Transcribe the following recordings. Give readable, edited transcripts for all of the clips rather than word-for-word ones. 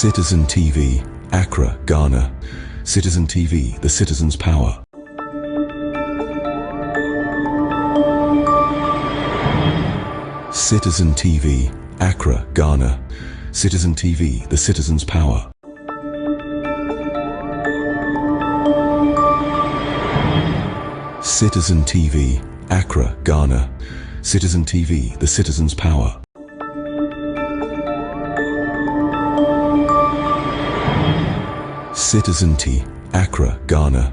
Citizen TV, Accra, Ghana. Citizen TV, the citizen's power. Citizen TV, Accra, Ghana. Citizen TV, the citizen's power. Citizen TV, Accra, Ghana. Citizen TV, the citizen's power. Citizen TV, Accra, Ghana.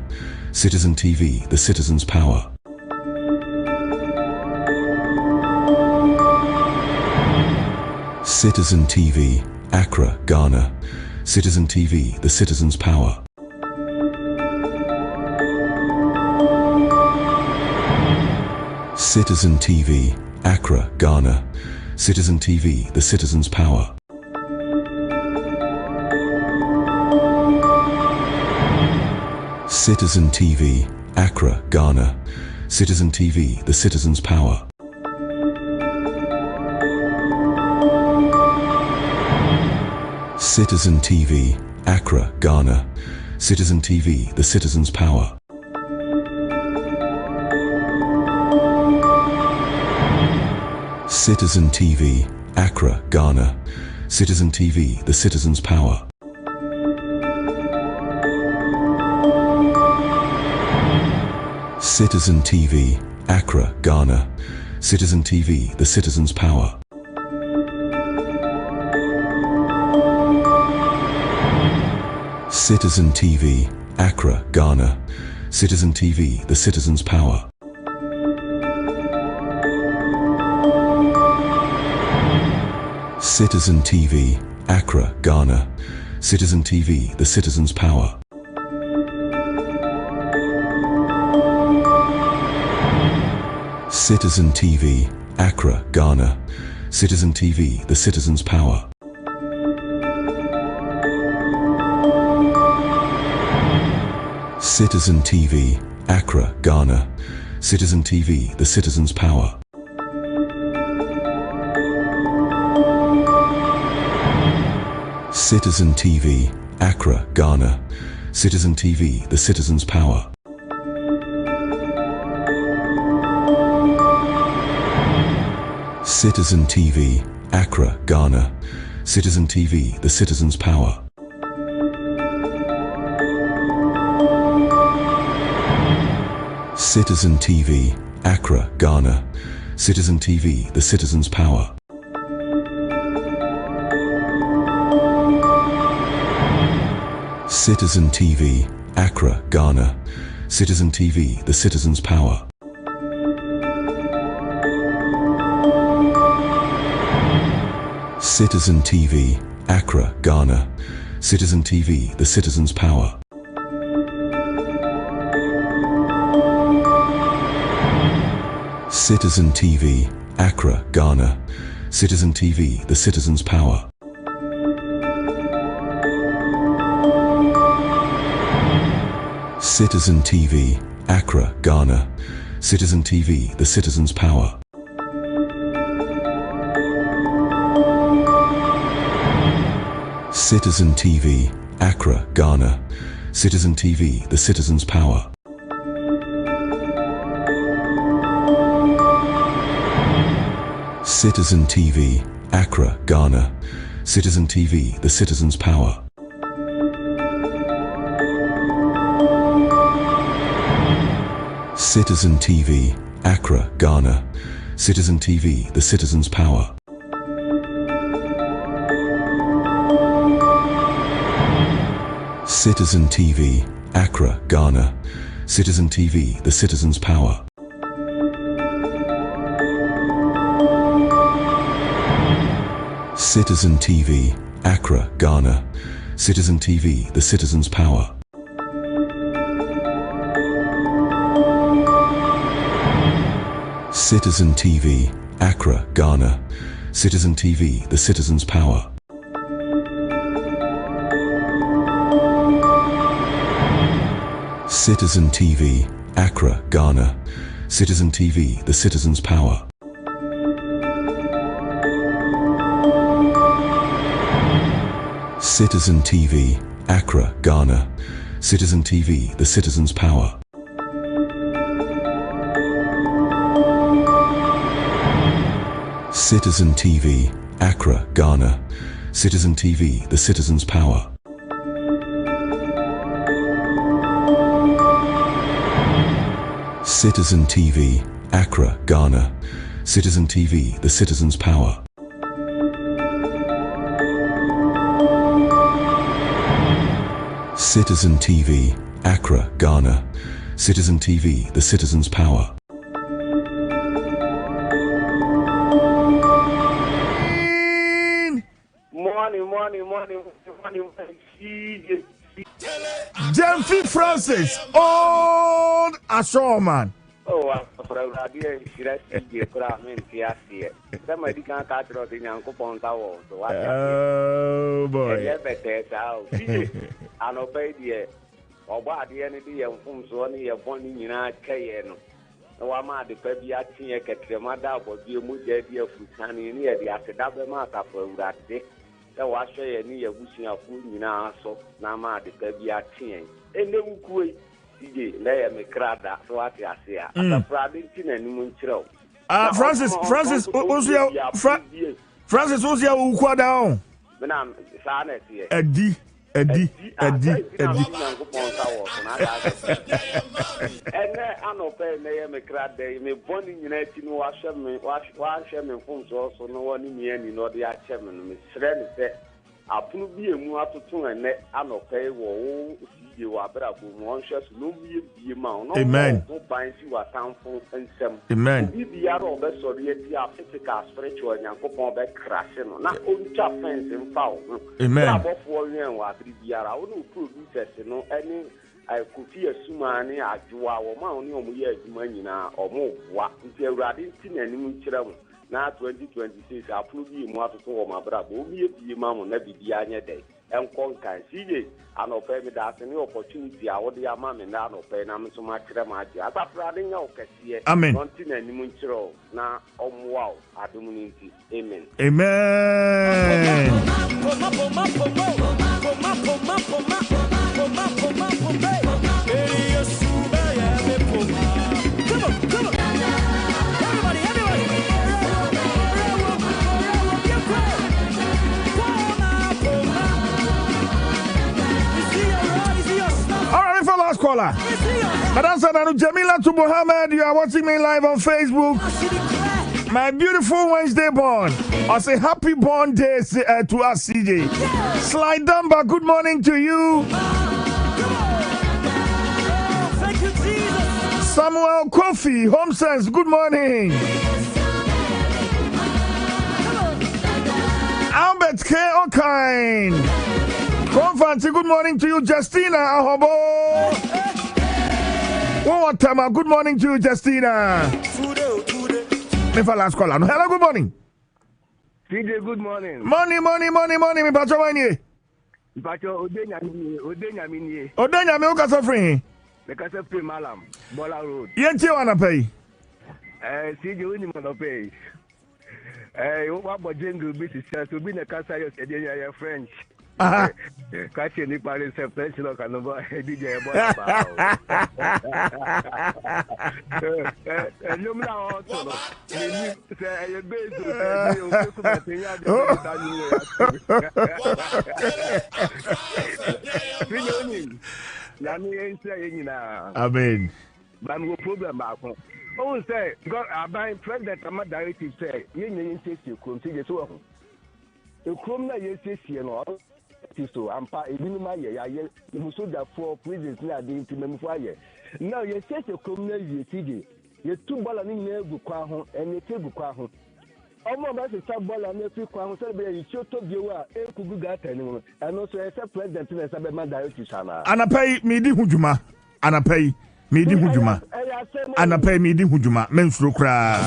Citizen TV, the citizen's power. Citizen TV, Accra, Ghana. Citizen TV, the citizen's power. Citizen TV, Accra, Ghana. Citizen TV, the citizen's power. Citizen TV, Accra, Ghana. Citizen TV, the citizen's power. Citizen TV, Accra, Ghana. Citizen TV, the citizen's power. Citizen TV, Accra, Ghana. Citizen TV, the citizen's power. Citizen TV, Accra, Ghana. Citizen TV, the citizen's power. Citizen TV, Accra, Ghana. Citizen TV, the citizen's power. Citizen TV, Accra, Ghana. Citizen TV, the citizen's power. Citizen TV, Accra, Ghana. Citizen TV, the citizen's power. Citizen TV, Accra, Ghana. Citizen TV, the citizen's power. Citizen TV, Accra, Ghana. Citizen TV, the citizen's power. Citizen TV, Accra, Ghana. Citizen TV, the citizen's power. Citizen TV, Accra, Ghana. Citizen TV, the citizen's power. Citizen TV, Accra, Ghana. Citizen TV, the citizen's power. Citizen TV, Accra, Ghana. Citizen TV, the citizen's power. Citizen TV, Accra, Ghana. Citizen TV, the citizen's power. Citizen TV, Accra, Ghana. Citizen TV, the citizen's power. Citizen TV, Accra, Ghana. Citizen TV, the citizen's power. Citizen TV, Accra, Ghana. Citizen TV, the citizen's power. Citizen TV, Accra, Ghana. Citizen TV, the citizen's power. Citizen TV, Accra, Ghana. Citizen TV, the citizen's power. Citizen TV, Accra, Ghana. Citizen TV, the citizen's power. Citizen TV, Accra, Ghana. Citizen TV, the citizen's power. Citizen TV, Accra, Ghana. Citizen TV, the citizen's power. Citizen TV, Accra, Ghana. Citizen TV, the citizen's power. Citizen TV, Accra, Ghana. Citizen TV, the citizen's power. Citizen TV, Accra, Ghana. Citizen TV, the citizen's power. Citizen TV, Accra, Ghana. Citizen TV, the citizen's power. Morning. Jerry Forson, old Ashoreman. Oh, I'm from Radio Shirati, Fiasi. Somebody can't catch us in Uncle Pontawo. Oh, boy. And obey the Obadi and the Fumsoni, a bonding in our Kayano. No, I'm at the Pebiati, a Catremada, but you moved the idea of Futani near the Acadabamata for that day. That was a near wishing a food in our so Nama the Pebiati. And then we lay me crada, so what I say. I'm proud and Munchro. Francis, who's your Uquadao? When I'm Sanet here. Eddie. And I know pay me crad day, me bonding united no wash me phones also no one in the end, no the chairman, Miss Ren said, I put be a more to two and net, I know pay wo you are better for one shares, no be amount, amen. No binds you are town phone and some. Amen. The other of the Soviet physical, spiritual, and Yanko back crashing, not only chap fence and foul. Amen. Above 4 years, I wouldn't prove this, any. I could see a sumani at Jua or Mount money or more. What is a radin and new children? Now 2026, I prove you more to call my brother. Be a mamma never be any day. And conquer CJ, and no pay me that any opportunity. I would be a mamma and I don't pay them so much. I'm not riding out. Amen. Continue and Munchero. Now, wow, at the community. Amen. Amen. Come on. All right, for last caller. Madam Sananu Jamila to Muhammad, you are watching me live on Facebook. My beautiful Wednesday born. I say happy born day to us, CJ. Slide Dumba, good morning to you. Thank you, Jesus. Samuel Kofi, Home Sense, good morning. Albert K. Okine. Fancy, good morning to you, Justina Ahobo. One more time, good morning to you, Justina. Never last call. Hello, good morning. CJ, good morning. Morning. Me pacho wanye. Pacho Odenya minye. Odenya me uka suffering. Me kasa free malam. Bola road. Yenche wana pay. CJ uni mo pay. Wa bo jingle bi si so bi na kasa yo se dey French. Catch any party French look and no DJ boy. And you know also. Say you Amen. But no problem back home. Oh, say, God, I buy president. I'm a directive. Say, you need to see you. See so. The criminal you see you so I'm part even my year. You so that for prisons near the intimate fire. Now you say the criminal you see you two ball and you go and you take go. Almost a sub ball and every crown celebrate you show to you are a good gat anymore. And also as a president in a suburban directive. And I pay me the hujuma. And I pay. Midi hujuma anapay midi hujuma mensuro kra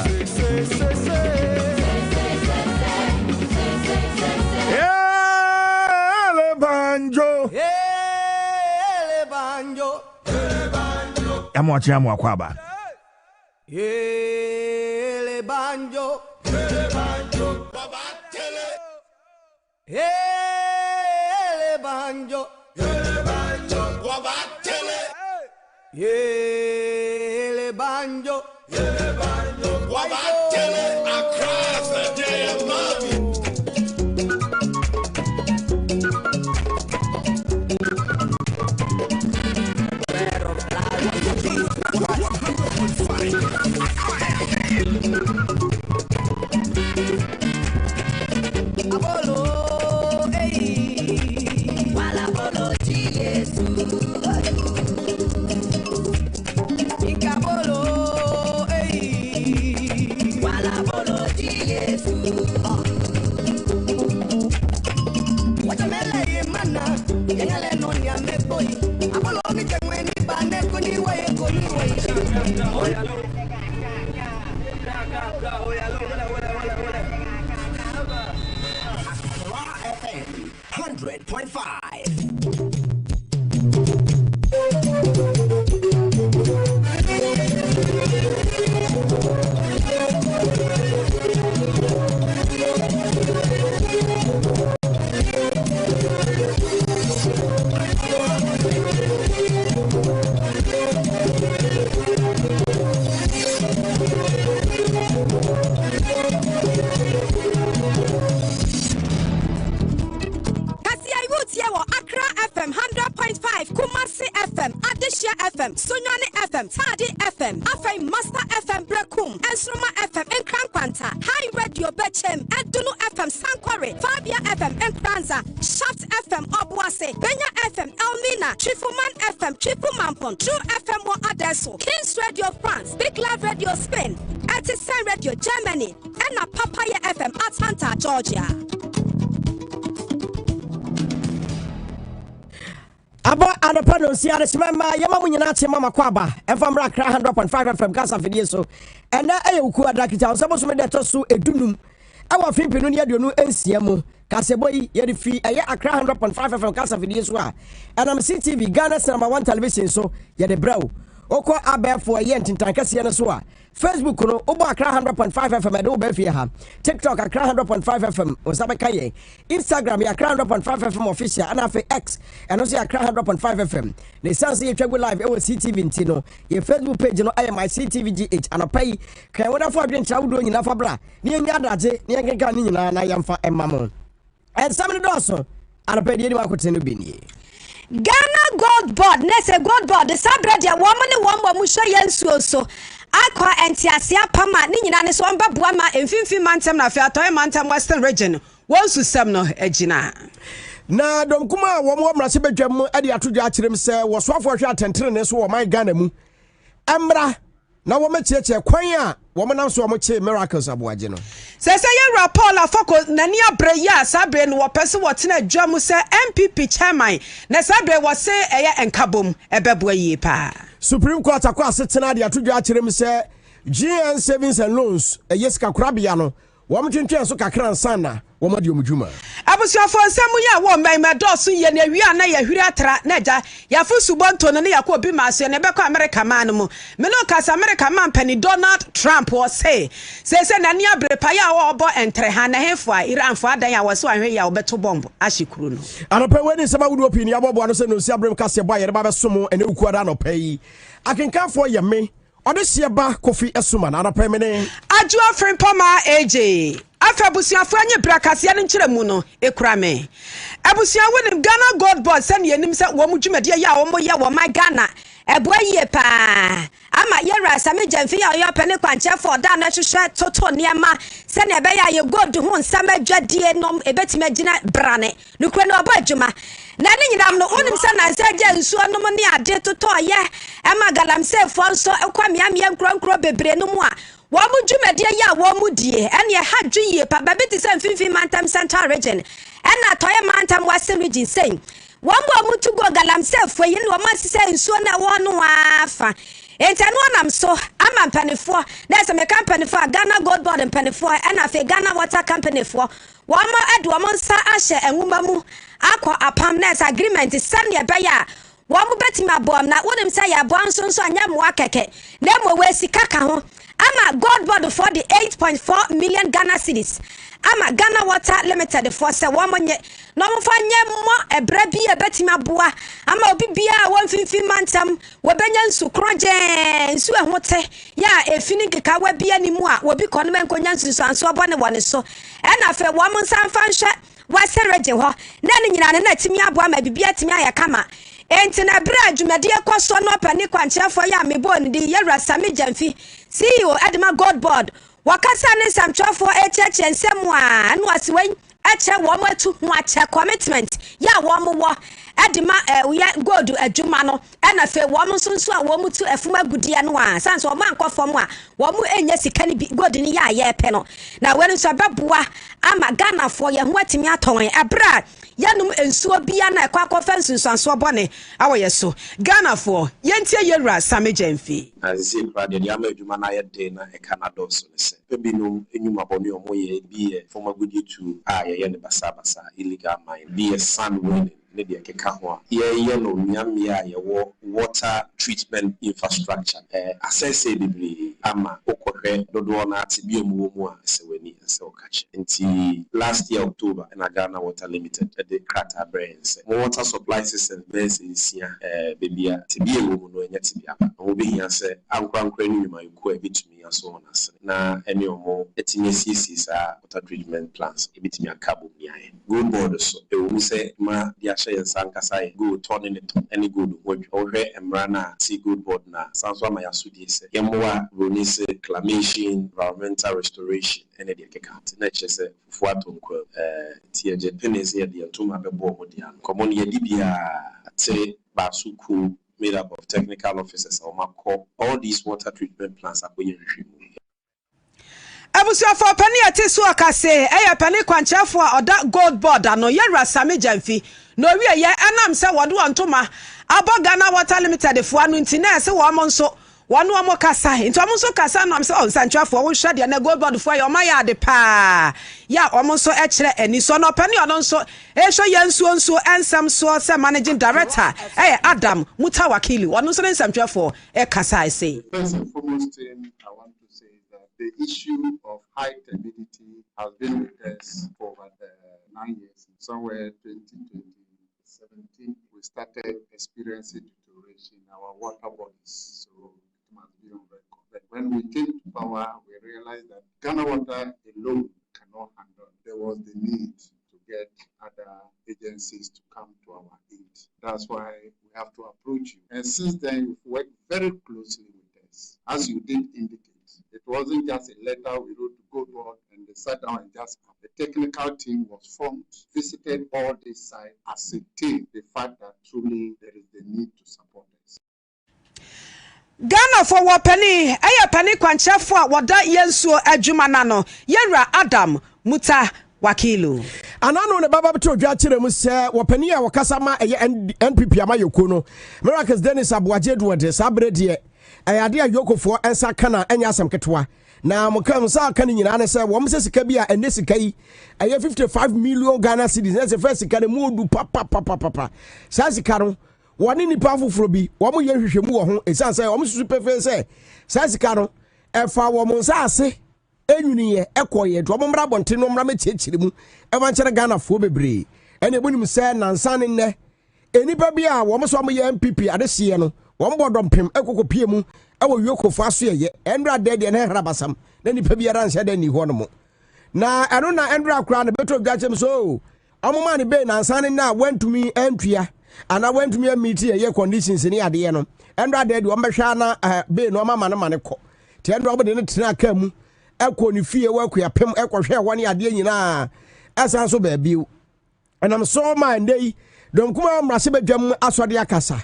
ele banjo amwachi amwakwaba ele banjo baba tele ele banjo, wabatele. Yele banjo, wabatele. Across the day of Sunyani FM, Tadi FM, Afai Master FM Brekum, Ensroma FM, Enkrankwanta, High Radio Bechem, Edulu FM Sankwari, Fabia FM Enkranza, Shaft FM Obwase, Benya FM Elmina, Trifuman FM, Trifumampon, True FM Mo Adesso, Kings Radio France, Big Love Radio Spain, Artisan Radio Germany, and a Papaya FM Atlanta, Georgia. Aba anapano siya simama yama munyina che mama kwaba enfamra kra 100.5 FM kasa fidie so ena uku adakita so so me de to so edunum awa fimpinu ne aduonu ensia mu kaseboyi ye de fi eye akra 100.5 FM kasa fidie so a enam CTV Ghana's #1 television so ye de brawo oko abefo ye ntintan kase ne so a Facebook no obo akra 100.5 FM de obefi ha TikTok akra 100.5 FM osabeka ye Instagram ya akra 100.5 FM official and afi X and also akra 100.5 FM ne sense ye twego live e wo CTV ntino ye Facebook page no my CTV GH anapai kan wona fo adwen trawo nyina fa bra ne nya adaje ne yenka ne nyina na yamfa emamo and some of those anapai de ma kote no bi nie Ghana Gold Board nese Gold Board the sabrade ya woman mu hwe yensuo so akwa entiasia pama ni nyina ne so mba boa ma emfimfi mantem na afia toy mantem Western region wonsu sem no agina na dom kuma wo mo mrase bedwam ade atodwa akirem se wo so afo hwe atentere ne so wo man Ghana mu emra na wo mechieche kwan a wo mo nam so wo che miracles aboaje no se ye Paul afoko nani abre ya sabre no wo pese wo tena adwam se MPP chairman na sabre wo se eye enkabom ebeboa yi pa Supreme Court akwa asetena de atodwa akirem se GN Savings and Loans yeska kurabia no wo mtwentwe so kakra nsana wo ma de omdwuma abusuafo nsemu ya wo mman dosu ye na wi ana ya hwiri atra na ja ya fu subonto no ne yakọ obi maso ne bekọ America man mu me no kas America man pani Donald Trump was say na ni abre pa ya wo obo entre ha na hefo a Iran fo adan ya wo so ahwe ya obeto bomb ashikuru no anopa weni sema wudu opini abobo ano se no si abre kase boy ye ba be somo ene ukuada no pai akenkanfo ye me odese ba Kofi Esuma na anopa me ne Ajua Frimpoma AJ afa busuafo anye brakase ne nkire mu no ekura me abusua woni Ghana Gold Board se ne yenim se wo mu dwumade ya wo mo ye wo ma Ghana eboye pa ama yera same jamfi ya yo pene kwanche for da na hwehwe toto niema se ne be ya ye gold ho nsam adwadie nom ebetime gina brane nukwe no oba adwuma na ne nyinam no onim se na se je nsuo nom ne ade toto ye ama galamse fo nso ekwamia nkro bebre no mu a wo mu dwumade ya wo mu die ene ha dwuye pa babeti se mfimfi mantam Central region ena toye mantam Western region say wambo mutu go galamsefo yin wo masise nsuo na wo no afa entano nam so ama mpanefo na se me company for Ghana Gold Board mpanefo na fe Ghana Water Company for wamo edo mo nsa ahye enwuma mu akọ apamnet agreement sane be ya wamo betima bom na wonim say ya bo anso anya mo akeke na mo we sika ka ho ama God board for the 8.4 million Ghana cedis ama Ghana Water Limited for se womonye no mfanye mo ebra bi ebetima boa ama obi bia wonfinfin mantam wobenya nsu kroje nsu ehote ya efini keka wa bia ni mu a wobi kono menkonya nsu anso obone wone so ena fe wo mo nsanfa nhwe wasereje ho na ni nyina ne na timi aboa ma bibia timi ayakama enti na bra adwumade ekoso no pani kwankyerefo ya mebo ni di Yewura Sami Jamfi CEO Adema God board wakasa ne samtwafo echeche nsemu a no asiwen eche wo matu ho ache commitment ya wo mo wo Adema ya gold adwuma no na fe wo mo sunsu a wo mutu efuma gudie no a sanso wo mankofo mo a wo mo enya sika ni gold ni ya ye pe no na wenu so beboa ama Ghana fo ye ho atimi aton ebra yanum ensuo bia na ekwakofa nsunsanso bone awoye so Ghana fo yentie Yewura Sami Jamfi azisi prade ya madwuma na ye de na Canada so ne se ebinum enyuma bone omoye bi former gudie tu a ye ne basa illegal mine bi sun winning ne de keka ho a ye no nyamia ye water treatment infrastructure access debris ama okohwe dodo na atibia mu a se wani se okache nti last year October na Ghana Water Limited the crata brands water supply system base isia bebia tibia mu no enya tibia ba obi hia se ankwankwa ni nyuma yuko ebitumi aso na ene omo etimi CC sa water treatment plants ebitumi akabo miae good board so ewu se ma dia share sankasai go turning it any good work ohwe emrana see good board na sanso ama yasudi se yemoa ronise reclamation environmental restoration ene de keka na chese fuato nko tieje penezi de ntoma bebo modia common ye dibia ate basuku made up of technical officers all these water treatment plants are going to Abusuafo pani atisu akase pani kwanchafo oda gold board ano Yewura Sami Jamfi no wie ye anam se wodo ontoma abo Ghana Water Limited fo anu ntina se wo mo nso wono omo kasa nto omo nso kasa no am se nsanchafo wo hwede na gold board fo ye oma ya de pa ya omo nso ekire ani so no pani ono nso ehwo Yensom ensam so se managing director Adam Mutawakili wono nso nsanchafo kasa say first and foremost thing I want to say that the issue of high turbidity has been with us for over 9 years. Somewhere 2017, we started experiencing deterioration in our water bodies. So it must be on record. But when we came to power, we realized that Ghana Water alone cannot handle. There was the need to get other agencies to come to our aid. That's why we have to approach you. And since then, we've worked very closely with us. As you did indicate, it wasn't just a letter we wrote to Goldboard and they sat down and just the technical team was formed, visited all these sites, ascertained the fact that truly there is the need to support us. Ghana for wapani pani kwanchafo a woda Yensom adwuma na no Yewura Adam Mutawakilu anano ne baba beto dwa kire mu se wapani a wakasa ma NPP ama yeko no Miracles Dennis Abuaje duode sabre de ayade ayokofo ensa kana enya asem ketwa na mukam sa kana nyina ne se wo mse sika bi a ene sika yi 55 million Ghana cedis na se first sika ne mu du papa sa sika no woni nipa foforo bi wo mo ye hwehwemu wo ho esan se wo mo susu pefe se sa sika no efa wo mo nsa ase enwuni ye ekoye do mo mra bonte no mra mechechire mu e wan kire Ghana fo bebre ene bonim se nansan ne enipa bi a wo mo so mo ye MPP adehye no wo mbodom pem ekokopie mu ewo wiekofo aso ye endra de na herabasam na nipa bi ara nhyɛ da ni ho no mo na eno na endra akra na beto gachem so omoma ne be nansan na wantumi antua ana wantumi amiti ye conditions ni ade no endra de wo mbehwa na be no mama ne mane kɔ te endra obode ne tena aka mu ekɔ ni fie wakua pem ekɔhwɛ wone ade nyina asan so ba biu enam so ma ndei dom kuma mrase badwam asɔde akasa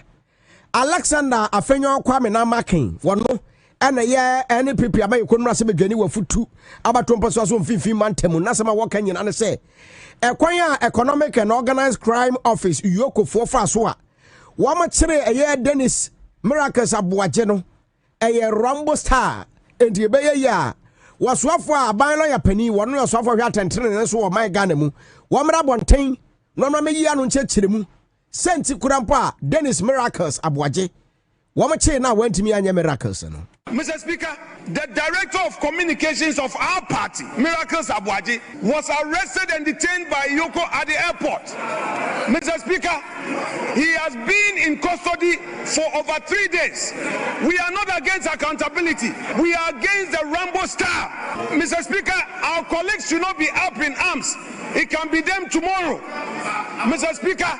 Alexander Afenyo Kwame na Makin wono ena ye NPP abayiko nra se bedwani wafutu abatompo so so mfimfim mantemu na sama woka nyina ne se ekwan a Economic and Organized Crime Office yokofo fa so a wo ma kire eye Dennis Miracles Abuaje no eye Rambo Star enti ebeye ya wasoafo a aban lo ya pani wono wasoafo hwa tentene ne so wo man Ghana mu wo mra bonten no no meyi anu nchekire mu senti kurampa Dennis Miracles Abuaje wo mche na wantimi anya Miracles no Mr. Speaker, the director of communications of our party, Miracles Abuaji, was arrested and detained by Yoko at the airport. Mr. Speaker, he has been in custody for over 3 days. We are not against accountability. We are against the Rambo star. Mr. Speaker, our colleagues should not be up in arms. It can be them tomorrow. Mr. Speaker,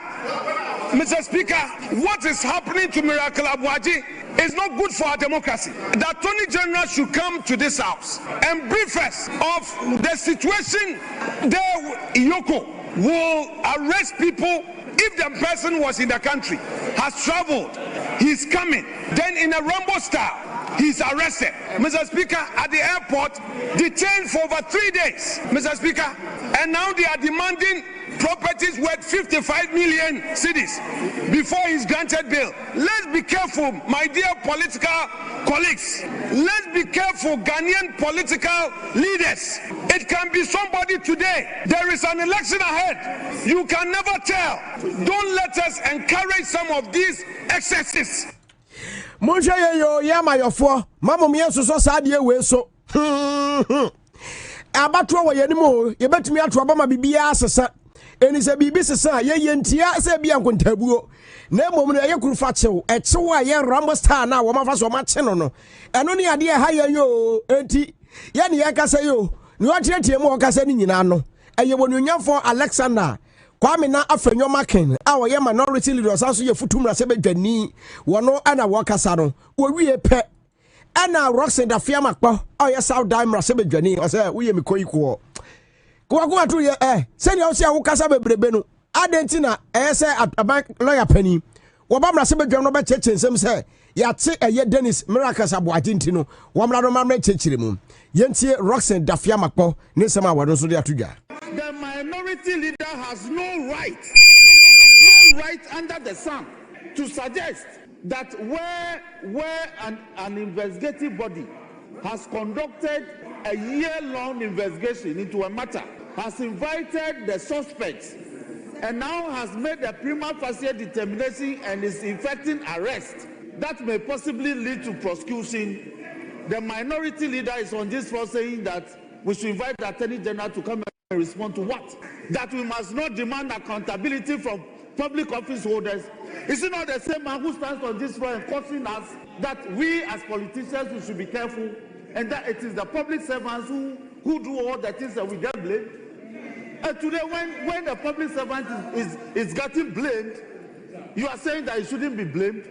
what is happening to Miracle Abuaji is not good for our democracy. The Attorney General should come to this house and brief us of the situation there. Yoko will arrest people if the person was in the country, has traveled, he's coming, then in a Rambo style, he's arrested. Mr. Speaker, at the airport, detained for over 3 days, Mr. Speaker, and now they are demanding properties worth 55 million cedis before he's granted bail. Let's be careful, my dear political colleagues. Let's be careful, Ghanaian political leaders. It can be somebody today. There is an election ahead. You can never tell. Don't let us encourage some of these excesses. Monja yo yama yofo mama mi enso so saade we so abatro wo yanimo ye betumi atro bama bibia asesa eni se bibi sesa ye yentia se bia nkontabuo na emom no ye kurufa chew echew a ye Rambo star na wo mafa so ma che no eno ne ade ha ye yo enti ye ne ye kasa yo ne o tietie mu o kasa ni nyina no eye wonu nyafo Alexander Kwame na afenyo maken a wo ye minority leaders aso ye futumra se bedwani wono ana wo kasa no wo wie pe ana Roxen da fiama kpo a ye South Dimra se bedwani o se wo ye mikoyiko ko atu ye se ne o se wo kasa bebrebe no adenti na se aban lawyer pani wo ba mra se bedwan no be chechensem se ya te eye Dennis Miracles Abuaji no wo mra no mamra chechire mu yentie Roxen da fiama kpo ne sema wo no so de atudwa. The minority leader has no right under the sun to suggest that where an investigative body has conducted a year-long investigation into a matter, has invited the suspects, and now has made a prima facie determination and is effecting arrest that may possibly lead to prosecution. The minority leader is on this floor saying that we should invite the Attorney General to come and respond to what? That we must not demand accountability from public office holders. Is it not the same man who stands on this floor and cautioning us that we as politicians we should be careful, and that it is the public servants who do all the things that we get blamed? And today when the public servant is getting blamed, you are saying that he shouldn't be blamed.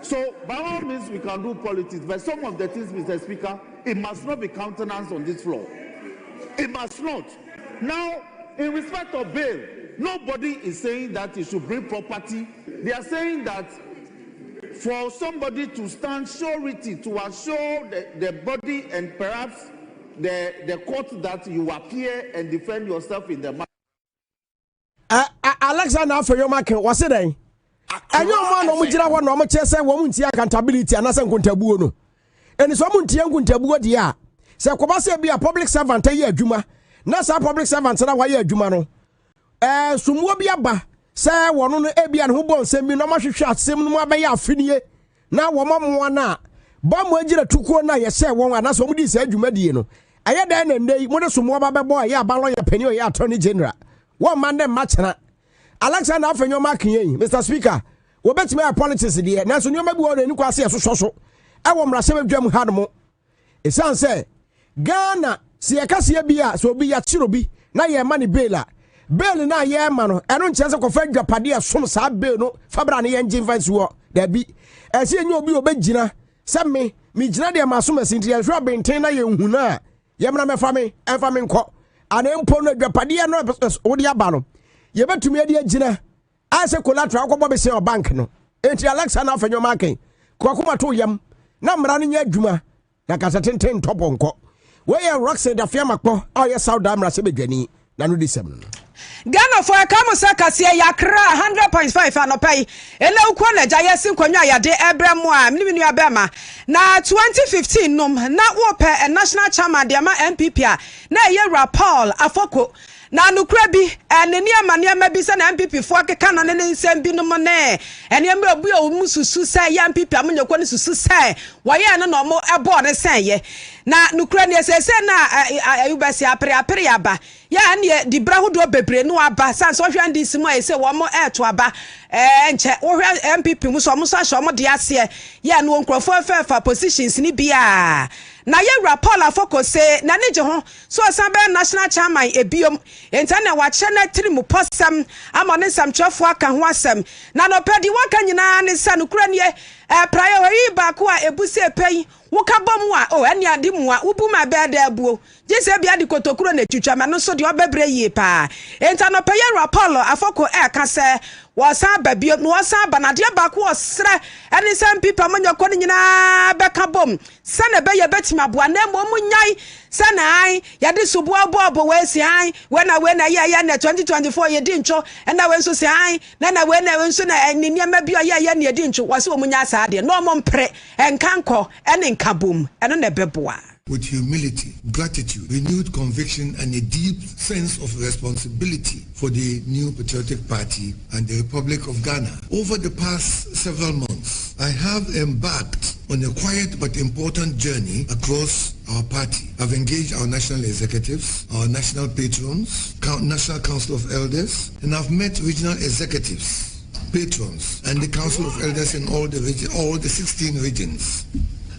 So by all means we can do politics, but some of the things, Mr. Speaker, it must not be countenanced on this floor. It must not. Now, in respect of bail, nobody is saying that he should bring property. They are saying that for somebody to stand surety to assure the body and perhaps the court that you appear and defend yourself in the matter. Alexander Afeyomake, what's it then? And your man, no mujira one, no much say woman accountability and nothing kuntabu no. And someone tian kuntabu dia. Say, Kobase be a public servant a year, Juma. Nasa public servants na wa ye adwuma no sumwo bia ba se wono no ebia ne ho bon sem bi no ma hwehwe asem no ma be ya afenie na wo mo na ba mo agira tukuo na ye se won ana so mo di se adwuma die no aye dan na ndei mo de sumwo ba be bo ya ba lo ya pani o ya Attorney General wo man dem ma chena Alexander Afeyomake yen Mr. Speaker wo betime politics die na so nyoma bi wo na ni kwase so e wo mra se bedwam ha no mo esan se Ghana si ekase bia so obi ya chiro bi na ye ma ni bail na ye ma no eno nche se kofa dwapade asom sa bail no fabra na ye engine fence wo da bi ese enye obi obegina se me gina de ma asom asinti ye hwa benten na ye nhuna ye mra me fa me nko ana empo no dwapade no wo de aba no ye betumi ade agina ase collateral akobọ be se o bank no enti Alexander Afeyomake kokoma to yam na mra no nya adwuma na kasa tenten topo nko where Roxen da fiama kpo oh yes South Dimra se bedwani na no disem Ghana for Kamusa Kasia Yakra 100.5 anopai ele ukwo na jaye sinkwanwa yade ebremu a mniminu abema na 2015 nom na wo pe national chairman de ama MPP a na ye Rapol Afoko na nukura bi ene niema bi se na MPP fo akeka no ne nsem bi no mo ne ene mra obu o mu susu se ya MPP amonyekwo ne susu se wo ye no no mo ebo ne sen ye na nukura ne se na ayubasi apre aba ya ne di bra hodo bebre no aba san so hwe ndi simu ayese wo mo eto aba enche wo hwe MPP mu so mo so ahwe mo de ase ya no nkrofo fa positions ni bia na ye Paul afoko se na ne je ho so asan national chairman ebiom entana wa che na tiri mu posam amone samtwafo aka ho asem na no pedi waka nyina ne sa no kura ne priority ba ko a ebuse pei woka bom a o ene ade mu a ubu ma be da abuo je se bia de kotokuro na twitwa ma no so de obebre yi pa entana pe ye Paul afoko ka se wasan babio no wasan banade ba ko osre ene sam pipa manyako ne nyina be ka bom sana be ye betima boa na mo munyai sana ai ya de subu abobo we si ai we na ye na 2024 ye di ncho na we nso si ai na we nso na ni niam bi ye na di ncho wase omunya sa de no mo mpre enkanko ene nkabom eno na beboa. With humility, gratitude, renewed conviction, and a deep sense of responsibility for the new patriotic party and the Republic of Ghana. Over the past several months, I have embarked on a quiet but important journey across our party. I've engaged our national executives, our national patrons, National Council of Elders, and I've met regional executives, patrons, and the Council of Elders in all the 16 regions.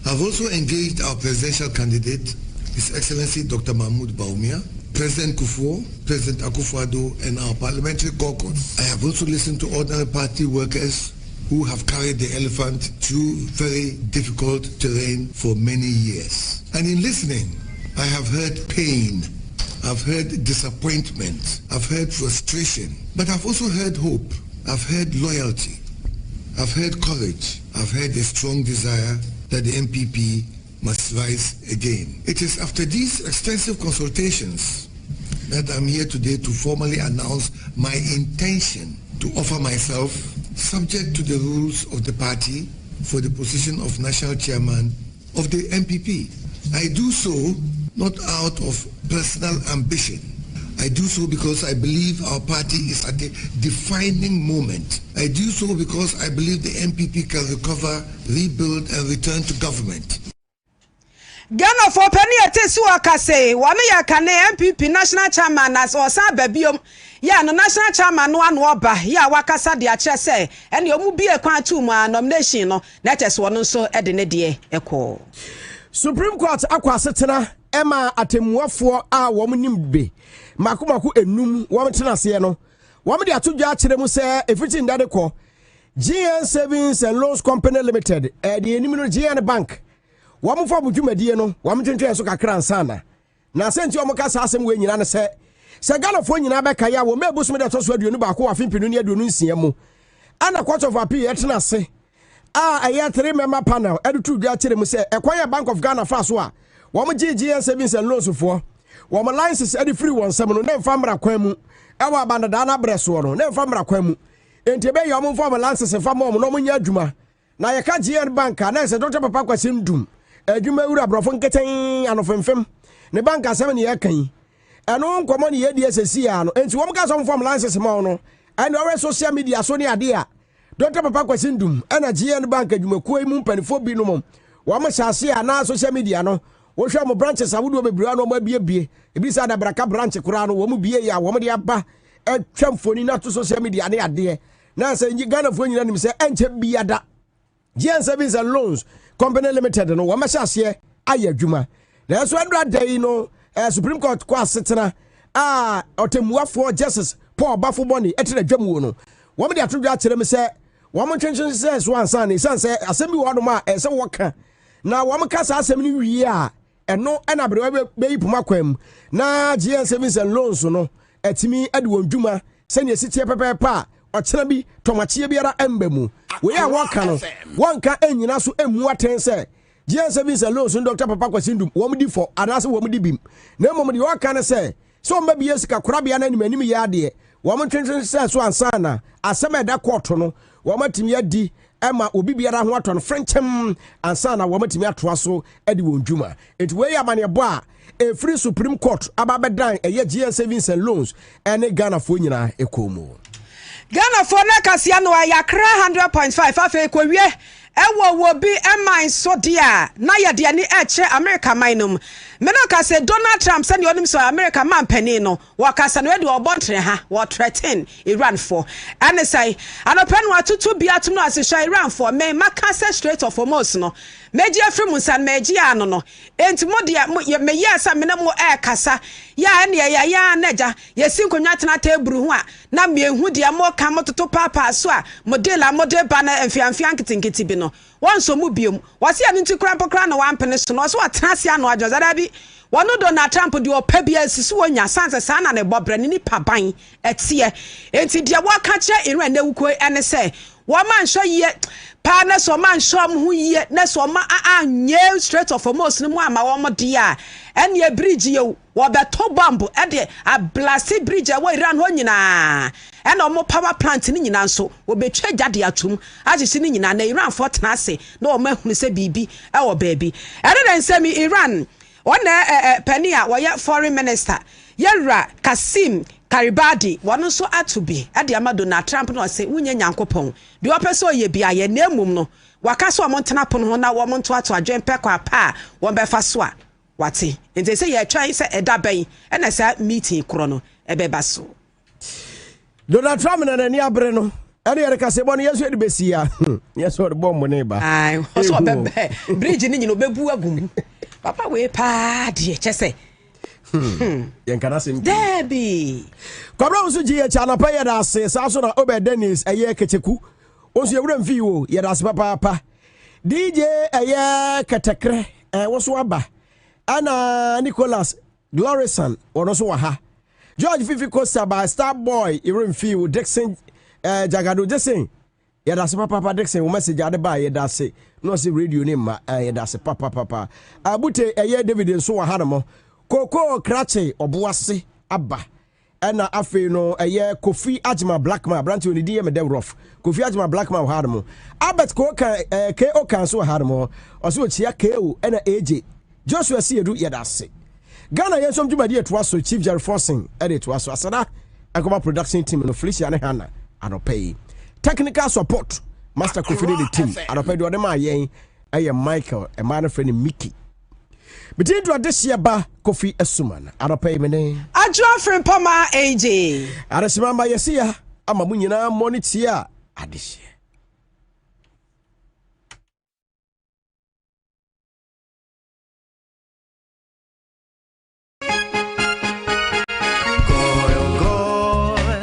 I've also engaged our presidential candidate, His Excellency Dr. Mahmoud Bawumia, President Kufuor, President Akufo-Addo, and our parliamentary caucus. I have also listened to ordinary party workers who have carried the elephant through very difficult terrain for many years. And in listening, I have heard pain, I've heard disappointment, I've heard frustration, but I've also heard hope, I've heard loyalty, I've heard courage, I've heard a strong desire that the MPP must rise again. It is after these extensive consultations that I'm here today to formally announce my intention to offer myself, subject to the rules of the party, for the position of national chairman of the MPP. I do so not out of personal ambition. I do so because I believe our party is at a defining moment. I do so because I believe the MPP can recover, rebuild, and return to government. Ghana for penny atesu akase, wame ya kane MPP national chairman as osan babiom. Ya no national chairman no anu oba ya wakasa de akyere se ene omu bie kwan tu mu nomination no na tese wono so ede ne de ekọ. Supreme Court akwasetena ema atemuafo a wom be makomako enum wom tenase no wom de atodwa akyere mu se everything that ko GN Savings and Loans Company Limited the enim no GN Bank wom fo budwumadie no wom twentwe so kakra ansana na senti wom ka asem we nyina ne se Ghana fo nyina be kaya wo mebusum de toso aduonu ba ko afempinu ne aduonu nsia mu ana Court of Appeal etenase a 3 member panel edu dwa akyere mu se ekwan Bank of Ghana fa so a wom GN Savings and Loans for wom license edi free won sem no na mfamra kwan mu ewa abandada na breso no na mfamra kwan mu enti be yom mfam license fa mom no munya adwuma na ye ka GN Bank na se Dr. Papa Kwasim Dum adwuma wura brofo nketen anofemfem ne bank asem ne ye kan eno nkomo ne ye die sesi ya no enti wom ka so mfam license ma no and our social media so ne ade a Dr. Papa Kwasim Dum na GN Bank adwuma ko mu mpanifo bi no mom wom hyase a na social media no wo hwa mo branches awodo bebrua no mo biebie ebi sa da braka branch kura no wo mu bie ya wo mo de aba twamfoni na to social media ne ade na se Ghana fo nyina nim se enche biada GN Savings and Loans Company Limited no wo mahase aye adwuma na so andra day no Supreme Court kwa setena otemuafo Justice Paul Bafoboni etena dwamu no wo mo de atodwa akere me se wo mo twenchen se so ansa ne sanse asem bi wo no ma se wo ka na wo mo kasa asem ni wie a eno na bre be yipuma kwam na GN Savings and Loans no etimi ade wondwuma sene sitie pepepa okena bi tomachie biara embamu we a wonka no wonka enyina so emu aten se GN Savings and Loans Dr. Papa Kwasim Dum wo mudi for anase wo mudi bim na mom de wonka ne se so mba bi yesika korabia na anim ya de wo mo twentwen se so ansana asem eda court no wɔmatimi adi ɛma obi biara ho atɔ no frencham ansa na wɔmatimi atoa so adi wɔn dwuma enti wei amanebɔ a ɛfiri Supreme Court ababɛdan ɛyɛ GN Savings and Loans ɛne Ghanafoɔ nyinaa ɛkɔmu Ghanafoɔ na kasia no ayakra 100.5 afei kɔwie ɛwɔ bi ɛman so dia na yɛ de ani ɛkyɛ America manum me no ka sɛ Donald Trump sɛ ne onim so America man pani no wɔkasa no ɛde ɔbɔntre ha wɔ threaten Iran for ɛne sɛ anɔpɛ no atutu bi atum no asehwɛ Iran for me maka sɛ Strait of Hormuz no meji afri mu san meji ano no enti mo de me yɛ sɛ me ne mo ɛkasa ya ɛne ya naja yɛsi nkonwa tena teburu ho a na me ehu de mo ka mo toto papa so a model ba na mfiamfia nketinketi bi no wonso mu biom wase ya nti kura pokra na wampene so no so watrase ano adwozada bi wono Donald Trump de opa bia sisi wonya sanse sa na ne bobre ne nipa ban etie enti de waka kire Iran na wuko ene se wo man hwe ye pa na so man hwe mo ho ye na so ma anye Strait of Hormuz ne mu ama wo mo de a ene e bridge ye wo beto bomb e de a blast bridge e wo Iran ho nyina ene o mo power plant ne nyina nso wo betwa gyade atum agyesi ne nyina na Iran fo tena ase na o ma hunu se bibi e wo baabi ene na nsemi Iran ona Penia woye foreign minister Yera Kasim Karibadi wono so atubi ade ama Donald Trump no se wunye nyankopon de opeso ye bia ye na emum no waka so mo ntena pon ho na wo mo nto ato adwen pekwa pa wo befa so a wate ente se ye twan se eda ban na sa meeting kro no ebeba so Donald Trump na nani abre no ade yere ka se bo no yeso de besia yeso de bomb ne ba ai so bebe bridge ni nyino bebu agum papa we pa de chese yankana sem Debbie kwabra unso GH anapa ye da ase sa so na Obe Dennis eye keteku unso ye wura mfi wo ye da ase papa DJ eye ketekre wo so aba ana Nicholas Glorison wono so wa ha George Fifi Costa by Star Boy ye wura mfi wo Dixon Jagado Dixon ye da ase papa Dixon wo message ade ba ye da ase no se radio ne ma ye da ase papa abute eye David nso wa ha no Koko Krache obuase aba ena afe no eye Kofi Ajima Blackman branch oni die me dem rough Kofi Ajima Blackman ha mo Albert ko kan KO kan so ha mo oso ochia KO ena AJ Joshua Siedu yedase Ghana Yensom dwumadi eto aso Chief Jerry Forson edit aso asada akoma production team no Felicia ne Hana anopai technical support Master Kofi the team anopai do dem ayen eye Michael e man friend Mickey Between to this year ba Kofi Esuman anopai mene Adjo friend Poma AJ Arasimamba yesia ama mu nyina monitia adehye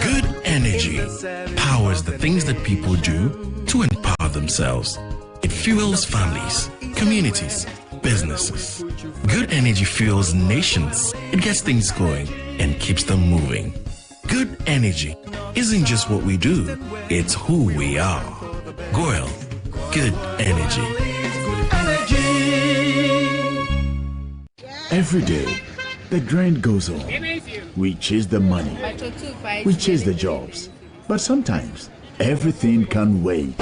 Good energy powers the things that people do to empower themselves. It fuels families, communities, businesses. Good energy fuels nations. It gets things going and keeps them moving. Good energy isn't just what we do, it's who we are. Goyle, good energy. Every day, the grind goes on. We chase the money. We chase the jobs. But sometimes, everything can wait.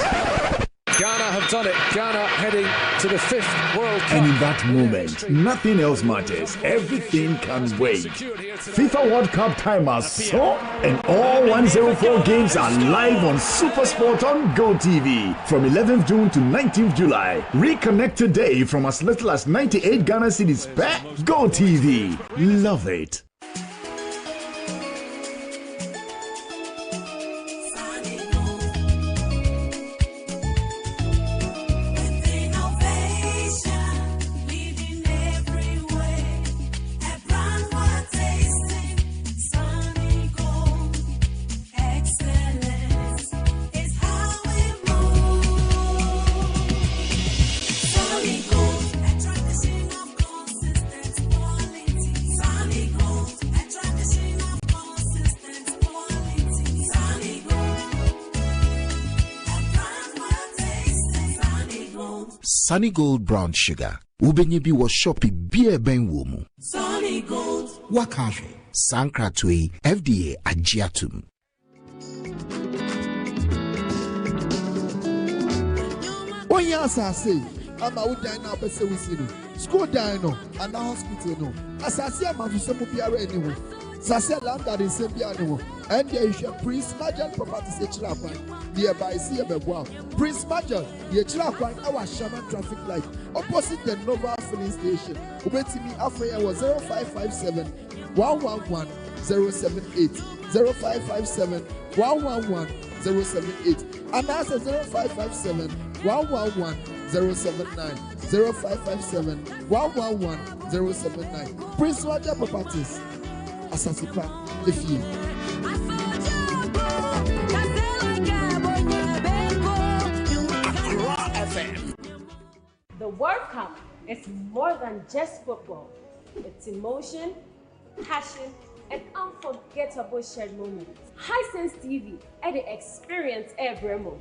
Ghana have done it. Ghana heading to the 5th World Cup. And in that moment, nothing else matters. Everything can wait. FIFA World Cup time has so, and all 104 games are live on SuperSport on Go TV from 11th June to 19th July. Reconnect today from as little as 98 Ghana cedis per Go TV. Love it. Sunny Gold Brown Sugar. Ubenyebi was shoppy beer ben womu. Sunny Gold. Wakafe. Sankratwe FDA Agiatum. Onya asase ama wo dan na pese wo si no. School dan no and hospital no. Asase ama so se mo biara ani wo. Sase land that is same biara wo. And there is a Prince Marjan property se chira kwan. Nearby see a bebo. Prince Marjan, ye chira kwan our Shaman traffic light opposite the Nova filling station. Ubetimi Afreya was 0557 111 078 0557 111 078 and that's 0557 111 079 0557 111 079 Prince Roger Properties Asasipa Efi. The World Cup is more than just football. It's emotion, passion, and unforgettable shared moments. Hisense TV at the experience Bremo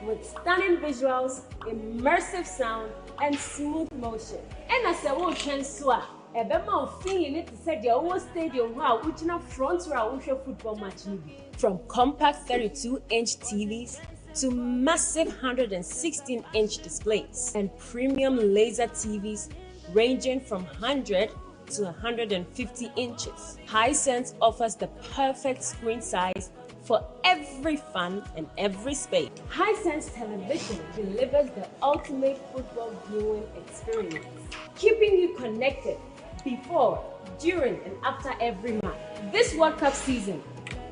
with stunning visuals, immersive sound, and smooth motion. And as a world transfer, a bema feeling it to set your own stadium wow, which in a front row football match. From compact 32-inch TVs to massive 116-inch displays and premium laser TVs ranging from 100 to 150 inches. Hisense offers the perfect screen size for every fan and every space. Hisense Television delivers the ultimate football viewing experience, keeping you connected before, during, and after every match. This World Cup season,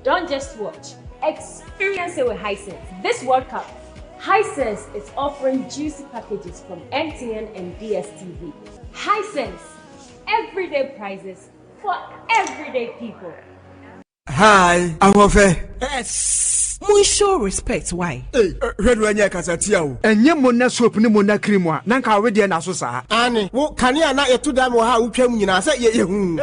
don't just watch, experience it with Hisense. This World Cup, Hisense is offering juicy packages from MTN and DSTV. Hisense, everyday prices for everyday people. Hi, I'm Ofe. Yes. Mo show respect why? Red when you kasatia. Enye mona soap ni mona cream wa. Nanka we dey na so sa. Ani, wo kania na etu dam wo ha utwam nyina say ye hu.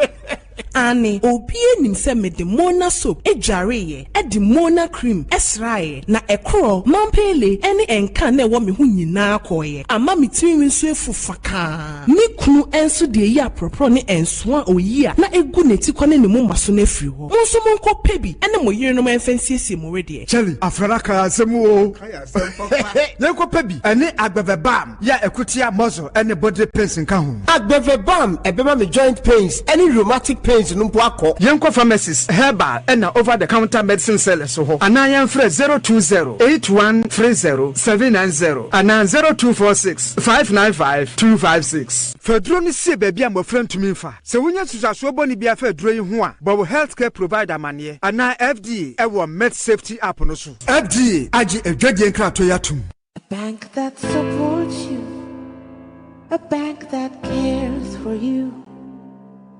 Ani, obie nim say me de mona soap edware ye, e de mona cream esrae na ekro mampele ene enka na wo me hu nyina akoye. Ama me timi nso efufaka. Me kunu enso de yi apropro ne enso a oyi a na egu neti kwane ne mu maso na afiri ho. Monso monko pebi ene mo yire no manfensiesie mo redie. Charlie, afraka asemu o. Yenko pebi ene agbevebam ya ekutia muscle ene body pains nka ho. Agbevebam ebema me joint pains, any rheumatic pains no mpo akọ. Yenko pharmacies herbal ena over the counter medicine sellers ho. Ana yenfre 020-8130-790 ana 0246-595-256. Fedro ni se baby am friend to me fa. Se wonya susaso boni bia fedro yi ho a, but healthcare provider mane ana FDA ewo med safety app no so. FDA agi edwadie nkrato yatum. A bank that supports you, a bank that cares for you.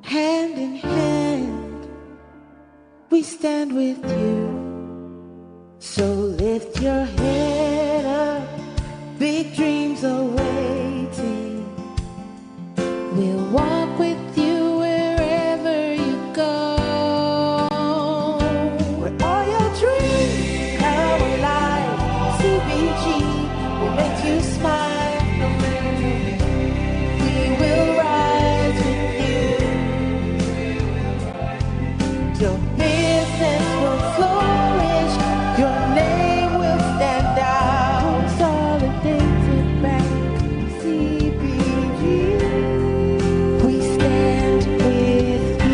Hand in hand, we stand with you. So lift your head up, big dreams are waiting. We'll walk with you wherever you go. Where all your dreams come alive, CBG will make you smile. We will rise with you. Your business will flourish, your name will stand out. Consolidated Bank, CBG, we stand with you.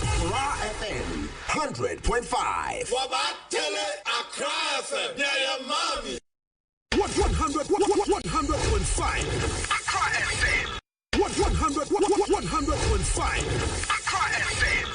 Accra FM 100.5. Accra FM. Yeah, yeah, mommy. 100.5. Accra FM. 100.5. Accra FM.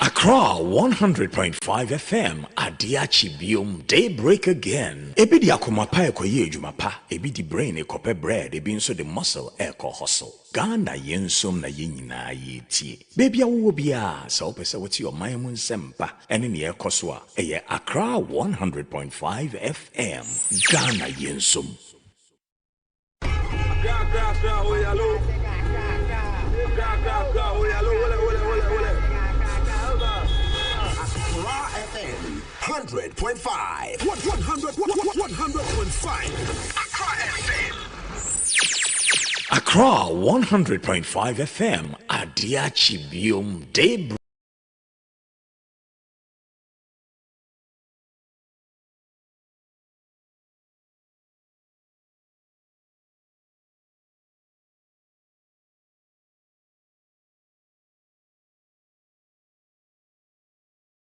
Accra 100.5 FM Adiachi Biom Daybreak again. Ebi di akomapa ekoye ejumapa, ebi di brain ekope bread, ebi nso the muscle eko hustle. Ghana Yensom na yenyina yetie. Baby awo bia sa opese woti o man mu nsempa ene ne ekoso a eye Accra 100.5 FM Ghana Yensom. 100.5. 100.5. Accra FM. Accra 100.5 FM. Adia Chibium Daybreak.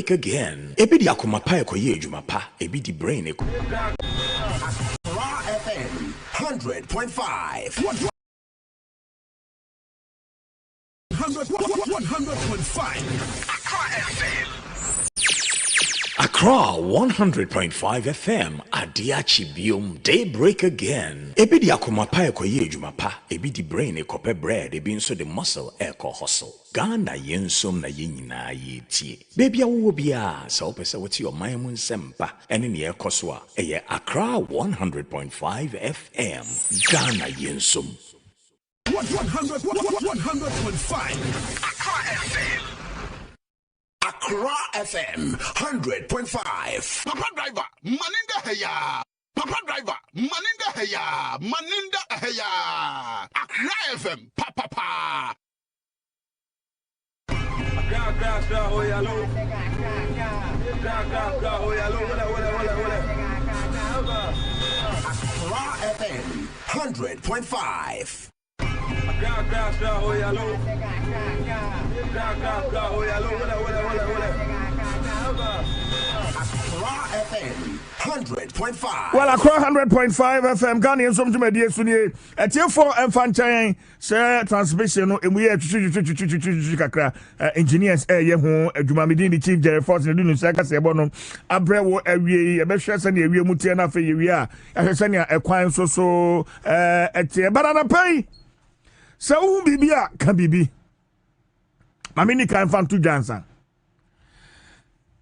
Again, ebidi akomapa ekoye ejumapa, ebidi brain eko. Accra FM 100.5. 100.5. Accra FM. Accra 100.5 FM. Adia Chibium Daybreak again. Ebidi akomapa ekoye ejumapa, ebidi brain ekope bread, ebi nso the muscle eko hustle. Ghana Yensom na yenyina yetie. Baby awo bia sa opese wati your mind mun sempa ene ne ekoso a eye Accra 100.5 FM. Ghana Yensom. 100.5. Accra FM. Accra FM 100.5. Papa driver, maninda heya. Papa driver, maninda heya. Maninda heya. Accra FM, papa. Accra FM 100.5. Well, Accra 100.5 FM, Ghana Yensom to media sunie. Etie for Mfanchan, share transmission no emu ye kakra engineers ye ho adwuma medin the chief Jerry Forson do no saka se ebo no abrewo awie e be hwe se na awie mutie na fe ye wi a hwe se na ekwan so etie barana pai. Se wo bibia ka bibi. Mami ni kan fan to jansa.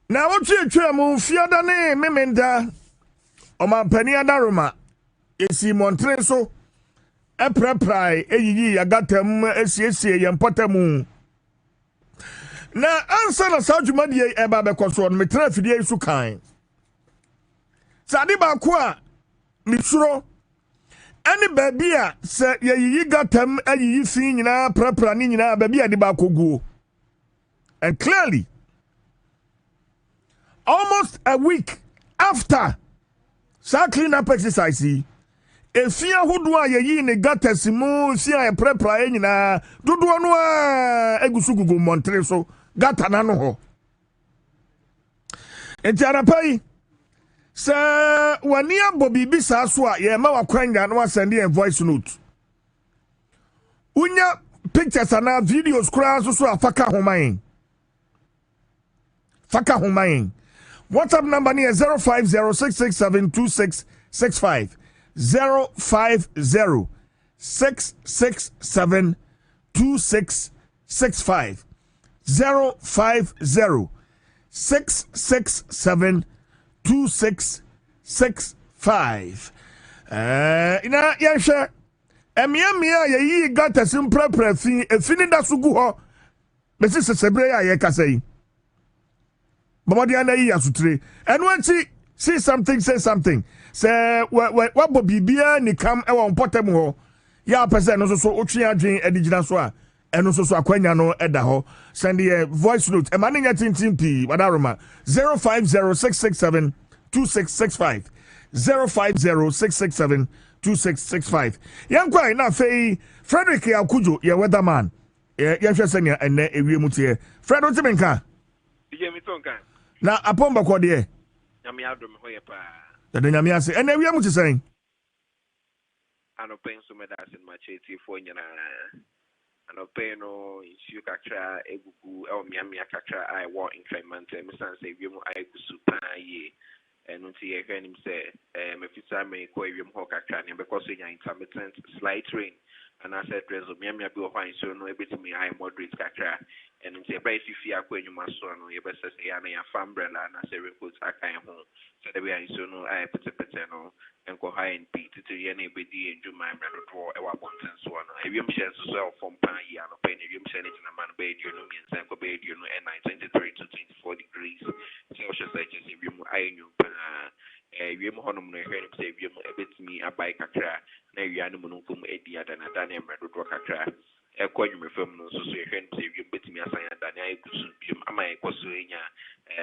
Na wotwe mu fiada ne memenda Oma pani adaroma esi montre so epreprai eyiyi agatam esiesie yempotamu na ansa na sajumadi eba bekoso no metra fidie su kan sadi ba ko a misuro ani baabi a se yeyiyi gatam ayiyi fi nyina prepra ni nyina baabi a de ba koguo and clearly almost a week after sa clean up exercise efia hodo a yeyi ne gatasimu si a prepra nyina dodo no a egusu gugu montre so gata na no ho entiarapai sa wani abobi bi sa so a ye ma wakwanga no send a voice note unya pictures and videos kura so afaka homain WhatsApp number is 050-667-2665. 050-667-2665. 050-667-2665. Ina yasha emia ye gata simprepre fi efini da sugu ho besi sesebre ya ye kasai Bamadi ana yi asutre. And when she see something, say something. Say what bobibia ni kam e won potem ho. Ya person no so otwe adwen adigina so a eno so akwanya no eda ho. Send the voice note. E mane nya tintin pi wadaroma 050-667-2665. 050-667-2665. Yankwa na fei Frederick Akujo ye weatherman. Ye hwese ne ene ewie mutie. Fred otimenka. Na apomba kwa die. Nyame adom ho ye pa. Dade nyame ase. Ene wi amu tisen. Anopen so medase ma cheti fo nyina. Anopen no isu kakra egugu e o miamia kakra ai wo increment me san se wi mu ai gusu pa ye. Enu nti ye hwanim se me fisa me ko wi mu ho kakra ne because nya intermittent slight rain. And I said, Rezo, Miami, be fine, so no, everything I moderate kakra. And in the price if you are going to my son, you better say, I am umbrella, and I say, report, I can't home. So the way I so no, I put a peteno and go high and beat to anybody and do my brother draw our bonds and so on. If you share to sell from Pay and open, if you send it in a man bed, you know, means and go bed, you know, and 23 to 24 degrees. So, just like if you I wiem honom no hwɛ no sɛ wiem ebetimi abai kakra na wia no mu no nkom edi adana dana emre dodo kakra ekɔ nwumefam no so hwɛ no sɛ wiem betimi asan adana ayekusu wiem ama ekoso enya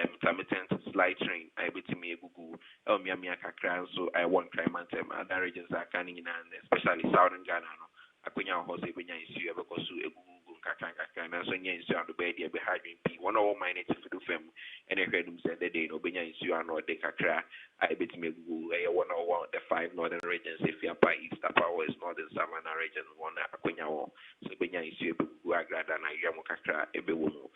intermittent slight rain ayebetimi egugu miamia kakra so I want climantem other regions are canning in especially southern Ghana no akonya ho se benya isu ebekoso egugu kakra na so nya isu ando be dia be hardwin p one of mine to do fam and hwedum said the day no benya isu ano de kakra ayebetimi egugu one of the 5 northern regions if you are east upper west northern savannah region one akonya ho so benya isu egugu agrada na yamo kakra ebewo mu.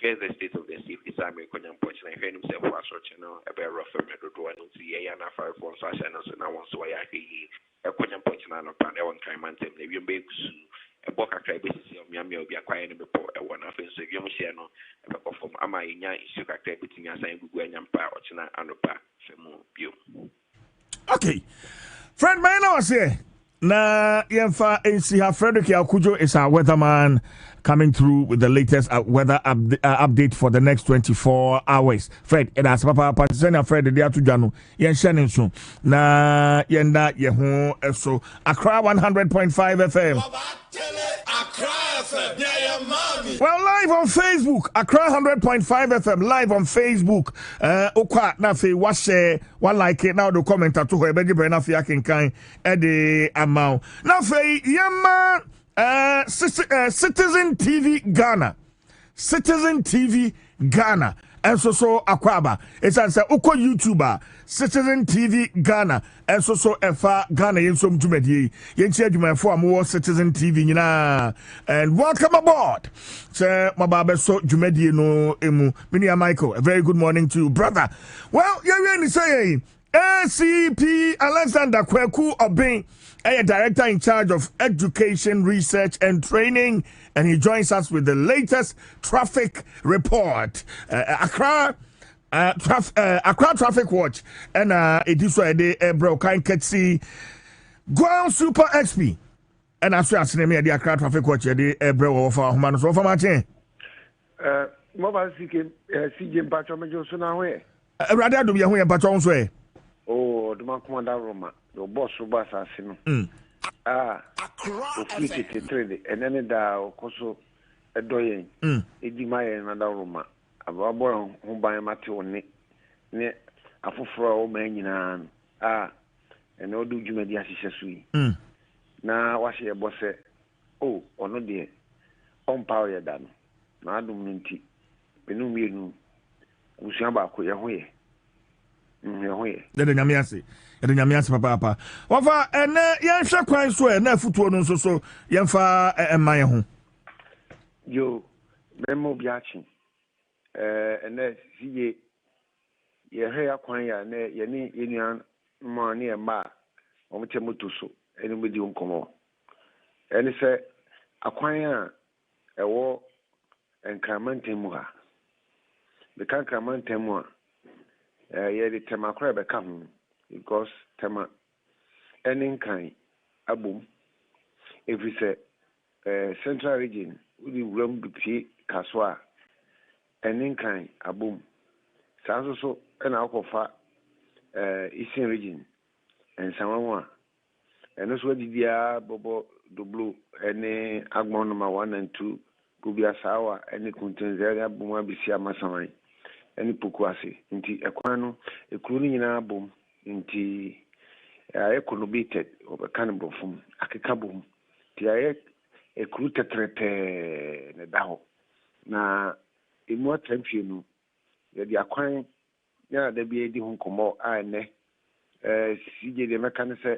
Here's the state of the safety side. I'm going to put in a himself was channel a bear rough and do I don't see a and a 5 1 such and so now so I a quaint point on a panel on time and them. You make a book a cry basis of Miami will be acquiring before a one offense of young channel from Amaya issue a cry between us and Google and Power China and Opa. Okay, friend, my name was here. Na Yemfa NC Frederick Yakujo is our weatherman coming through with the latest weather update for the next 24 hours. Fred, it has Papa Patisena Fred the Atujano, Yen Shannon soon. Na Yenda Yehu so Accra 100.5 FM. Well, live on Facebook, Accra 100.5 FM, live on Facebook. Okwa nafe washe one like it now the commenter to her beji brena fi akinkan ede amount. Nafe yama Citizen TV Ghana. Citizen TV Ghana. And so Akwaba. It's answer Uko YouTuber. Citizen TV Ghana. And so Efa Ghana Yensom Jumedi. Yenche Juma for more Citizen TV Nina. And welcome aboard. Sir Mababe so Jumedi no emu. Minia Michael. A very good morning to you, brother. Well, you're really saying ACP Alexander Kweku Obin, a director in charge of education, research, and training, and he joins us with the latest traffic report. Accra Traffic Watch, and it is why they bro can see Ground Super XP, and as we are seeing the Accra Traffic Watch, the bro of our human so for Martin. Mobile CJ Patrol Sonaway. Rather do be a way Patron's way. Oh, the man commander Roma, your boss Rubas Asino. Officially trade, and then the Coso a doyen, Edimaya and another Roma, a barber who buy a matone, near a for old man in an and no do you media sui. Now, what's your boss say? Oh, or no dear, on power done. Now I don't mean tea. Benuminu, Ushamba, Kuyahoe. The Nyamiasi Papa. Wafa and Yansha Christ were na futu no so Yamfa and my home. Yo, Memo Biachi. And then see ye hair quanya, ne Union money and ma on Temutuso, anybody on come. And he said, Aquania a war and Carmentemua. The can Carmentemua. The tema crab come because tema any kind abum. If we say central region, we will be Kaswa, any kind abum. Sounds also an alcohol eastern region and Samoa. And that's what the Bobo the blue any Agmon number 1 and 2 Gubia Sawa, any contains area Buma Bisia Masamai. Any pukwasi nti ekwano ekuru nyina bom nti econobated obekan fum akeka bom ti aye ekuru tetrete ne daho na emu atramfie no ye di akwan ya da bi edi hu nkomo a ne CJ de mekan say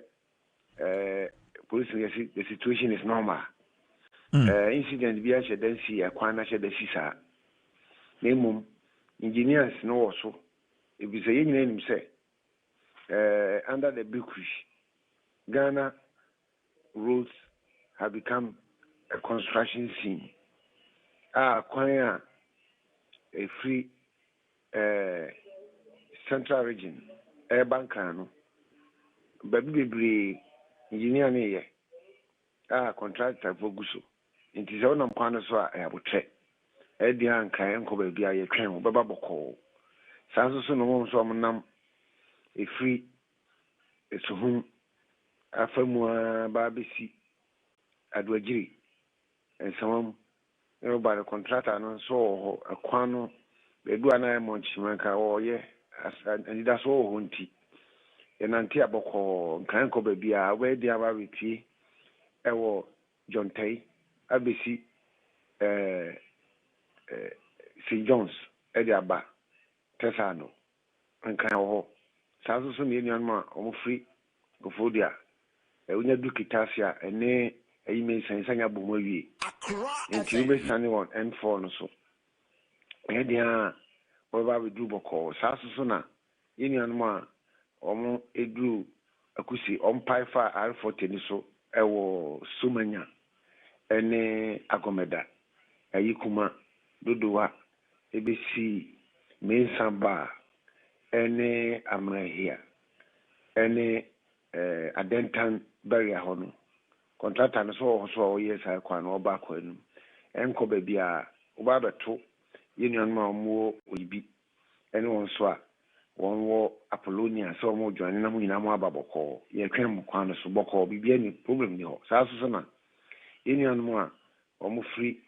police say the situation is normal. Incident bi a shedan si akwan na shedan si sa nemum engineers no also if you say you say under the big fish Ghana roads have become a construction scene. Kwanya a free central region urban kano baby engineer ne contractor for guso it is on kwano so I have check Edian Kayan Kobe Bia Train, Baba Boko. Sanso no so nam a free so home afamua babisi adwagiri and some everybody contractor no so a kwano they do an monchimanka or and that's all hunty and anti aboko kanko baby where they are with ewo John Tay abisi St. John's Ediaba Tesano and Kanaho Sasso Union Ma free Gofodia Unya Dukitasia and ne a email saying Bumoyi and Tibe Sunny one and four no so. Edia whatever we do boko Sasso Union Ma Omo Edu Akusi Umpire Alpha Teniso Ewo Sumanya ene Agomeda Ayikuma Duduwa ABC Mensamba ene Amrahia ene Adentan Barrier Hono contractor so yes I can or back when enko baby Ubaba to Union Mamu Ubi anyone swa one war Apollonia so more joining Namu Baboko ye can Mukana Suboko be any problem no Sasana Union Moa or free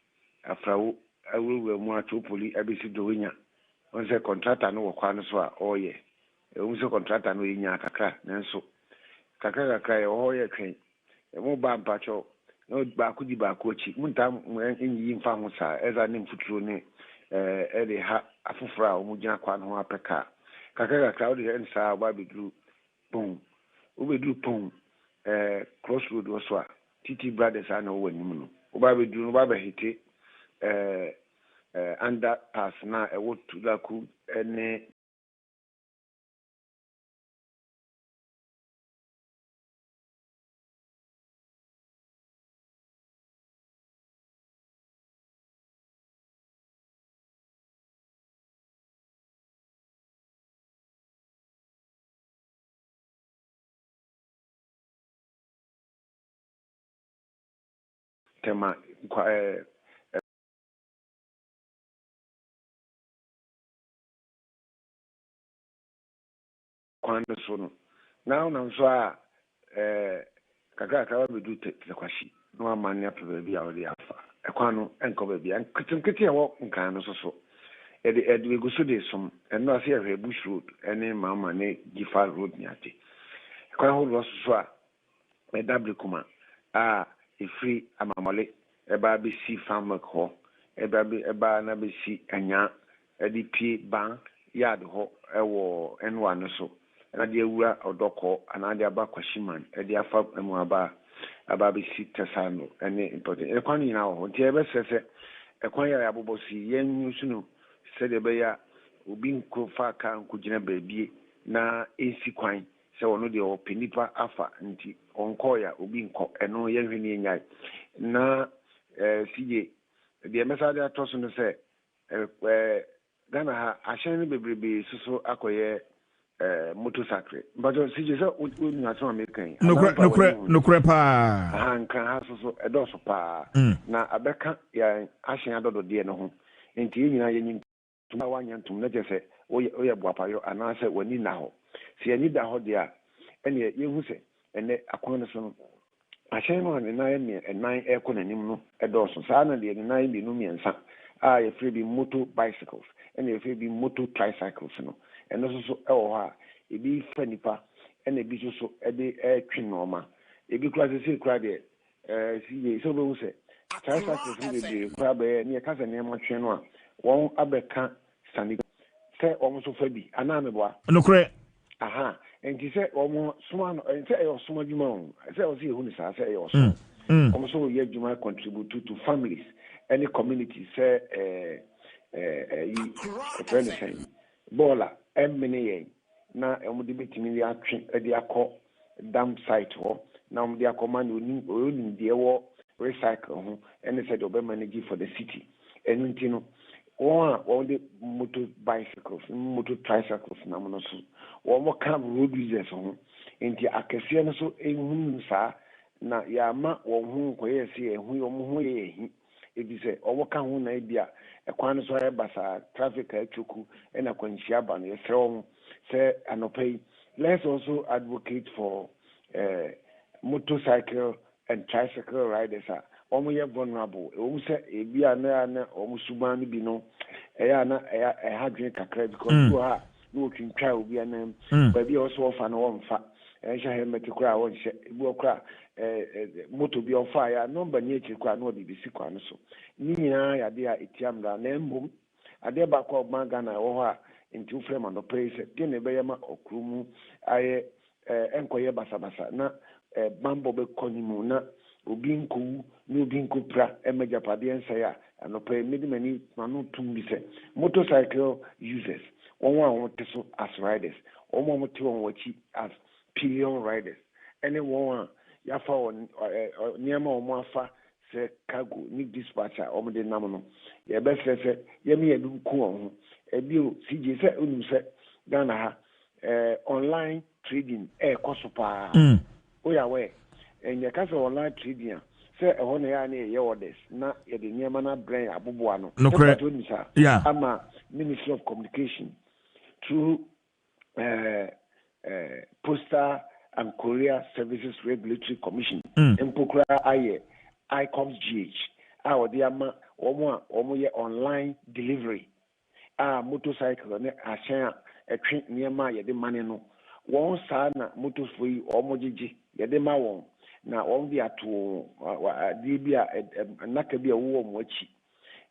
after I will more to Poli ABC Doinia. Once a contractor no Quanaswa, oh yeah. A contractor no in Yakaka, Nanso. Kaka cry, oh yeah, train. A mobile patrol, no Bakudi Bakochi, Muntam in Yin Famusa, as I name Futrone, Eddie Afufra, Mujana Quan Apeka. Kaka crowded and saw Baby Drew, boom. Ube do pong, crossroad was what. Titi brothers I know when you know. Baby Drew, Baba hit under pass na a wood to the cool and tema kwando sono now so kaka we do the kwashi no amanya to baby awde afa ekwano enko baby an kitimkiti wo nkan no so we go so de some and no see a bush road any mama ne gifa road nyate ekwan ho lo so a e double kuma e free amamole e ba be si farm ko e ba na be si anya e di pie ban yard ho e wo enwa no so na de ewura odoko ana de aba kwashiman e de afa emu aba be si tesano ene important e kwan nyina ho nti e be sese e kwan ya abobosi yen nyusunu se de be ya obi nko fa ka nko gina baabie na ensi kwan se wono de o penipa afa nti onko ya obi nko eno ye hwene enyai na sije de mesade atoso no se Ghana ha ahyen bebrebe suso akoye motorcycle but sije so unu aso American nokure pa nkan ha suso edoso pa na abeka ya ahyen adodo de no ho nti nyina ye tuma wanya ntum na jese oye boapayo anase wani na ho se ani da ho dia ene yehu se ene akon so no ahyen no ne na ye enan ekonanim no edoso saa na de enan bi no miensa ye free bi motor bicycles ene free bi motor tricycles no eno so ewo ha ebi fanipa ene bi so ede twinoma ebi kura se kura de si so be se tricycles be kura be ne ka se ne ma twen no a won abeka sani se omo so fa bi ana me boa nokure aha enti se omo suma no se e suma djuma on se o si hu ni sa se e suma omo so ye djuma contribute to families any community say friend saying bola emene na omo de betimi ya twen e de akọ dam site ho na omo de akọma no oni de wo recycle ho and said obe manage for the city enti no one the motor bicycles motor tricycles na mo so wo kam road users ho enti akese no so ehun sa na ya ma wo hu ko yesi ehun yo mo hu ehi ebi se owo ka hu na ebia ekwan so basa traffic achuku na kwanhia ba no yesrew say anopay. Let's also advocate for motorcycle and tricycle riders. Omo ye vulnerable. Say ebia na omo suban bi no na hadwen kakra because you are no twintwa obi anam but bi also offer no wonfa ehya helmet kura wonhye ebi okura moto bi ofa ya number ni echi kura no bi si kwa no so ni nyina ya de a etiam da na mbom ade ba kwa Ghana na wo ha nti ufrem no praise de ne be yema okrumu aye enkoye basabasa na bambo be konimu na obi nku ni obi nku pra emejapade ensa ya anope medimani manu tumbi se motorcycle users one teso as riders one ti won wachi as pillion riders anyone ya fa on niema omo afa se cargo ni dispatcher omo de nam no ye be se ye me edu ku on ebi o CJ se unu se Ghana ha online trading kosopa o ya we enye ka se online trading say ehon ya na ye orders na ye de niema na brain aboboa no ama Ministry of Communication through Postal and Courier Services Regulatory Commission empokra aye ICOMS GH the ama omo ye online delivery motorcycle ne ashen etwe niema ye de mane no won sa na motorfo yi omo gigi ye de ma won na on bi ato di bia naka bia wo mo achi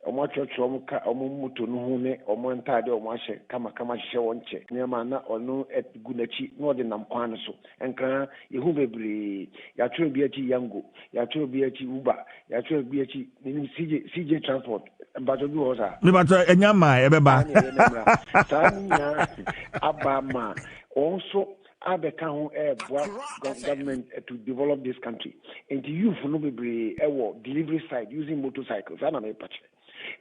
omo chocho omo ka omo moto no hu ne omo ntade omo ahye kama hye won che niema na ono gunachi no de nam kwan so enka yehu bebre ya tro bi achi yango ya tro bi achi uber ya tro bi achi CJ transport mbato bi ho sa me bato enyama ebeba sanya abama also abeka ho government to develop this country and the youth no be delivery side using motorcycles ana me patch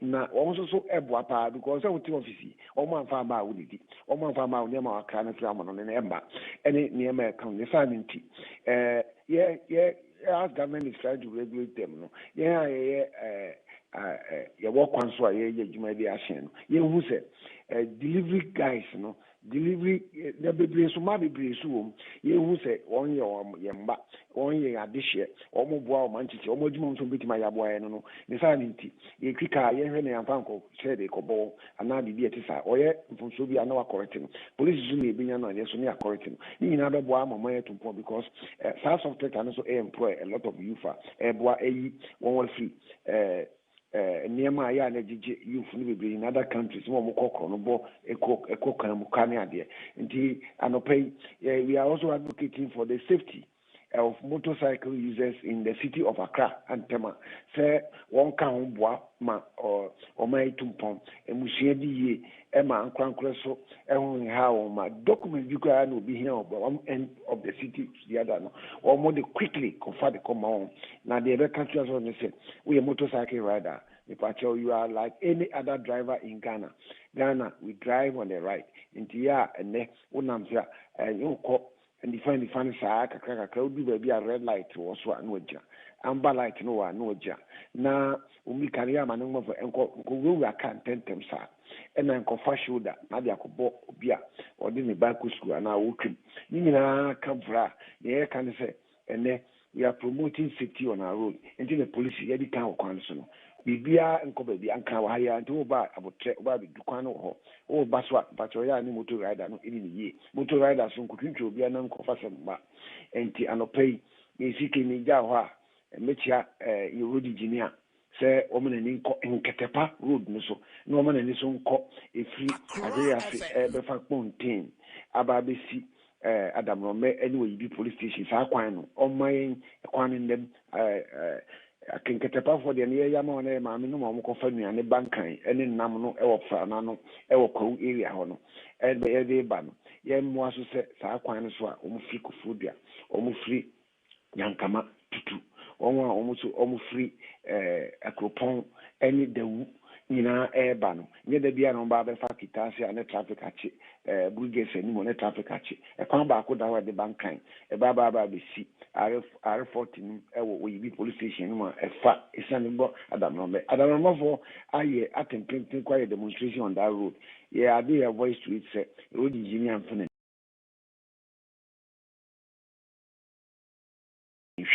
na also so eboa pa because we team office omo anfa ba wudidi omo anfa ma ne ma aka na tram no ne emba ene ne ma kan ne fa minti as government is trying to regulate them no ye work on so ye juma bi ahyen ye hu se delivery guys no delivery the bebre so ma bebre so ye hu se won ye mba won ye adehye omo boa o manchiche omo juma so betima ya boa no ne sa nti ye kwika ye hwe ne amfanko share de kobo ana bibi etisa oye mfonso bi ana wa correct no police zo ne binya no ye so ne correct no ni nyina be boa mama ye to because south of Texas so employ a lot of youth boa won will free niema ya na gigi youth ni be in other countries mo kokro no bo eko kan mu kan ade nti anopay we are also advocating for the safety of motorcycle users in the city of Accra and Tema say one kan boa ma o mai tumpon emusia di ye e ma ankrankro so ehun ha o ma document bi kwa na obi here one end of the city to the other no or more quickly confirm the come on na the other countries on say we a motorcycle rider you are like any other driver in Ghana. We drive on the right into ya and next unamsia and you call and define the funny sack would be a red light or so anoja amber light no anoja na umi career manuma for we can't tend them sa and then cofa shoulder nadia kobo bia or didn't back school and I working you come for yeah can say and then we are promoting safety on our road until the police get the kind of council bibia enko baby anka wa ya nti oba abotre oba bi dukwan ho o baswa pacho ya ni motor rider no eni ye motor rider so nkutwintwe obi na nkofa semba enti anopay yesike ni ja ho a mechia ye road engineer se o mena ni nko nketepa road no so na o mena ni so nko efri azeya se be fa pontin aba be si Adam Rome anyway bi police station sa kwan no o man kwan ndem akenketepa for the near yama na ma me no mo kofa nuane bankan ene nam no e wo frana no e wo kwaw area ho no e be de ba no ye mo aso se sa kwan no so a o mu fi kofodua o mu free yankama tutu o mu so o mu free akropon ene dawu nyina eba no nye da bia no ba be fa kitase ane traffic achi buges ani mo ne traffic achi e kwa ba ko da wa de bankan e ba be si R14 ewo oyibi police station no e fa isane bo adamno for aye atempenten kwa demonstration on that road yeah I do a voice to it say road engineer amfene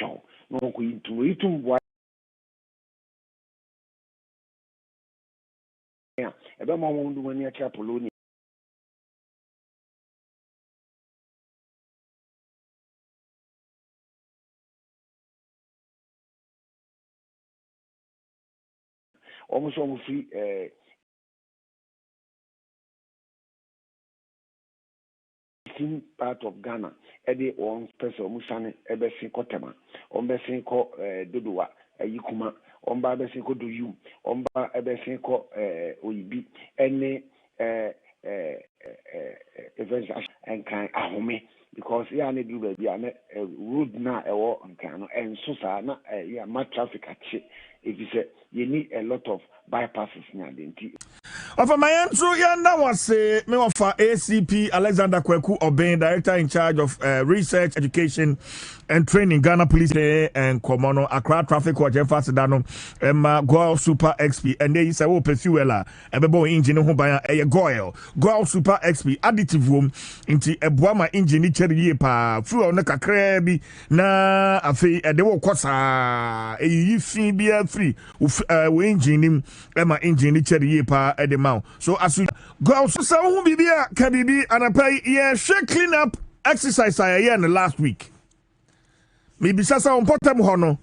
show no ko yitum bo ya ebe mo mo ndu mani acha polo almost free part of Ghana ede on person musane ebesin kotema on besin ko dodowa yikuma on ba besin ko doyu on ba ebesin ko oyibi ene events and kan ahome because ya ne do be na road na ewo nkan no enso sa na ya ma traffic ache if you say you need a lot of bypasses na identity. Of my answer, Yanda was me of ACP Alexander Kweku Obeng, Director in charge of research, education, and training, Ghana Police and Komono, Accra Traffic Watch, and Fasidano, and Goil Super XP, and they say, oh, Pesuela, and the boy engine who buy a Goil Super XP, additive room into a Buama engine, cherry pa, few on the Kakrebi, na a fee, and they will cost a be free, we engine him, Emma engine, cherry pa, at the mouth. So as we go, so some be there, can be and I pay, yeah, shake clean up exercise I in the last week. Maybe sasa on potem hono.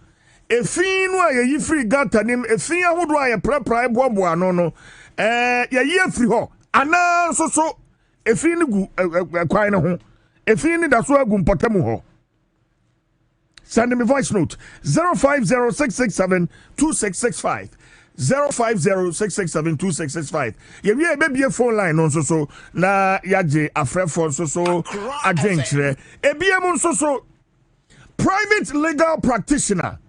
If you know you free gata nim, if you who do I prepare bombo no, ya ye free ho. Ana so if you go kwai no ho. If you need that so go potem ho. Send me voice note 0506672665. 0506672665. You be a baby phone line on so na yaje afre phone so adventure. Ebiam so private legal practitioner.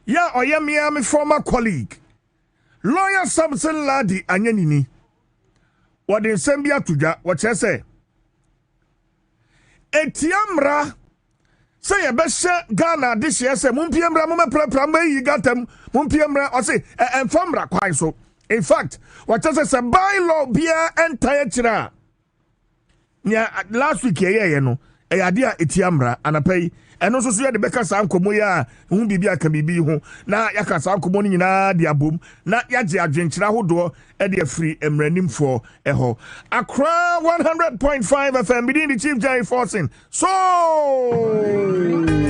Ya oyamia me former colleague. Lawyer Samson Ladi Anyanini. What in Sambia tuja what you say? Etiamra say a best Ghana this year say mumpiamra mumma pramba you got them mumpiamra or say and famra quite so. In fact, what you say bylaw beer and tire. Yeah, last week you know. Idea etiamra and a pay and also see the beka sam komoya hu bibia ka bibi hu na yaka sam komo ni nyina dia bom na yaje adwenkyira hodo e de free emranim for eho Accra 100.5 FM within the Chief Jerry Forson so 100.5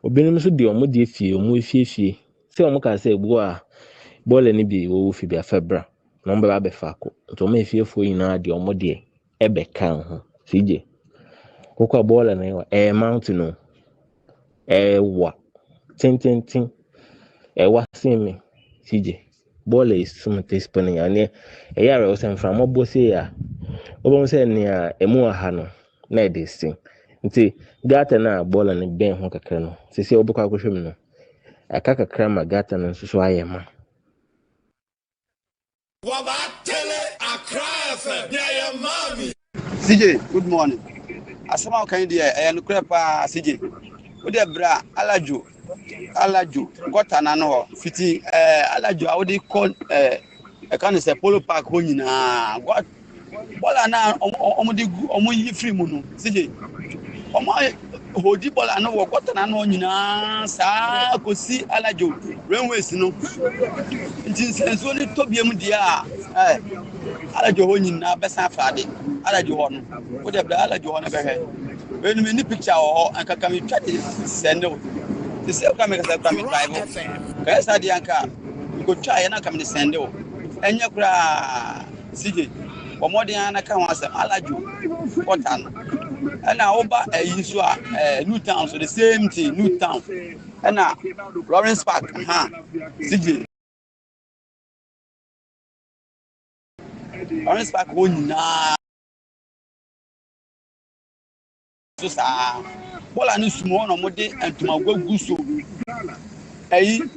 obinom so de omo de fie omo fie se omo ka se egbu a ball ni bi wo fi bi afebra no mba ba fa ko to omo efiefo yina de omo de ebe kan ho sije kokwa ball na yo mount no wa tin wa simi sije ball is something spinning and yare o sem from obo se ya obo se ni a emu aha no na de sin nti gata na ball na ben ho kakra no sisi obukwa kwhwem no aka kakra ma gata no so ayema CJ, good morning. Asama kan dia no kura pa CJ. O de bra alajo gota na no fiti alajo a wo de call kan say polo park ho nyina got bola na omo yi free mu no CJ. Omo hodi bola na wo gota na no nyina sa kosi alajo railways no. Ntin senso ni tobiem dia alajo ho nyina besa faade alajo ho no wo de bra alajo ho na be he when me ni picture ho anka kam twa de send wo the same kam ka sa me drive ka sa di anka go twa na kam ni send wo enya kura CJ omodin na ka ho asem alajo potan na oba yi so new town so the same thing new town na Lawrence Park CJ Lawrence Park ho nyina so sa bola ni sumo no mode antuma gwagu so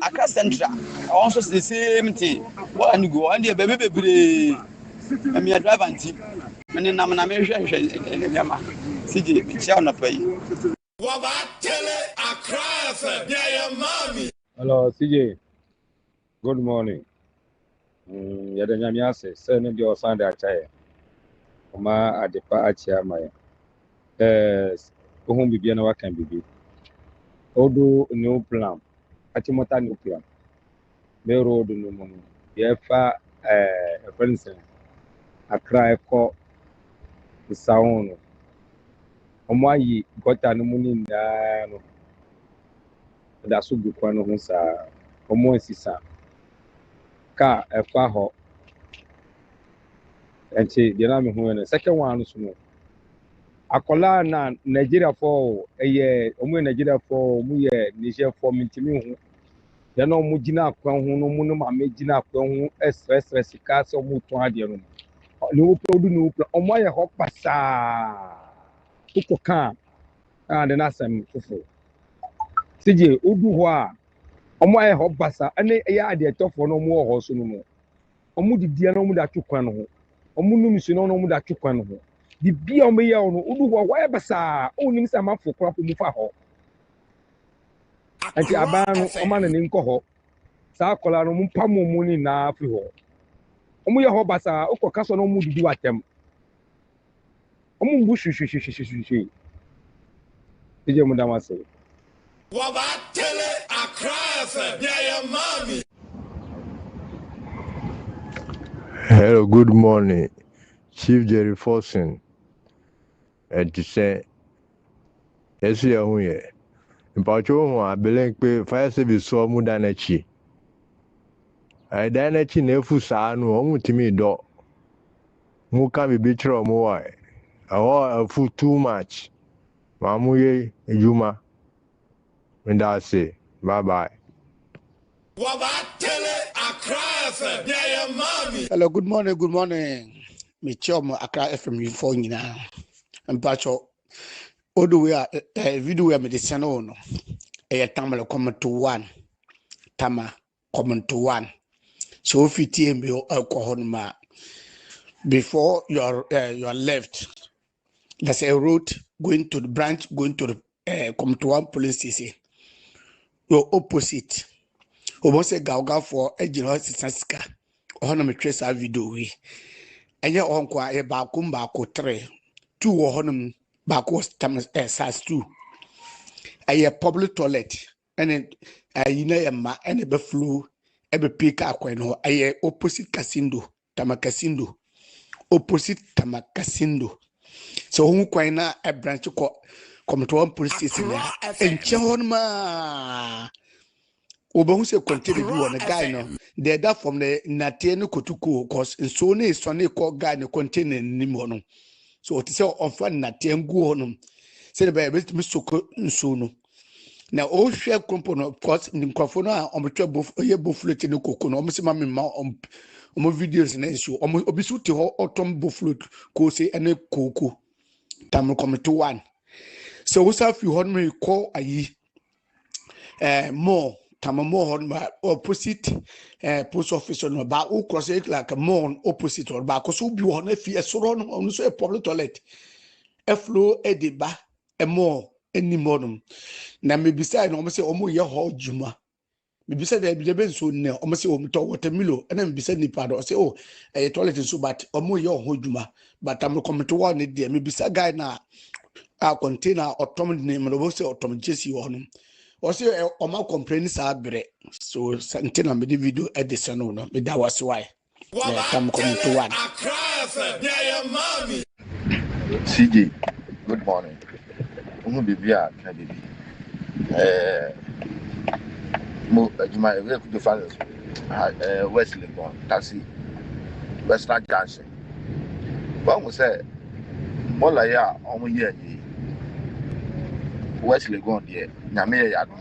Accra Central also the same thing bola ni go and the bebe bebre me drive anti me nam na me hwehwe nyama CJ picture na pay Waba tele Accra FM ya mami. Hello CJ, good morning. Yada nyamia se sene ndio Sunday achaye oma adepa achia mai ohun bibia na wakan bibi odo new plan atimota new plan me road no mo ye fa friends Accra eko sound omo ayi gota no muni nda no da so bi kwa no ho sa omo asisa ka efa ho enche de na me hu ne second one so no akola na Nigeria for omo Nigeria for omo ye Nigeria for mintimi hu de na omo gina akwan hu no mu no ma me gina akwan hu stress ka se omo to ade no no produce no omo ye ho pasa uko kan and na sam fufu CJ odu ho a omo ye ho pasa ane ya ade tofo no omo ho so no mo omo didi na omo da twekwan no ho omo num su no omo da twekwan no ho bibia omo ye no odu ho wa ye basa onim sa mafo kora po mu fa ho anti abanu omo na ni nko ho sa kola no mu pamo mu ni na afi ho omo ye ho basa uko kaso no omo didi watem omo mbu hwehwehwehwehwe ije mu damase Waba tele Accra FM ya mami. Hello, good morning. Chief Jerry Forson. And to say, yes, you are here. In Pacho, I believe pay fire service so more than a chi. I dine a chin nefu sa no omu timi do. Mu can be bitter more. I food too much. Mamuye, Juma. And that's it. Bye bye. Waba tele Accra FM ya mami. Hello, good morning. Me chom Accra FM for nyina. Mpacho odo we a video we medicine no. Tamale come to one. Tama come to one. So if you TMB alcohol ma before your left, there's a route going to the branch, going to the come to one police station. Your opposite. Almost a gauga for a general Saska. Ohana me trace a video we. And your uncle a bakum bako 3. 2 ohonum bako size 2. A public toilet. And then a ma and a beflu. Ebe pika akweno aye opposite Kasindo Tamakasindo opposite Tamakasindo so hu kwena a branch ko come to one police station and John ma Obahu say continue be one guy no they that from the Natieno Kotuko cause in Sony Sonny call guy no contain anymore. So it is on fun Natien go on. Say the baby Mr. Sono. Now all share component of course in Crofona on the trouble ye bufflet in the cocoon, almost mammy on videos and issue, almost obisu to autumn bufflet, cozy and a cocoa. Tam come to one. So what's up you heard me call a ye more. More on my opposite post office on about who cross it like a more opposite or back because who be on a fear so on so a public toilet a flow a deba a more any modern now maybe say no say omo ye ho juma maybe say there be so ne omo say omo to watermilo and then be say nipa do say oh a toilet so but omo ye ho juma but I'm come to one there maybe say guy na a container autom name no say autom jesi on also oma complain sa bre so something na me the video edit no no me that was why come to one CJ good morning bibia ka bibi mo ajuma we could find Wesley Bon taxi Western Junction but we say mola ya omo ye yi Wesley Bon there nyame ya do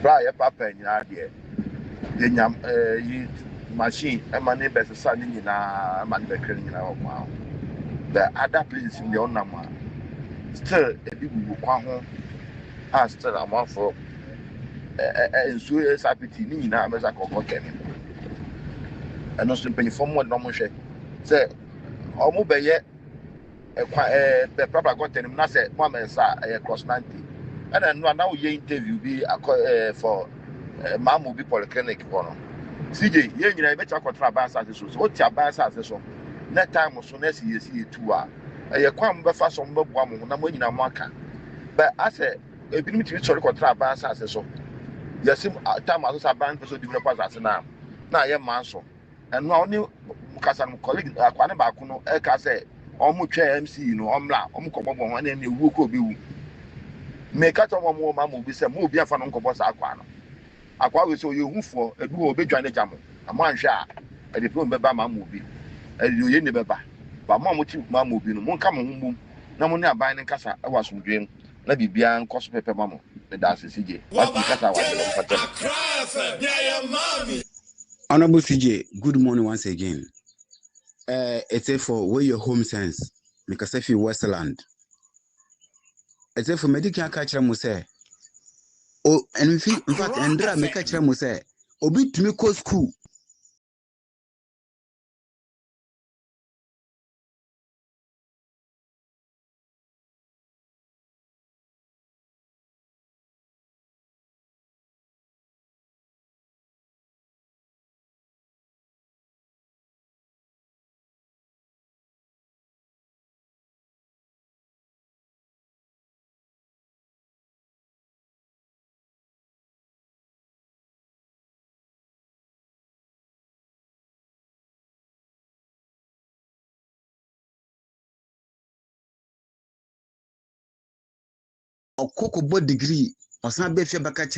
bra ya papa nyina there the nyam yi machine e ma ne best sa ni nyina ma ne be kre nyina o ma the other places in the onama still a big kwa ho a still am for so SAPT ni nyina ameza kokko kene eno so mpani form one no mo hwe say omo beye the proper got him na say mo amensa cross 90 and no now ye interview be for mamu bi polyclinic kono CJ ye nyina be cha kotra ba sa so o tia ba sa so na time so na si tu a ye kwam be fa so mbo mo na mo nyina mo aka but ase ebinim ti sori kotra ba sa so yesim time aso sa ban so developers ase na ye man so eno a oni kasa no colleague akwane ba ko no e ka say omo twa MC no omla omo kobobo ho na ne wu ko be wu me ka to mo ma mo bi se mo bi afa no kobo sa akwa no akwa we so ye hufo edu obe dwan jamo ama anhwe a e de pon be ba ma mo bi e de ye ne be ba ba mo ti ma mo bi no mo nka mo humbum na mo ne aban ne kasa e wasomdwem na bibia nkoso pepe ma mo ne da se CJ what kasa wa de fatem Honorable CJ, good morning once again. It's a for where your home sense, because if you Westland, it's a for medical catcher muse. Oh, and in fact, Andra make catcher muse. Obi to me co school. Or cocoa board degree, or some better back at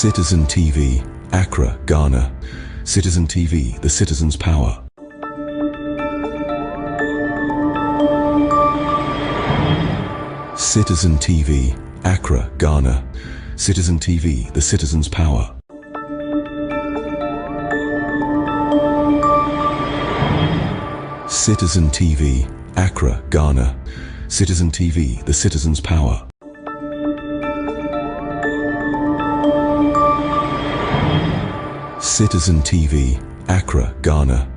Citizen TV, Accra, Ghana. Citizen TV, the citizens' power. Citizen TV, Accra, Ghana. Citizen TV, the citizens' power. Citizen TV, Accra, Ghana. Citizen TV, the citizens' power. Citizen TV, Accra, Ghana.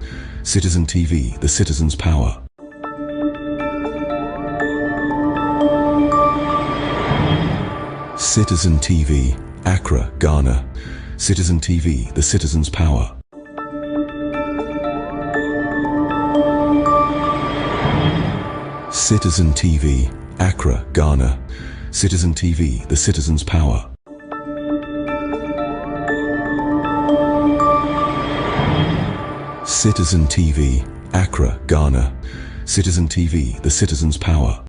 Citizen TV, the citizens' power. Citizen TV, Accra, Ghana. Citizen TV, the citizens' power. Citizen TV, Accra, Ghana. Citizen TV, the citizens' power. Citizen TV, Accra, Ghana. Citizen TV, the citizens' power.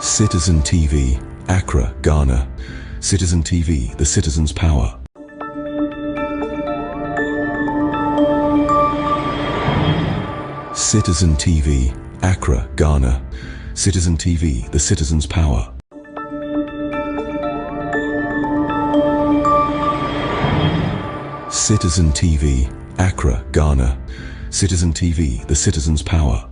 Citizen TV, Accra, Ghana. Citizen TV, the citizens' power. Citizen TV, Accra, Ghana. Citizen TV, the citizens' power. Citizen TV, Accra, Ghana. Citizen TV, the citizens' power.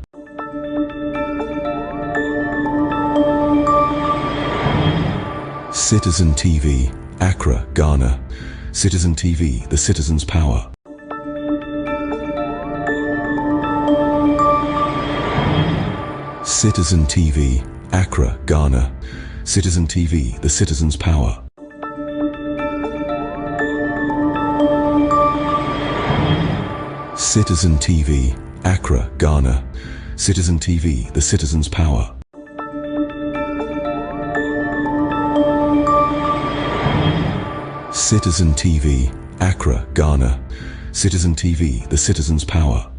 Citizen TV, Accra, Ghana. Citizen TV, the citizens' power. Citizen TV, Accra, Ghana. Citizen TV, the citizens' power. Citizen TV, Accra, Ghana. Citizen TV, the citizens' power. Citizen TV, Accra, Ghana. Citizen TV, the citizens' power.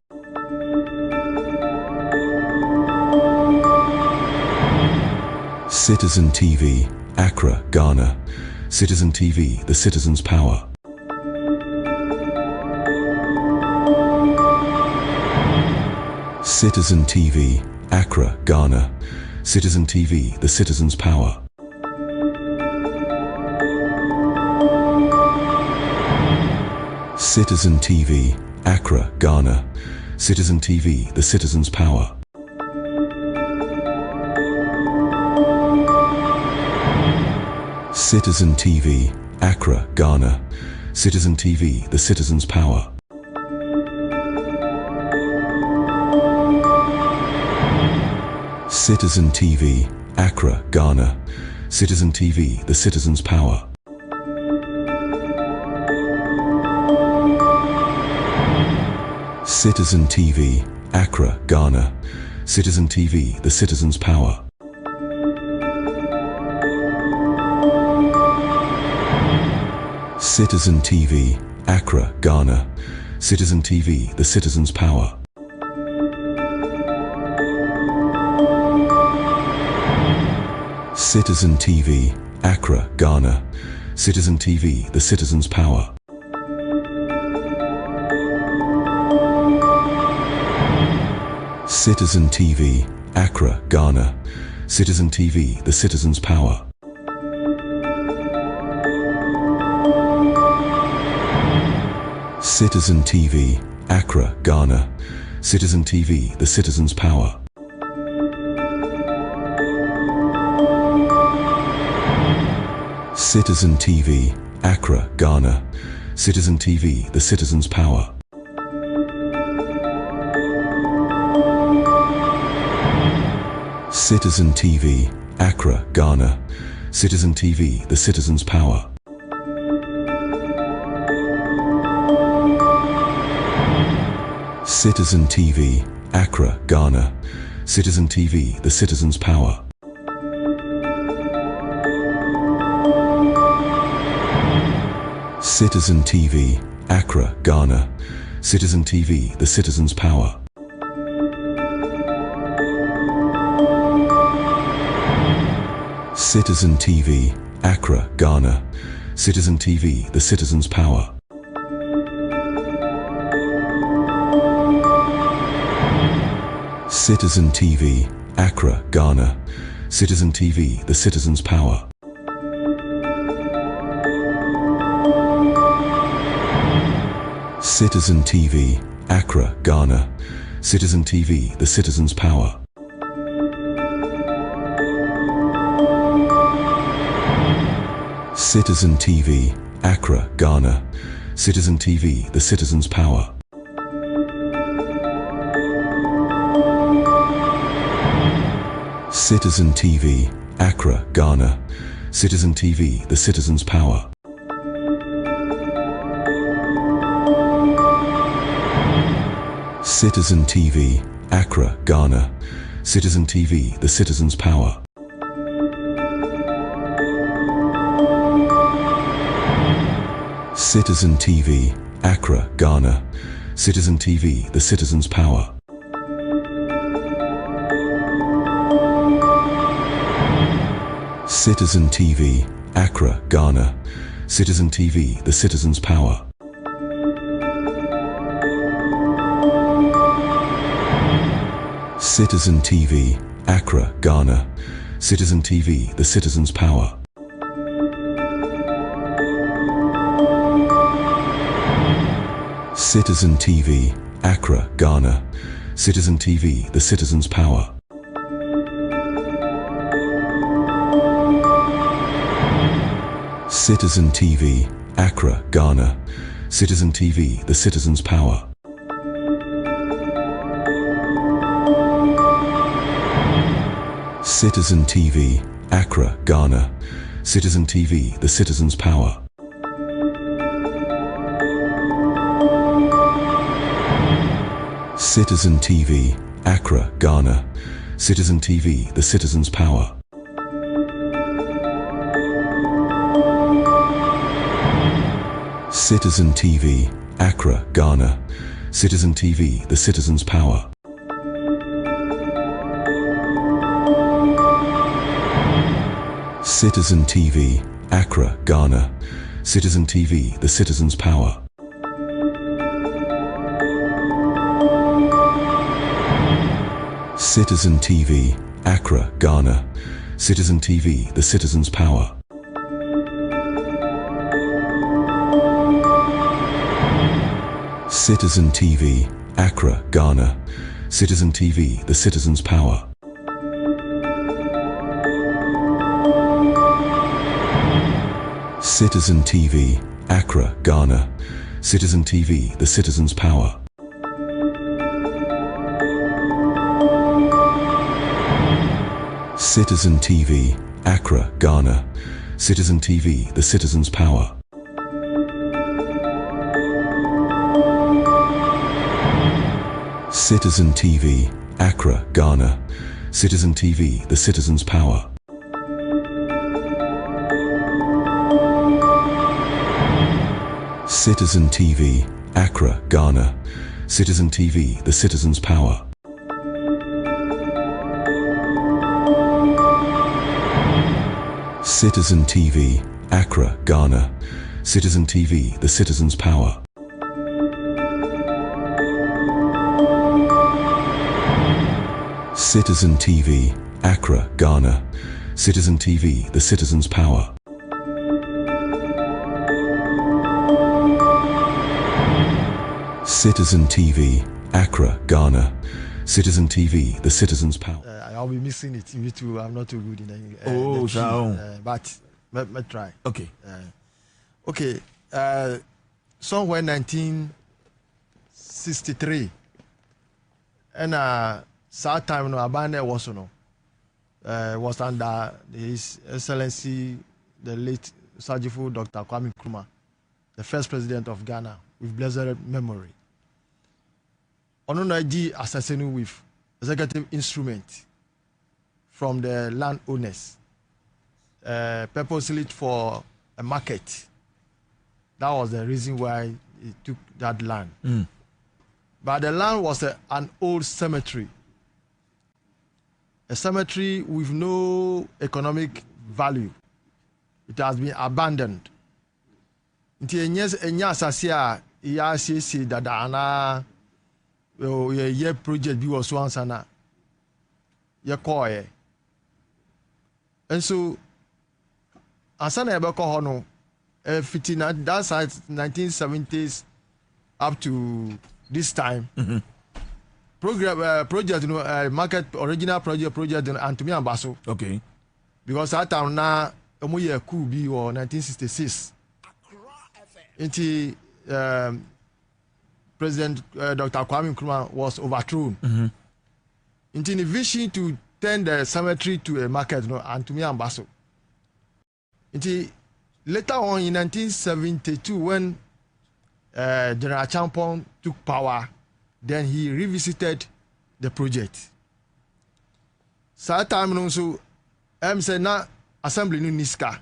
Citizen TV, Accra, Ghana. Citizen TV, the citizens' power. Citizen TV, Accra, Ghana. Citizen TV, the citizens' power. Citizen TV, Accra, Ghana. Citizen TV, the citizens' power. Citizen TV, Accra, Ghana. Citizen TV, the citizens' power. Citizen TV, Accra, Ghana. Citizen TV, the citizens' power. Citizen TV, Accra, Ghana. Citizen TV, the citizens' power. Citizen TV, Accra, Ghana. Citizen TV, the citizens' power. Citizen TV, Accra, Ghana. Citizen TV, the citizens' power. Citizen TV, Accra, Ghana. Citizen TV, the citizens' power. Citizen TV, Accra, Ghana. Citizen TV, the citizens' power. Citizen TV, Accra, Ghana. Citizen TV, the citizens' power. Citizen TV, Accra, Ghana. Citizen TV, the citizens' power. Citizen TV, Accra, Ghana. Citizen TV, the citizens' power. Citizen TV, Accra, Ghana. Citizen TV, the citizens' power. Citizen TV, Accra, Ghana. Citizen TV, the citizen's power. Citizen TV, Accra, Ghana. Citizen TV, the citizen's power. Citizen TV, Accra, Ghana. Citizen TV, the citizen's power. Citizen TV, Accra, Ghana. Citizen TV, the citizen's power. Citizen TV, Accra, Ghana. Citizen TV, the citizen's power. Citizen TV, Accra, Ghana. Citizen TV, the citizen's power. Citizen TV, Accra, Ghana. Citizen TV, the citizen's power. Citizen TV, Accra, Ghana. Citizen TV, the citizen's power. Citizen TV, Accra, Ghana. Citizen TV, the citizen's power. Citizen TV, Accra, Ghana. Citizen TV, the citizen's power. Citizen TV, Accra, Ghana. Citizen TV, the citizen's power. Citizen TV, Accra, Ghana. Citizen TV, the citizen's power. Citizen TV, Accra, Ghana. Citizen TV, the citizen's power. Citizen TV, Accra, Ghana. Citizen TV, the citizen's power. Citizen TV, Accra, Ghana. Citizen TV, the citizen's power. Citizen TV, Accra, Ghana. Citizen TV, the citizen's power. Citizen TV, Accra, Ghana. Citizen TV, the citizen's power. Citizen TV, Accra, Ghana. Citizen TV, the citizen's power. Citizen TV, Accra, Ghana. Citizen TV, the citizen's power. Citizen TV, Accra, Ghana. Citizen TV, the citizen's power. Citizen TV, Accra, Ghana. Citizen TV, the citizen's power. Citizen TV, Accra, Ghana. Citizen TV, the citizen's power. Citizen TV, Accra, Ghana. Citizen TV, the citizen's power. Citizen TV, Accra, Ghana. Citizen TV, the citizen's power. I'll be missing it. Me too. I'm not too good in but let try. Okay. Okay. Somewhere 1963, and sad time no Abane was under His Excellency the late Sajifu Dr. Kwame Nkrumah, the first president of Ghana, with blessed memory. Ononaji assassinated with executive instrument from the landowners, purposely for a market. That was the reason why he took that land. But the land was an old cemetery. A cemetery with no economic value. It has been abandoned. Nti enya asase a ya asese dada ana ye project bi was once ana ye call. And so asana ebe ko ho no 59 that side 1970s up to this time. Project market original project Antumi Ambaso. Okay. Because that time na omo ye coup bi or 1966. Until President Dr. Kwame Nkrumah was overthrown. Until the vision to turn the cemetery to a market, Antumi Ambaso. Until later on in 1972, when General Champon took power, then he revisited the project. So that time also, said na assembly no niska.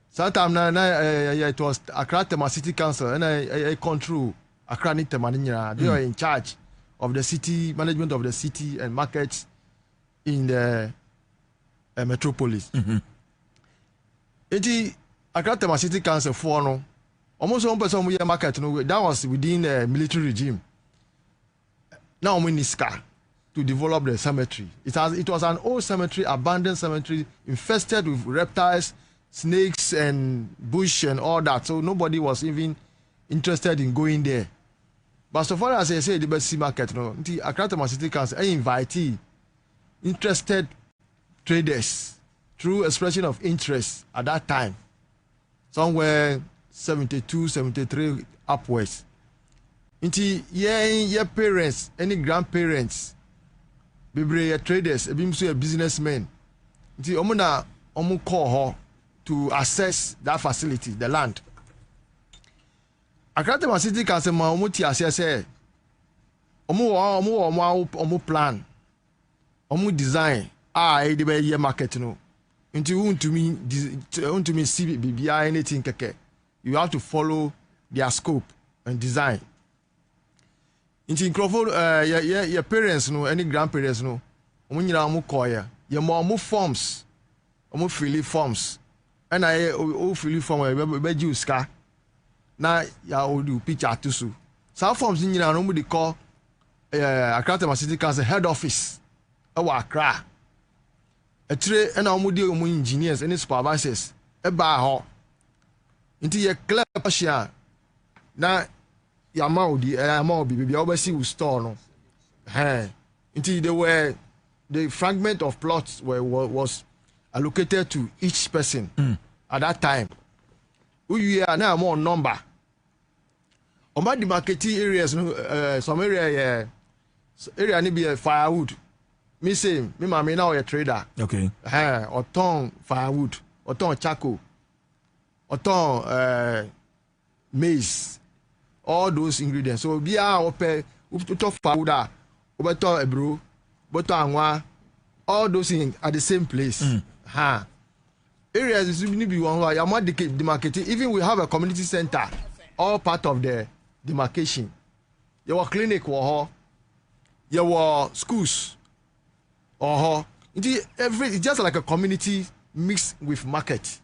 So that time it was Accra Tema City Council and I control Accra Tema. They are in charge of the city management of the city and markets in the metropolis. Accra Tema City Council for no almost 1% of the market. That was within the military regime. Now we niska to develop the cemetery. It was an old cemetery, abandoned cemetery, infested with reptiles, snakes and bush and all that. So nobody was even interested in going there. But so far as I say, the best market, the Accra Tema City Council, I invite interested traders through expression of interest at that time, somewhere 72, 73 upwards. Into your parents, any grandparents, be traders, be businessmen. Into omu call her to access that facility, the land. Accra Tema City Council ma omu ti assess omu plan, omu design. The be year market no. Into want to me see BBI anything keke. You have to follow their scope and design. Into your parents no, any grandparents no. Omu nyina omu koya. Ye mo forms. Omu fill forms. And I fill form be use ka. Na ya odu picture tusu. Some forms nyina no mu dey call Accra Tema City Council head office. Ewa Accra. Etre and omu dey omu engineers any supervisors. Eba ho. Into ye clear passion. Na Yamau be obviously will store no. Until they were the fragment of plots was allocated to each person at that time. We are now more number. On my demarcated areas, some area need be a firewood. Me say, me mama now a trader. Okay. Or ton firewood, or ton charcoal, or ton maize. All those ingredients. So be our pay to firewood, obeto ebro, boto anwa, all those things at the same place. Areas is be one why I'm not demarcated. Even we have a community center, all part of the demarcation. Your clinic or your schools or it's just like a community mixed with market.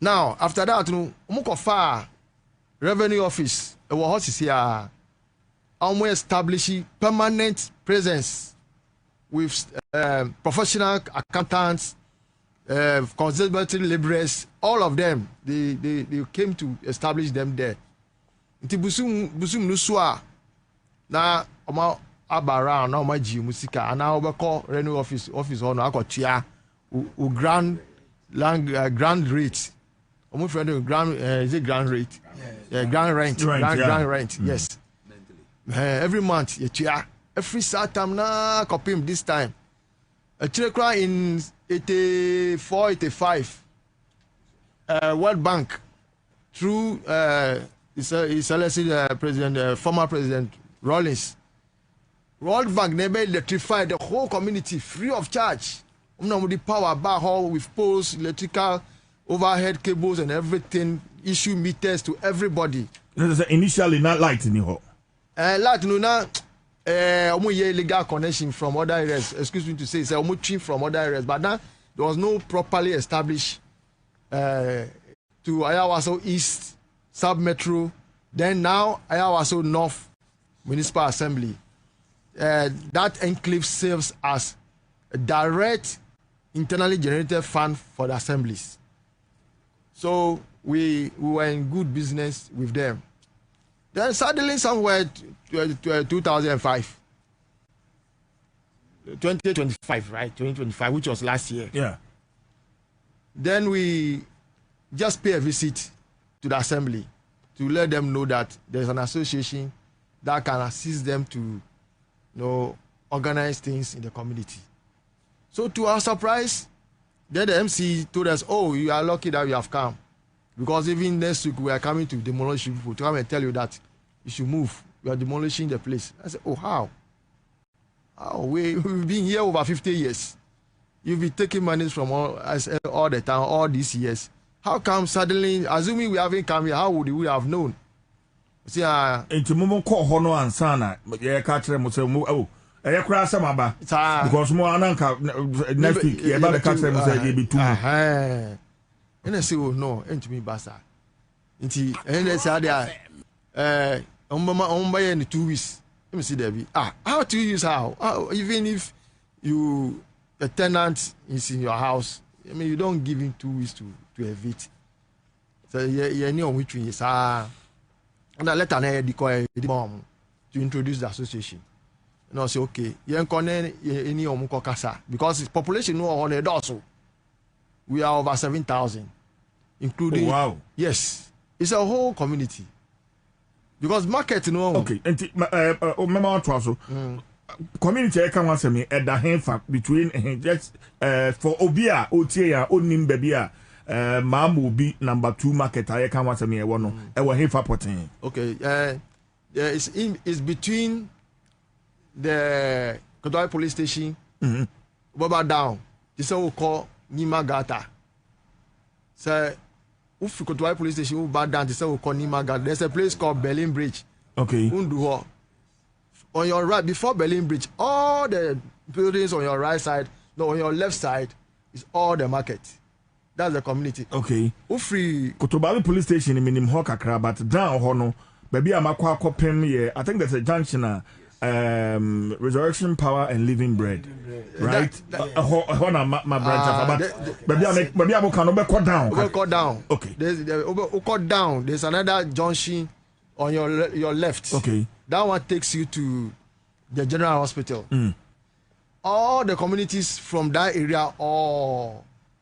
Now after that, no far revenue office what is here establishing permanent presence with professional accountants, conservative laborers, all of them they came to establish them there. Nti busum nusua na oma abara na oma ji musika ana obeko revenue office ono akotua o grand rate. Omo friend grand is it grand rate? Yeah, grand rent. Grand rent. Yes. Every month you every Saturday na copy this time. A check in 84, 85. World Bank through his president, former president Rawlings. World Bank never electrified the whole community free of charge. The power backhaul with poles, electrical overhead cables and everything, issue meters to everybody. Initially not light in your light no na illegal connection from other areas. Excuse me to say, it's from other areas. But now there was no properly established to Ayawaso East Sub-Metro. Then now Ayawaso North Municipal Assembly. That enclave serves as a direct internally generated fund for the assemblies. So we were in good business with them. Then suddenly somewhere 2005, 2025, right? 2025, which was last year. Yeah. Then we just pay a visit to the assembly to let them know that there's an association that can assist them to, organize things in the community. So to our surprise, then the MC told us, "Oh, you are lucky that you have come, because even next week we are coming to demolish you people to come and tell you that you should move. We are demolishing the place." I said, "Oh, how? We've been here over 50 years. You've been taking money from all the time, all these years. How come suddenly, assuming we haven't come here, how would we have known?" See, into Momo call Hono and Sana, but yeah, catch them. Oh, I cry some about because more ananka next week. Yeah, but the catch them say be too. And I say, "Oh no, ain't me basa." And they say, "Buy in 2 weeks." Let me see, Debbie. How 2 years? How? Even if the tenant is in your house, I mean, you don't give him 2 weeks to evict. So you know which one is and I let an decoy to introduce the association. And I say, okay, because its population no on it also. We are over 7,000, including. Oh, wow. Yes, it's a whole community. Because market, Okay, and remember also. Community I can want to me at the hand between just for Obia, Otia, Onim Babia. Mam will be number 2 market. I can't want to me. I want to. I will have potting. Okay. It's between the Kodoi police station. Baba down. This is what we call Nima Gata. So, if Kodoi police station bad down, this is what we call Nima Gata. There's a place called Berlin Bridge. Okay. Unduho. On your right, before Berlin Bridge, all the buildings on your right side, no, on your left side, is all the market. That's the community. Okay. Free Kotobali police station in Minim Hokakra, but down Hono, baby Amakwa Kopem here. I think there's a junction Resurrection Power and Living Bread. Right? Hona my branch baby Amokano down. Down. Okay. There's down. There's another junction on your left. Okay. That one takes you to the General Hospital. All the communities from that area,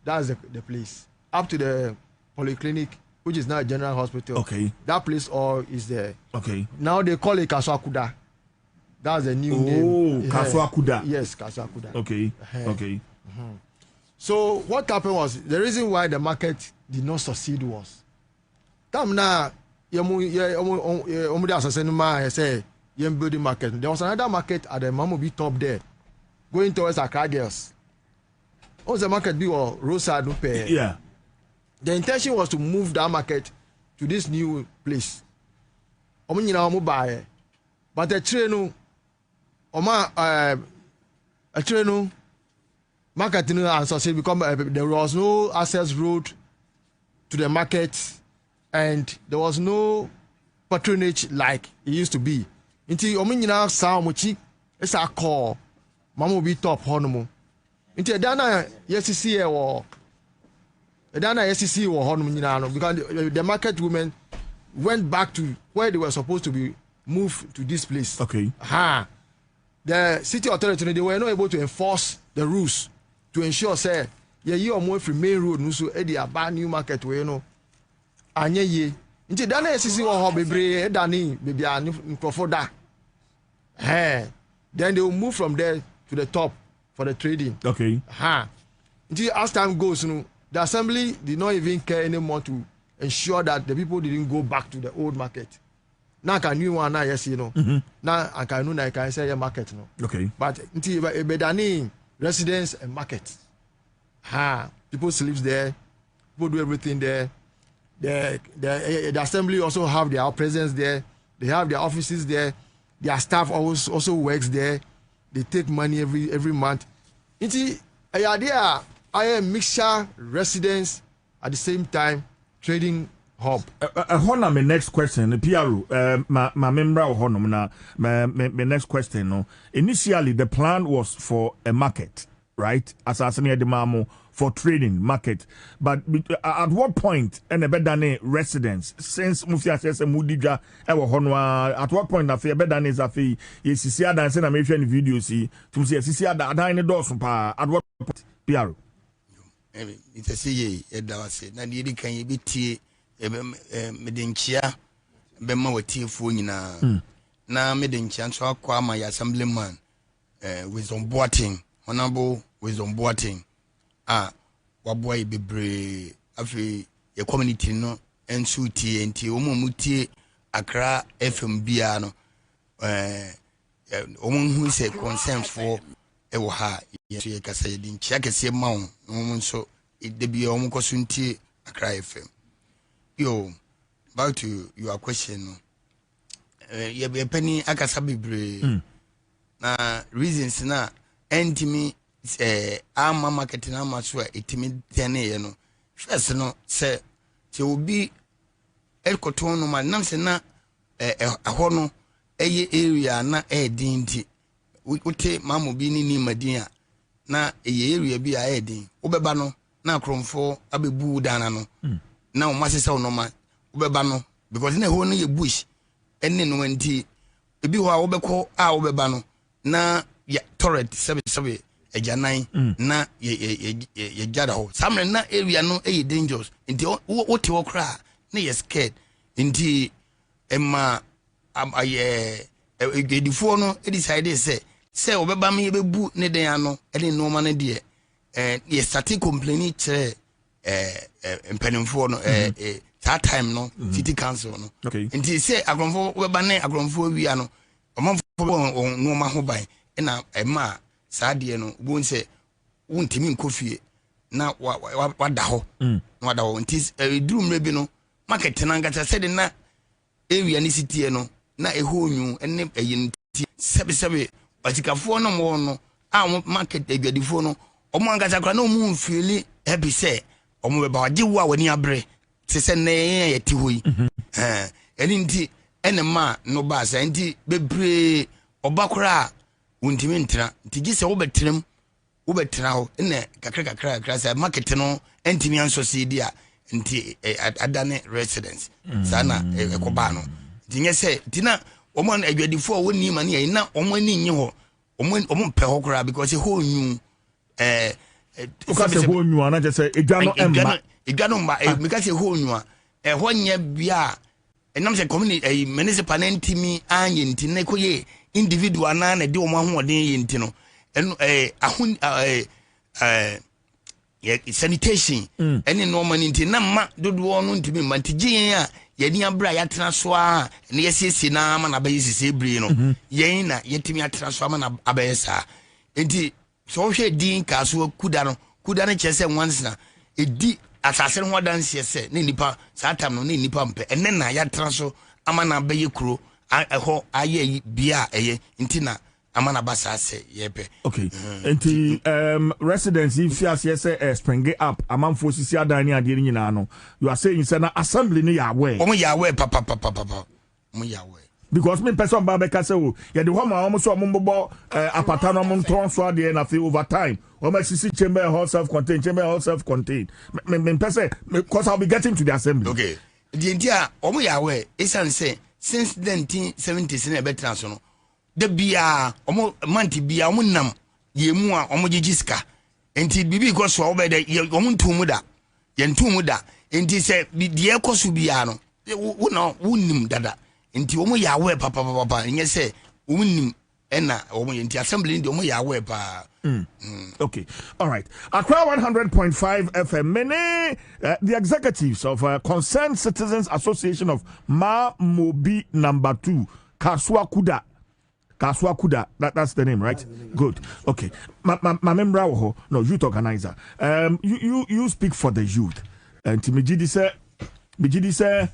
that's the place. Up to the polyclinic, which is now a General Hospital. Okay. That place all is there. Okay. Now they call it Kaswakuda. That's the new name. Oh, Kaswakuda. Yes, Kaswakuda. Okay. Okay. So what happened was, the reason why the market did not succeed was, building market. There was another market at the Mamobi top there, going towards Accra Girls. What the market be or roadside no pay? Yeah. The intention was to move that market to this new place. But the train market because there was no access road to the market, and there was no patronage like it used to be. Until Ominina sound much it's a call. Mama be top honmo. Until Dana SCC or Dana SCC or Honminano, because the market women went back to where they were supposed to be moved to this place. Okay. The city authority, they were not able to enforce the rules to ensure say you are more from main road so Eddie a bad new market where you know anye ye nti Dana SCC or bebre Dani baby and da. Then they will move from there to the top for the trading. Okay. Until as time goes, the assembly did not even care anymore to ensure that the people didn't go back to the old market. Now can new one now yes now I can know I can say market Okay. But until Bedani residence and market. People sleep there, people do everything there. The assembly also have their presence there. They have their offices there. Their staff also works there. They take money every month. Until idea I am mixture residence at the same time trading hub. Hona my next question, PRO. My member of Honor, my next question. No, initially the plan was for a market, right? As I said, the mamo for trading market. But at what point and a better residence since Mufia says a Mudija ever Honwa? At what point after better is a fee? Yes, you see, I dance in a mission video. See, to see, see, I dine the doors from at what point, PRO? It's a CA, Edawase. Nadi can you be tea, Medinchia, Bema with tea for you now. Now, Medinchian, so I call my assemblyman with on boating, honorable with on boating. Waboy be brave. Afi your community no and suiti and tea, muti Accra FM Biano. Woman who is a concern for Ewaha, yes, you can say, didn't check a same mount, woman so it de be almost sunti Accra FM. Yo, back to your question. You be a penny, Akasabi brave. Reasons na, and to me. I'm marketing how much where it means 10 years. No, first, no, say, will be Elcotono, my name, na a horno, a area, na a dinty. We could take Mamma Bini ni Medina, na a area be a heading, Obebano, na crom for Abibu Danano. Now, Master no man, Obebano, because in a whole new bush, and then when tea, a be what Obeko, our Obebano, na ya turret, sabi. Ejanai na ye jada ho samre na area no e dangerous nti what you cry na you scared nti emma aye edifo no e decide say obeba me bebu ne den ano e den no ma ne de ye start complaining chere empanimfo no that time no city council no nti say agronfo obeba ne agronfo wi ano omanfo no ma ho ban e na emma Sadia no won't say won't mean coffee na what the ho what I want is a dream maybe no market tenanga said na area ni city no na a whole new and name a yin sebi but you can phone no more no I market a good phone or manga no moon feely happy say or more about jiwa when you bre to send a tiwi and indeed and a ma no bass and be or bakra Untimintra, Tigis Obertrim, Ubertrao, in a cacra, market no, Antimian Sociedia, and Adane residence, Sana, a Cobano. Tina say, Tina, woman, a good before when you money, not only you, Omun Pehokra, because a whole new, because a whole new one, I just say, it got because a whole new one, a 1 year bia, and I'm a community, a municipal entity, and in Tinekoye. Individual na de o ma ho den yintino eno sanitation ene no mani nti na ma dodo no ntimi mantigi a ye ni abra ya tena so a ne yesisi na ma na bayisisi ebri no ye na yetimi atena so ma na abayesa enti so hwe din ka so kuda no chese once na edi asase ho danse se ne nipa satam no ne nipa mpe ene na ya tena so ama na baye kuro ho aye bia eye ntina amana basa se yepe okay enti residents if you say spring up amanfo sisi adani ade nyina no you are saying say na assembly no ya aware omo ya aware papa omo ya aware because me person ba be ka say o ye de ho ma omo so omo bobo apata no omo tron so ade na fe over time omo sisi chamber hall self contained me person because I'll be getting to the assembly okay the idea omo ya aware isan say since the 1970s na betra so no de bia omo manti bia omo nam yemu a omo gigiska enti bibi ko so obede omo ntumu da ye ntumu da enti se de ekoso bia no wo wunim dada enti omo ya we papa nye se wunim ena omo enti assembly ndi omo ya we pa okay all right Accra 100.5 FM many the executives of Concerned Citizens Association of Mobi number 2 Kaswa Kuda that's the name right good okay my member no youth organizer you speak for the youth and Timijidi say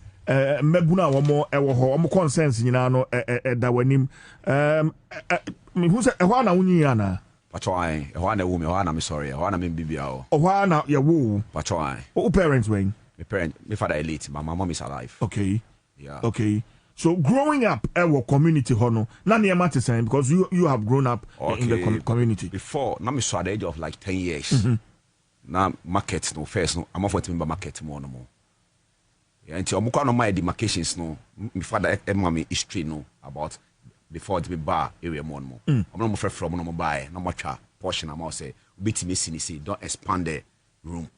mebuna womo ewo ho omo concerns nyina no da wanim me hu say ehwa na wunyi ana Patwai, Hwana woman, Hwana, I'm sorry, Hwana mean Bibia. Oh, Hwana, your woo. Patwai. Oh, parents, Wayne. My father elite, my mom is alive. Okay. Yeah. Okay. So growing up, our community, hono, not near matter saying because you have grown up in the community. Before, now me saw the age of like 10 years. Now market no first no, I'm off to remember market more no more. Yeah, until I'm going my demarcations no, my father mommy history no about before the bar area more no more. I'm not from no more buy, no more portion. I'm say, bit me see, don't expand the room.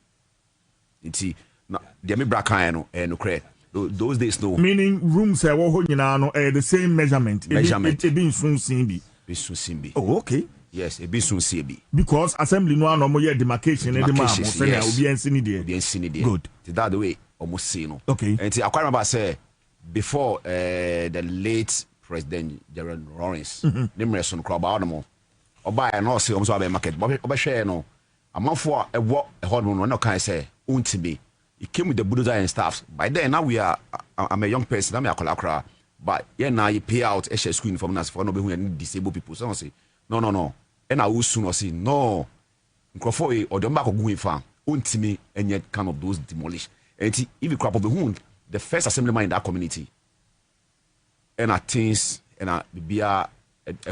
Until now, the me black no no credit. Those days no. Meaning rooms the same measurement. It being soon seen be. Oh, okay. Yes, it be soon see. Because assembly no more demarcation and the good. That the way almost see no. Okay. And I quite remember say before the late President Jerry Forson, Nimreson crowd about no. Or buy and also almost have a market. But share no. A month for a walk a hard one no can say untibi. It came with the Buddha and staffs. By then, now I'm a young person, I'm a colacra. But yeah, now you pay out a screen from us for no being disabled people. So I say, no. And I will soon say, no. Microphone or the back of going farm, me and yet kind of those demolished. And if you crop of the wound, the first assemblyman in that community. And I things and I be a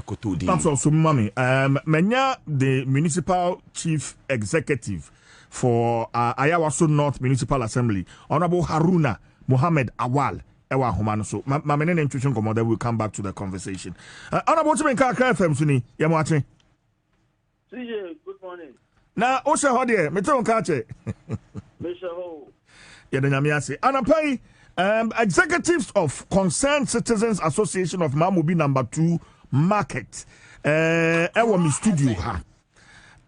koto di. So, mommy, Menya, the municipal chief executive for Ayawaso North Municipal Assembly, Honorable Haruna Mohammed Awal. Ewa Humano. So, my main intuition commander will come back to the conversation. Honorable Chimen Kaka FM Suni, Yamwachi. CJ, good morning. Now, Osha Hodie, Meton Kache. Mr. Ho. Yadanyamiasi. Anapai, executives of Concerned Citizens Association of Mamubi number 2 Market. Ewa mi studio ha.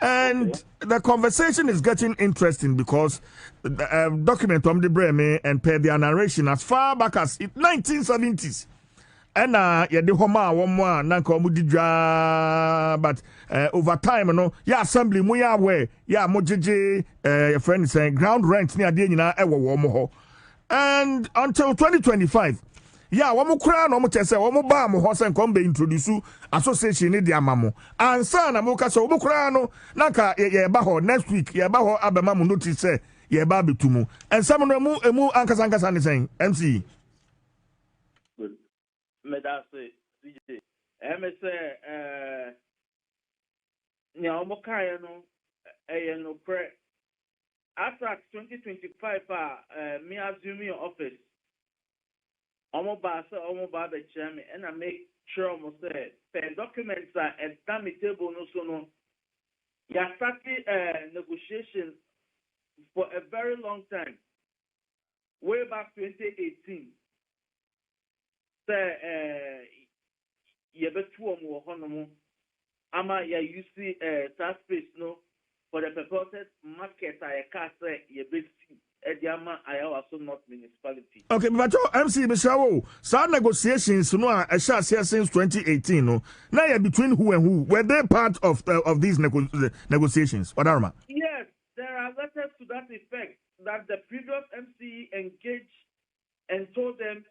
And the conversation is getting interesting because the document from the Breme and per their narration as far back as 1970s. And the Homa one more nanko mudidra, but over time, assembly muya we mojiji your friend is saying ground rent near the ewa womo. And until 2025. Wamu kura no mo chese wamu ba mo hosen kombe introduce association ni dia mamo ansa na mo ka so wamu kura no nanka ye ba ho next week ye ba ho abema mo notice say ye ba betumu ensam no emu ankasa ni sen MC good me da say DJ say nya omo kai no no pre after 2025 me assume your office Omo ba the chairman and I make sure almost say documents are at the table no so no. Ya started negotiation for a very long time. Way back 2018. Say ye betu omo honomo ama ya UC tax space no for the purposes market I can say ye beti Ediama Ayawaso North Municipality. Okay, but MC Bishawo, some negotiations since 2018. No, now between who and who were they part of these negotiations? What are Yes, there are letters to that effect that the previous MC engaged and told them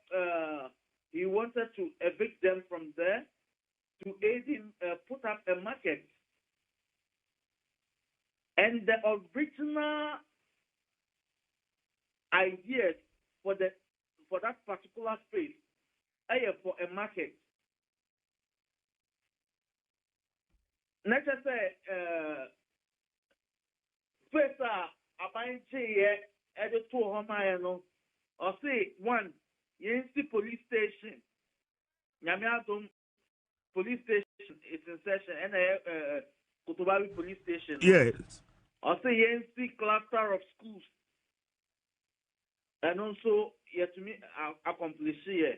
he wanted to evict them from there to aid him put up a market, and the original ideas for that particular space, for a market. Let's just say, first, I buy at the 2 home, or say one, Yensom police station, Nyamiadum police station is in session, and Kotobawi police station. Yes. Or say Yensom cluster of schools. And also, yet to me, accomplish here.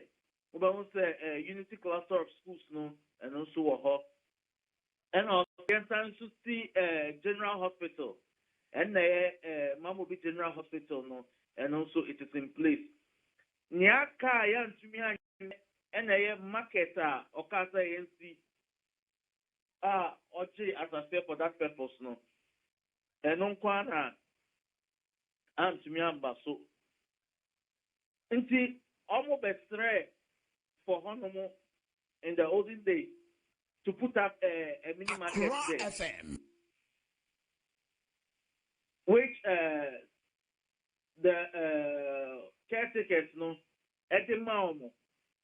We want to say Unity cluster of schools, no, and also a hub. And also, to see General Hospital, and Mamobi General Hospital, no, and also it is in place. Nyaka yan to me and a market or Casa NC Ochi as I say for that purpose, no. And on Kwana and to me so. Nti almost bestre for Honomo in the olden days to put up a mini market there. FM. Which the caretakers no at the moment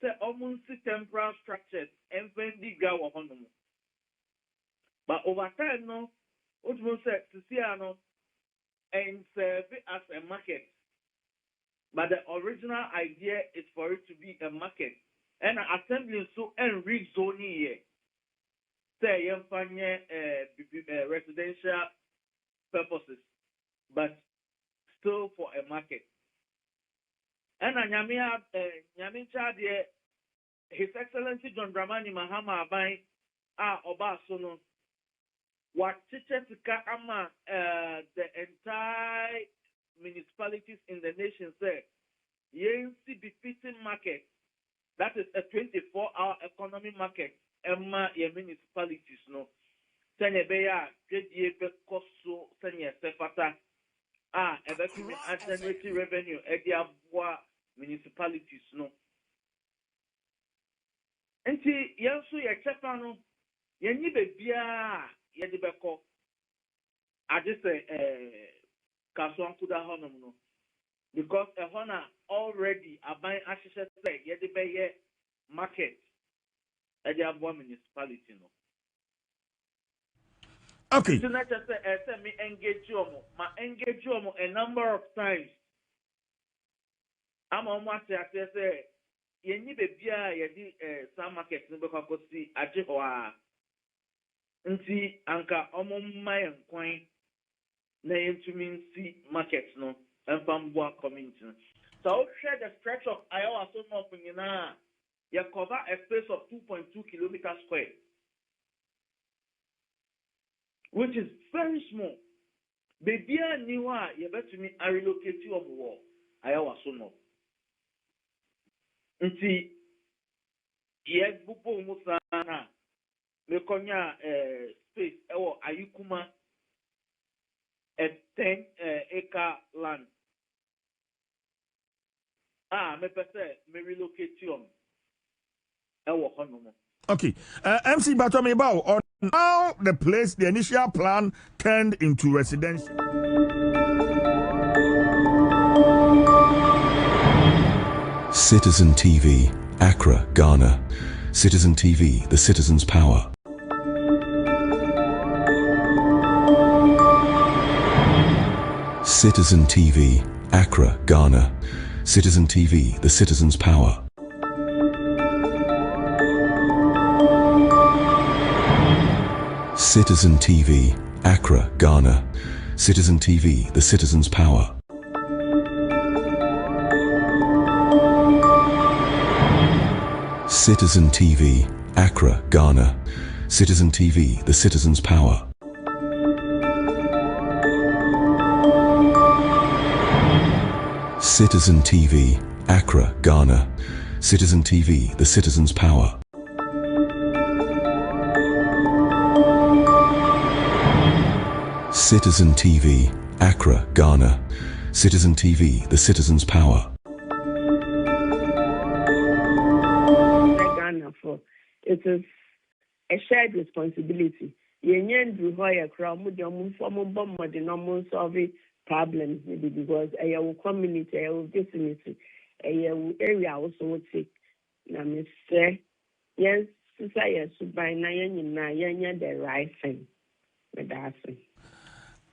say almost temporal structures and the gawa honomo. But over time no, what we say to see and serve it as a market. But the original idea is for it to be a market. And assembly so and rezoning here. Say residential purposes, but still for a market. And His Excellency John Dramani Mahama Abai Oba Sono what ama the entire municipalities in the nation say Yensom befitting market. That is a 24-hour economy market. Emma your municipalities no. Sanya beya JDA koso sanya sefata ebekumi generate revenue ediabwa municipalities no. Enti yenso ye chefa no yenyi bebia ye de beko ade say kaso ankuda honom no because a hona already aban ahihye say ye de beye market ediabwa municipality no. Okay. So not just me engage you a number of times. I'm on what I say. You need a beer, you some market in the see a jihoa. Nti anka my and coin name to mean see markets no and from one community. So I'll share the stretch of Iowa so much in you cover a space of 2.2 kilometers square. Which is very small. Baby, I knew you better me I relocate you on the wall. I was so no. Nti yes, bupo musana me konya space ewo ayukuma a 10 acre land. Me pese me relocate you on ewo honomo. Okay, MC Batomi Bao, on how the place, the initial plan turned into residential. Citizen TV, Accra, Ghana. Citizen TV, the citizen's power. Citizen TV, Accra, Ghana. Citizen TV, the citizen's power. Citizen TV, Accra, Ghana. Citizen TV, the citizen's power. Citizen TV, Accra, Ghana. Citizen TV, the citizen's power. Citizen TV, Accra, Ghana. Citizen TV, the citizen's power. Citizen TV, Accra, Ghana. Citizen TV, the citizen's power. Ghana for it is a shared responsibility. Yenyen do hoya crowd mudum form bomb the normal solve problems maybe because a community a vicinity a area also would take na me say yes society by na yenya the right thing with that thing.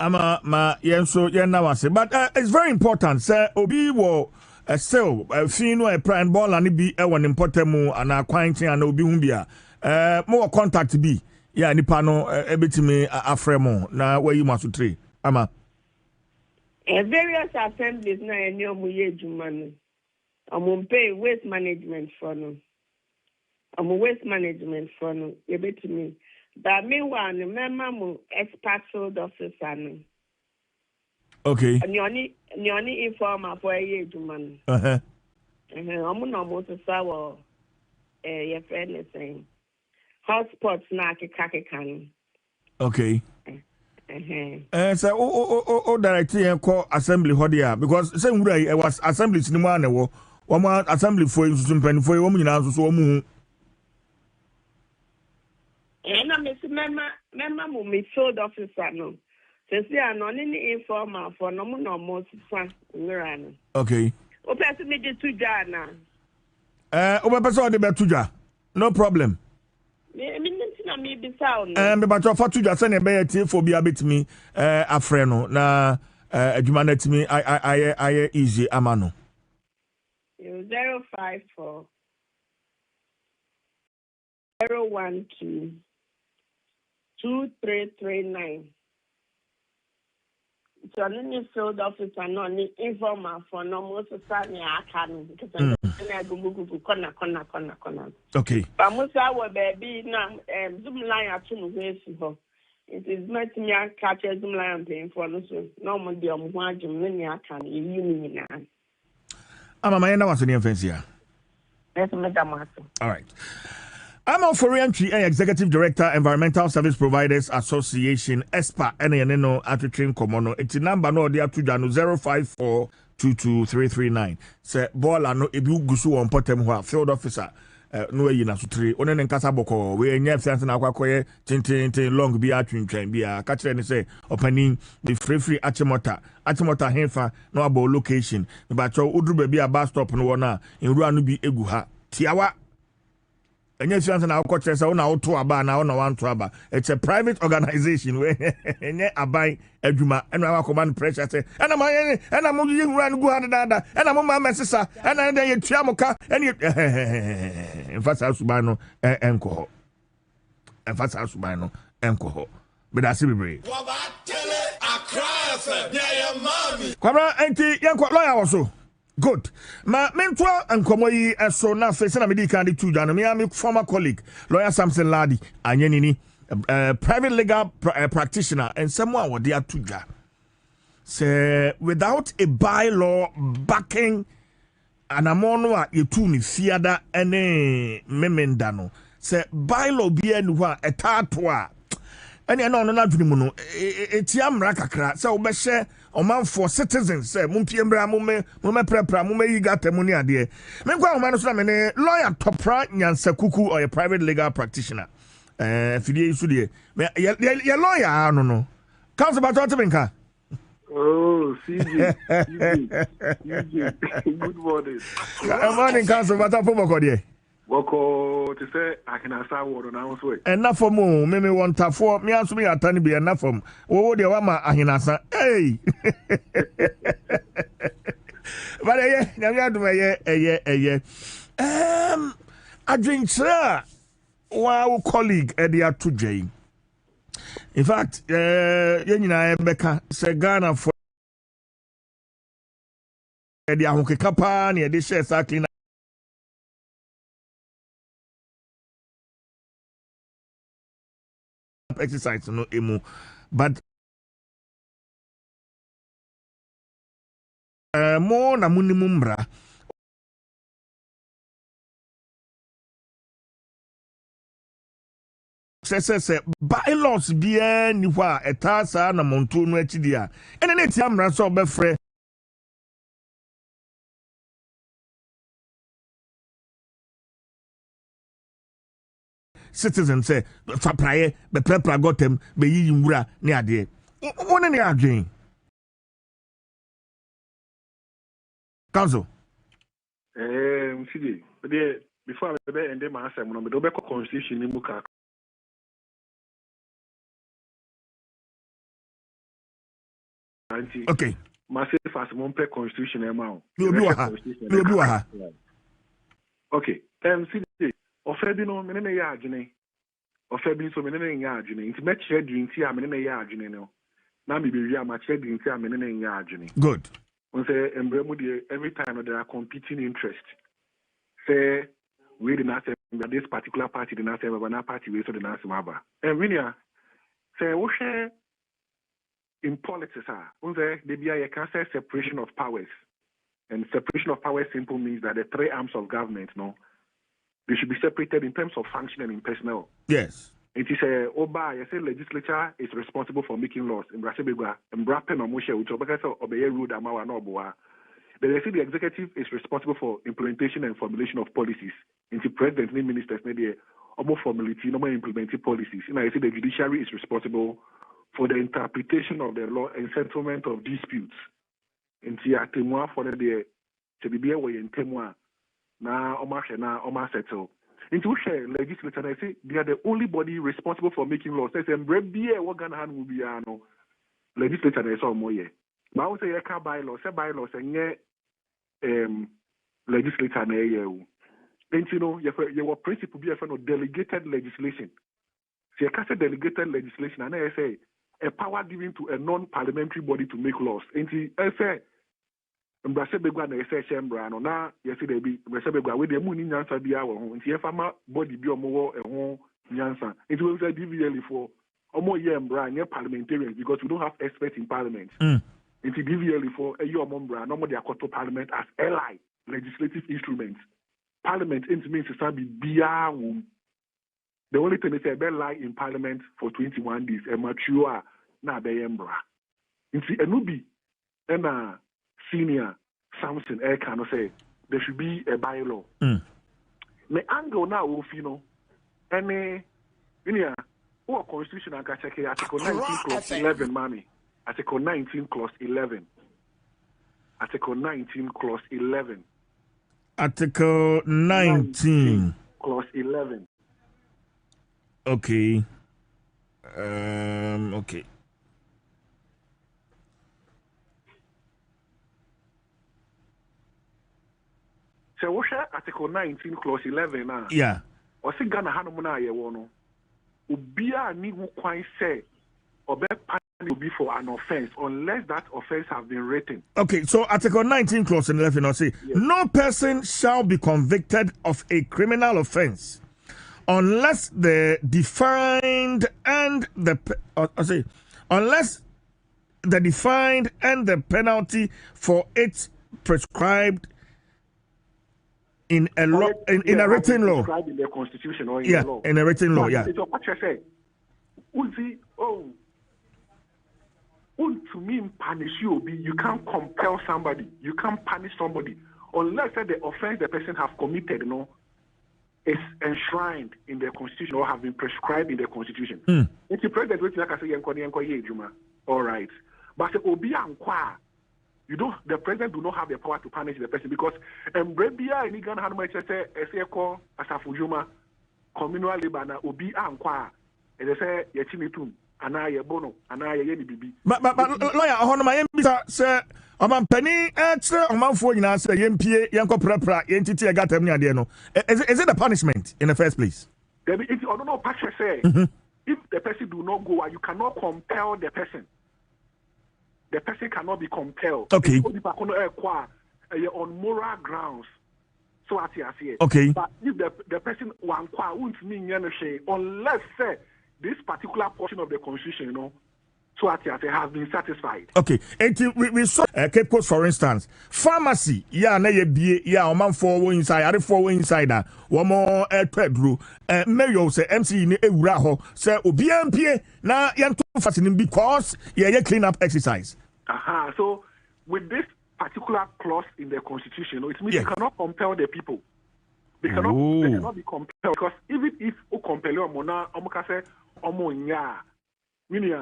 Ma yenso yenna wase, but it's very important say obi wo still finu a prime ball and be e won important mu ana kwantin ana obi hu bia mo contact bi ya nipa no ebetimi afremo na wayi masotre ama various assemblies na eni omuye juma no amon pay waste management for no waste management for no ebetimi. But meanwhile, remember my expert field officer no. Okay. And you only informer for a year, man. I'm not more to say your friend is saying hotspots na kakakan. Okay. So directly and call assembly hodia because same way I was assembly cinema na wo assembly for you to pen for you nyina so wo mu. And I'm Miss Memma, me field officer, no. Since they are not any informer for no more fun. Okay. Open me to Jana. Obepeso de betuja. No problem. Me be sound. Me bacho fa tuja se ne be yeti for bia betimi afre no na adwuma na timi I easy amano. 054 012 2339. So any field officer no any informer for no more society can because I go corner. Okay. But Musa will be now Zoom line at 2 ways. It is meant me catch a Zoom line paying for no more the Omwaj many I can you now. I'm my was in offense here. That's Madam. All right. I'm on for entry Executive Director, Environmental Service Providers Association, ESPA, NNO, Attraction Komono. It's a number no dia to Jano 054223339. Say, Bola no ebu gusu on potem wa field officer. No way na sutri. One nkasa boko. We nye fiance na kwakoye tintin long bi atwintwen bia. Ka kire ni say opening the free Achimota. Achimota henfa no abo location. Ba cho udru ba bia bus stop no wona. Enru anu bi egu ha. Tiawa. It's a private organization where I buy a Juma and I command pressure. And I'm using run go and I'm my sister and then you Chamoka and you Fast Subano and Enco. And Fast Subano and Coho. But that's it. Kwara anti yanko lawyer also. Good. Ma mentwa nkomo yi eso na face na medi kan di tu dwan me am former colleague lawyer Samson Ladi anyenini private legal practitioner and someone would there to say without a bylaw backing anamono a yetu ni fiada ene memenda no say bylaw bi anu a etato a ene na ono na dwene mu no etia mra kakra say obehye oman for citizens say mumpiembra mume prepra mume yigata mu ni ade me kwa oman so na me ne lawyer Topra Nyansakuku or a private legal practitioner fidie isu de ye lawyer no council ba to benka. Oh, CJ. Good morning. Good morning, council ba to boko de. Woko to say I can answer word now so. Enough for mo me want to for me answer me atani be enough for wo de wa ma ahinasa hey but nyame adum eye adwenkyerɛ wa colleague e dey to dwai in fact ye nyina ebeka se Ghana for e dey ahokeka pa na e dey share cycling exercise no emu but more na minimum bra se bylaws bia ni hɔ a ɛtaa saa na monto no akyi a ɛne ne tia mmara so ɔbɛfrɛ citizen say fapraye be prepra gotem be yi nwura ne ade wona ne adwen council CJ before I be end my answer no be do be constitution ni mu ka okay massive fast mon pe constitution e ma o no bi wa ha okay CJ ofe bi no me ne ya adwene ofe bi so me ne ya adwene nti me chere di nti a me ne ya adwene no na me be wi a ma chere di nti a me ne ya adwene good on say embremu de every time there are competing interests say we did not say this particular party did not say but na party we so the nasa maba and when ya say we share in politics on say there be a can separation of powers, and separation of powers simple means that the three arms of government they should be separated in terms of function and in personnel. Yes. It is a Oba, I say legislature is responsible for making laws in Brasebegua and Brapen or Moshe, which obey rule Amawa Noboa. But I say the executive is responsible for implementation and formulation of policies. Into president and ministers, maybe formulating, implementing policies. And I say the judiciary is responsible for the interpretation of the law and settlement of disputes. And for the to be away in Temwa now settle. Into share legislature, I say they are the only body responsible for making laws. Say what hand will be no legislature is all more. But I would say you can't bylaws and legislature na you. And your principle be a friend of delegated legislation. So you can't say delegated legislation, and I say a power given to a non-parliamentary body to make laws. And I say Mbasebegwa na ese chembra no na yesi dey be Mbasebegwa we dey mu ni nyansa bia wo ho nti efama body bi omo ho nyansa nti we say DVL for omo yembra nye parliamentarians because we don't have experts in parliament nti DVL for eyi omo mbra no mo dey akoto parliament as ally legislative instruments parliament means to be bia wo the only thing is be lie in parliament for 21 days e mature na be yembra nti enubi na senior Samson can say there should be a bylaw. The angle now of any or constitution and check article 19 clause 11 mommy. Article 19 clause 11. Article 19 clause 11. Article 19 clause 11. Okay. Okay. So what's Article 19 clause 11 now? Yeah. Or say Ghana Hanumuna Yewono. Ubia ni wukwan say obe will be for an offense unless that offense has been written. Okay, so Article 19 clause 11 will say no person shall be convicted of a criminal offense unless the defined and the unless the defined and the penalty for it prescribed in a law, in a written law. In the constitution or in the law. In a written law, yeah. So what you say? To me, punish you. You can't compel somebody. You can't punish somebody unless the offense the person has committed, is enshrined in the constitution or have been prescribed in the constitution. It's the president which like I say, all right. But obi ankwa. The president do not have the power to punish the person because Mbrebia in Ghana had much say Asafujuma communal labor na obi ankwa and they say yechimitum ana ye bono ana ye ni bibi. But lawyer honoma yembisa say omampani etre omanfo nyina say yempie yenko prapra yentiti e gatam ni ade no. Is it a punishment in the first place? I don't know Patrick say if the person do not go you cannot compel the person. The person cannot be compelled. Okay. On moral grounds. So I see. Okay. But if the person won't mean unless this particular portion of the constitution, so I say has been satisfied. Okay. And we saw Cape Coast, for instance, pharmacy. Yeah, na ye be yeah, man for inside. Are for inside that. One more pedro. Mayo say MC ni ewura say obiampie na yanto fashion because yeah clean up exercise. So with this particular clause in the constitution, it means you cannot compel the people. They cannot be compelled because even if you compel your mona, say and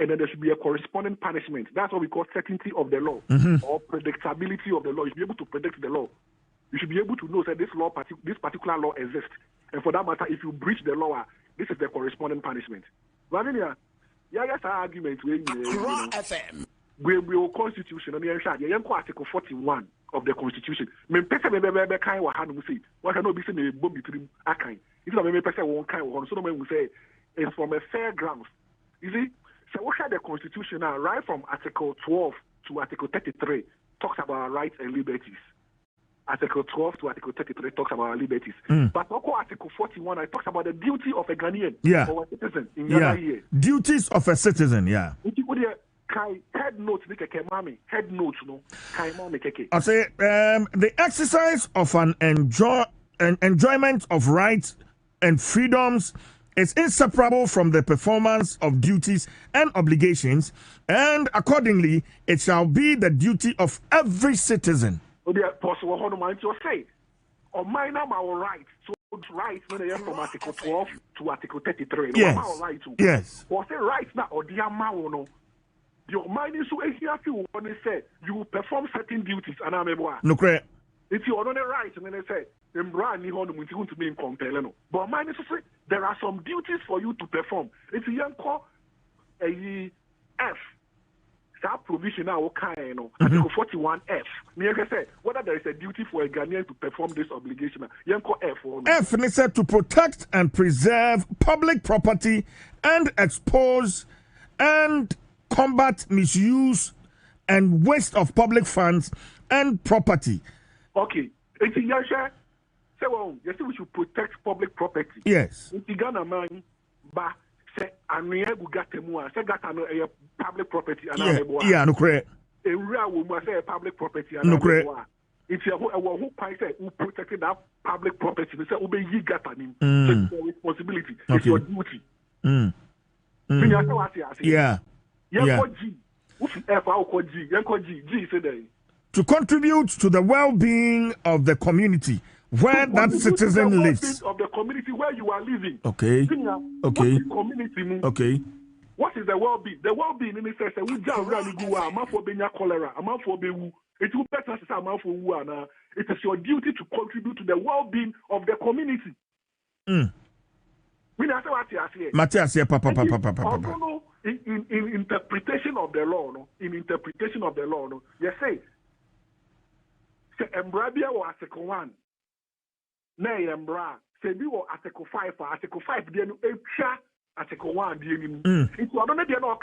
then there should be a corresponding punishment. That's what we call certainty of the law or predictability of the law. You should be able to predict the law. You should be able to know that this particular law exists. And for that matter, if you breach the law, this is the corresponding punishment. Yes, argument we will constitution article 41 of the constitution. It's from a fair grounds. You see, so what the constitution now, right from article 12 to article 33 talks about our rights and liberties. Article 12 to Article 33 talks about our liberties. But also Article 41 it talks about the duty of a Ghanaian or a citizen in Ghana here. Duties of a citizen, yeah. Head notes, head notes, no. I say the exercise of an enjoyment of rights and freedoms is inseparable from the performance of duties and obligations, and accordingly, it shall be the duty of every citizen. Possible say or minor our rights. So rights when they from Article 12 to Article 33. Yes. Right to. Yes. Or say rights now or the amount no. Your mind is so easy if you want to say you will perform certain duties and I'm able. No correct. If you are on the right and then they say to be compelling. But mine is to say there are some duties for you to perform. It's a young call a F. That provision now kind Article 41F. Me say whether there is a duty for a Ghanaian to perform this obligation. Young call F. F is said to protect and preserve public property and expose and combat misuse and waste of public funds and property. Okay. It's a young say well, you say we should protect public property. Yes. In Ghana man, but say anuye gugatemu say gata no public property and yeah, no correct. Ewura wo mu say public property and no correct. If you who quite say who protected that public property, they say obey yi gata nim. It's your responsibility. Okay. It's your duty. Yeah. Yeah. To contribute to the well-being of the community where that citizen lives. Of the community where you are living. Okay. Okay. Community. Okay. What is the well-being? The well-being in the sense that we don't really go out. For being cholera, for being it will better say it is your duty to contribute to the well-being of the community. Matthias, papa. In interpretation of the law, you say Embrabia or Article 1. Nay, Embra, say we were Article 5 or Article 5, then Article 1, it's not only the no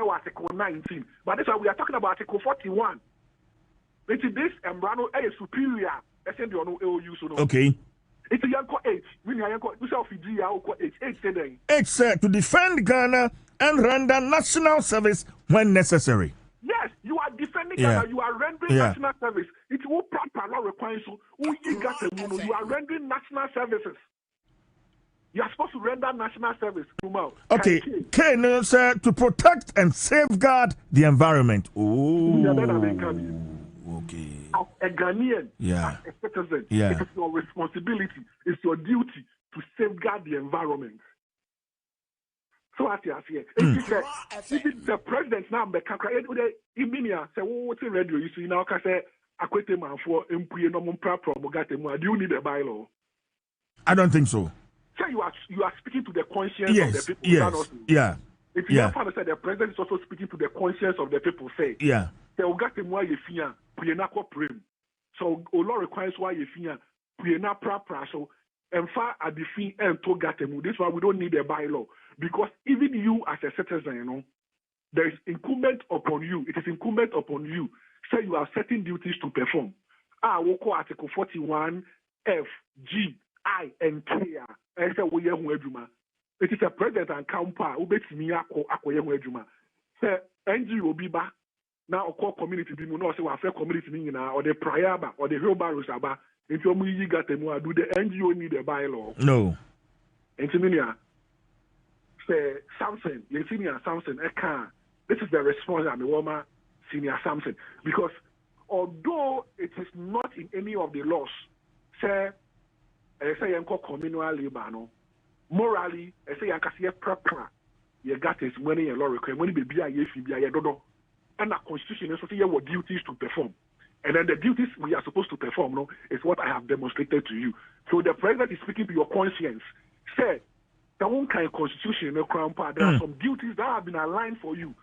Article 19, but that's why we are talking about Article 41. Which is this Embrano a superior, okay. It's a young 8. We are young 8. 8 said to defend Ghana and render national service when necessary. Yes, you are defending Ghana, you are rendering national service. It will proper law requires you are rendering national services. You are supposed to render national service. Okay, K said to protect and safeguard the environment. Okay. As a Ghanaian, as a citizen, it is your responsibility, it's your duty to safeguard the environment. So as you say, if the president now be kakra iminia say what's in radio you see now can say akwete man for empuye no mpra promulgate mu. Do you need a bylaw? I don't think so. So you are speaking to the conscience of the people. Yeah. If you want to say the president is also speaking to the conscience of the people, say the ogate mu ayefia puye na ko prem. So law requires why yefia puye na pra so emfa adifi ento gatemu. This is why we don't need a bylaw. Because even you as a citizen, there is incumbent upon you. It is incumbent upon you. Say you have certain duties to perform. We'll call Article 41, F, G, I, and K. It is a president and counter who makes me say NGO be back. Now, call community be no say we community or the prior or the wheelbarrows about. If you got them, do the NGO need a bylaw? No. Samson, the senior Samson, this is the response I'm a woman, senior Samson. Because although it is not in any of the laws, say communal labor, morally, I say you can see a proper, you got his money and law requirement, money be a dodo, and the constitution is your duties to perform. And then the duties we are supposed to perform is what I have demonstrated to you. So the president is speaking to your conscience. Say, the one kind of constitution, there are some duties that have been aligned for you.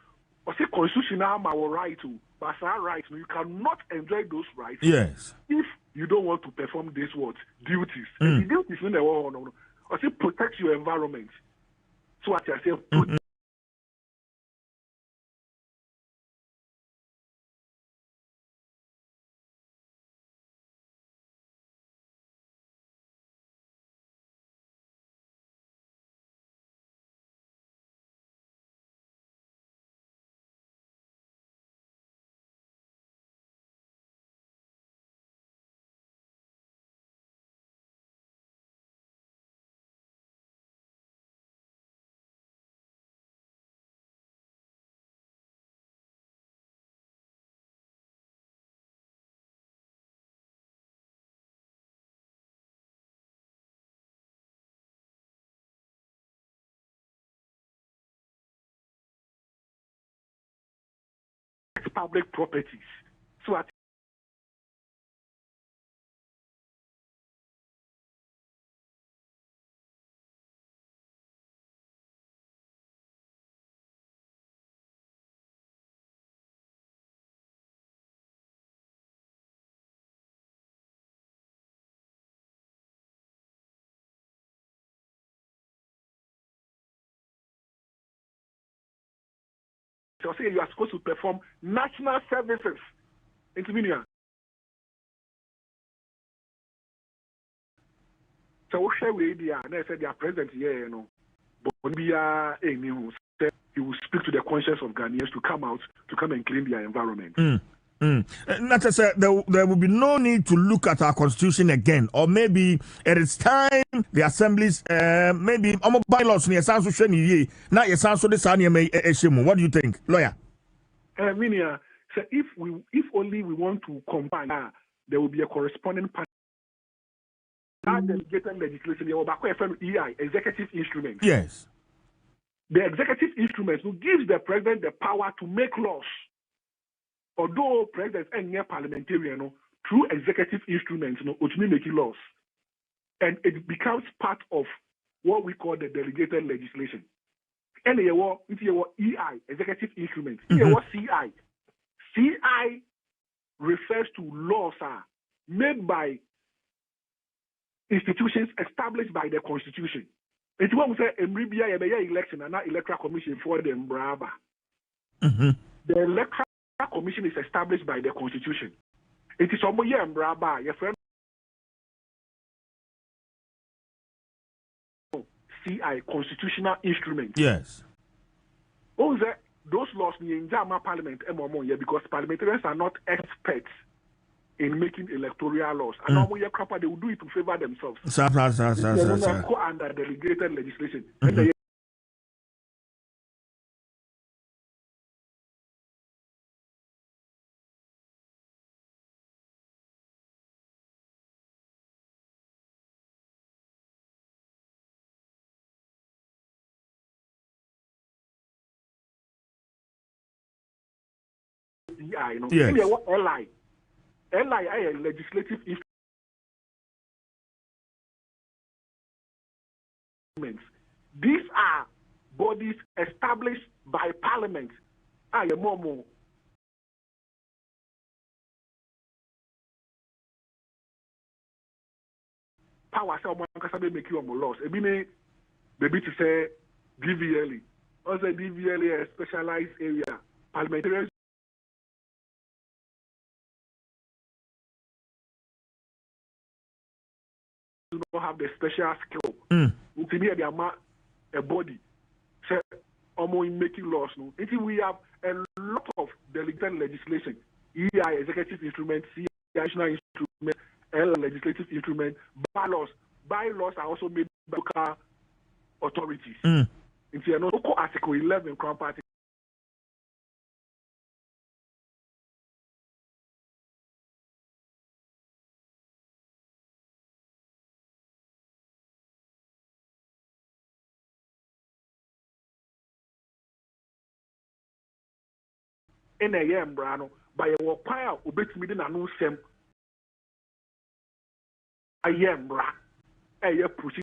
Or say constitution now our right to, but our rights, you cannot enjoy those rights. Yes. If you don't want to perform these duties. And the duties in the world, or say protect your environment. So what I say, public properties. So say you are supposed to perform national services. Into media. So share with the and I said they are present here, you know. But he will speak to the conscience of Ghanaians to come out to come and clean their environment. Not to say there will be no need to look at our constitution again, or maybe it is time the assemblies maybe bylaws near San Sushani not your San Sudani. What do you think, lawyer? Minia, so if only we want to combine, there will be a corresponding part. That delegated legislation, EI, executive instruments. Yes. The executive instruments will give the president the power to make laws. Although presidents and parliamentarian through executive instruments, ultimately making laws, and it becomes part of what we call the delegated legislation. And EI, executive instruments. CI. CI refers to laws made by institutions established by the Constitution. It's what we say, election and not electoral commission for them, brava. The electoral commission is established by the Constitution. It is almost brava. Your friend CI, constitutional instrument. Yes. Those laws in Jama Parliament because parliamentarians are not experts in making electoral laws. And now they will do it to favor themselves. They go under delegated legislation. Yes. LI legislative instruments. These are bodies established by Parliament. Power someone can make you laws. Maybe to say DVLE. Also DVLE a specialized area. Parliamentarians do not have the special skill. They are a body. So, in making laws. We have a lot of delegated legislation. EI, executive instrument, CI, national instrument, L, legislative instrument, bylaws. Bylaws are also made by local authorities. It's Article 11, Crown Party. In a year, Brano, by a wire, obey me in a new sem. I am bra. A year pushing.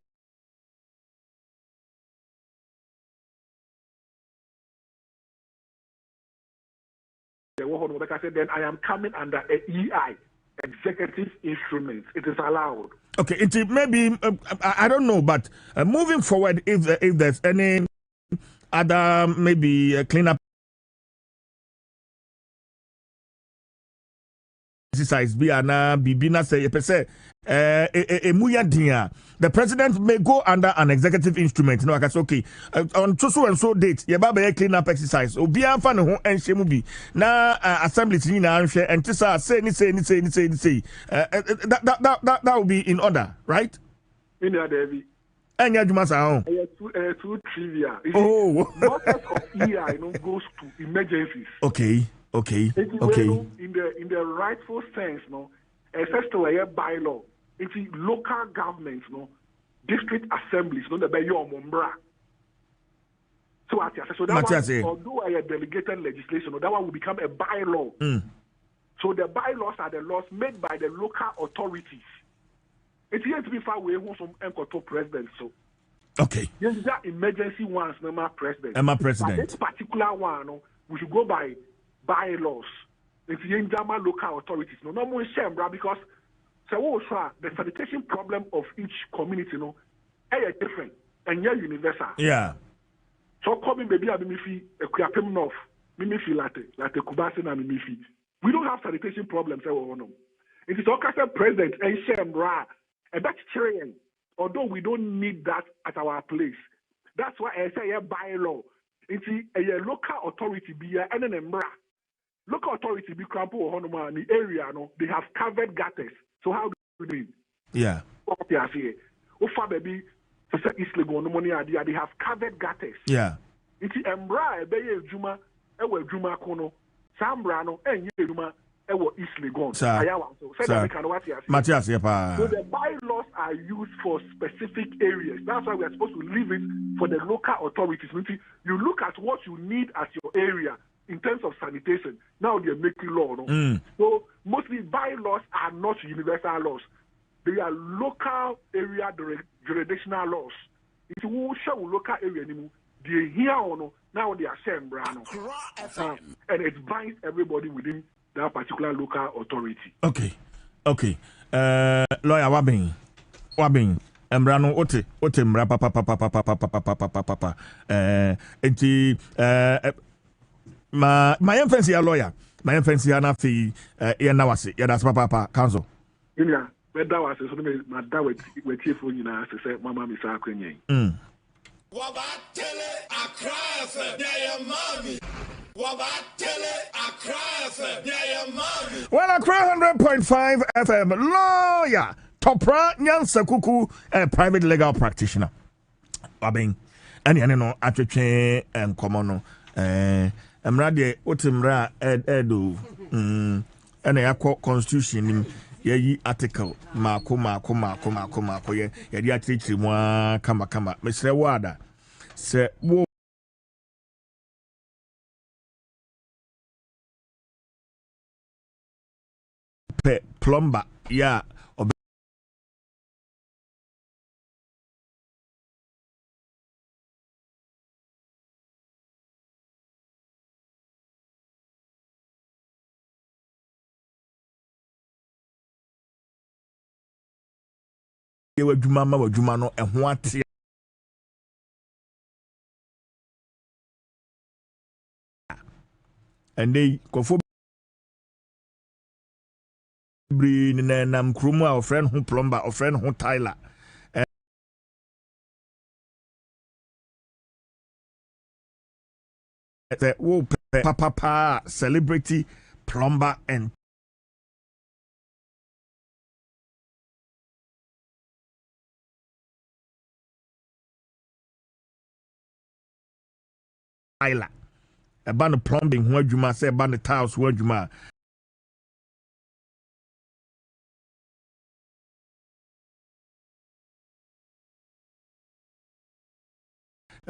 Like I said, then I am coming under a EI, executive instruments. It is allowed. Okay, it maybe I don't know, but moving forward, if there's any other maybe cleanup exercise the president may go under an executive instrument. No, I guess okay. On so and so date, a clean up exercise. Obi fan ho and shemubi. Na assembly and say that will be in order, right? In David. And Yajuma too trivia. Most of EI goes to emergencies. Okay. In the rightful sense, access to a bylaw, it's local governments, district assemblies, the Bayo Mombra. So what you say. So that one, although a delegated legislation, that one will become a bylaw. So the bylaws are the laws made by the local authorities. It's here to be far away from Enkoto president. So okay. Yes, that emergency ones, Emma president. But this particular one, we should go by bylaws. It's the local authorities. No more shame, because so the sanitation problem of each community, is different and yeah, universal. Yeah. So coming baby, I me feel a Kuyapem North, me feel like the Kubasin and me feel. We don't have sanitation problems. It is all president and shame, and that's cheering. Although we don't need that at our place. That's why I say a bylaw. It's a local authority be and an local authority be crampo or in the area, they have covered gutters. So how do we do it? Yeah. They have covered gutters. Yeah. It's Embra, Beye Juma, Ewe Juma Kono, Sambrano, and Yuma, Ewe East Legon. Matthias, so the bylaws are used for specific areas. That's why we are supposed to leave it for the local authorities. You look at what you need at your area in terms of sanitation. Now they're making law. So mostly bylaws are not universal laws. They are local area jurisdictional laws. If you show local area anymore, they here now they are saying and it binds everybody within that particular local authority. Okay. Lawyer Wabing. Embrano ote mra papa enti my offense ya lawyer my offense ya na fi ya na wase ya das papa council yeah that was so my da we chief nyina say mama mi sa akwenyen Wabatele Accra FM, yeah, mommy. Wabatele Accra FM, yeah, mommy. Well, Accra 100.5 FM, lawyer, Topra Nyansa Kuku, a private legal practitioner. Wabing, and you know, attraction and common. Emrade, Otimra, Edu, and a constitution. Ye article Mako ye ya teach mwa kama Mr. Wada se wo pe plumber ya ye wadwuma no ɛho ate and they kofo bri na nam krumu a friend who plumber or friend who Tyler wo papa celebrity plumber and Tyler about the plumbing who you must say about the tiles who you must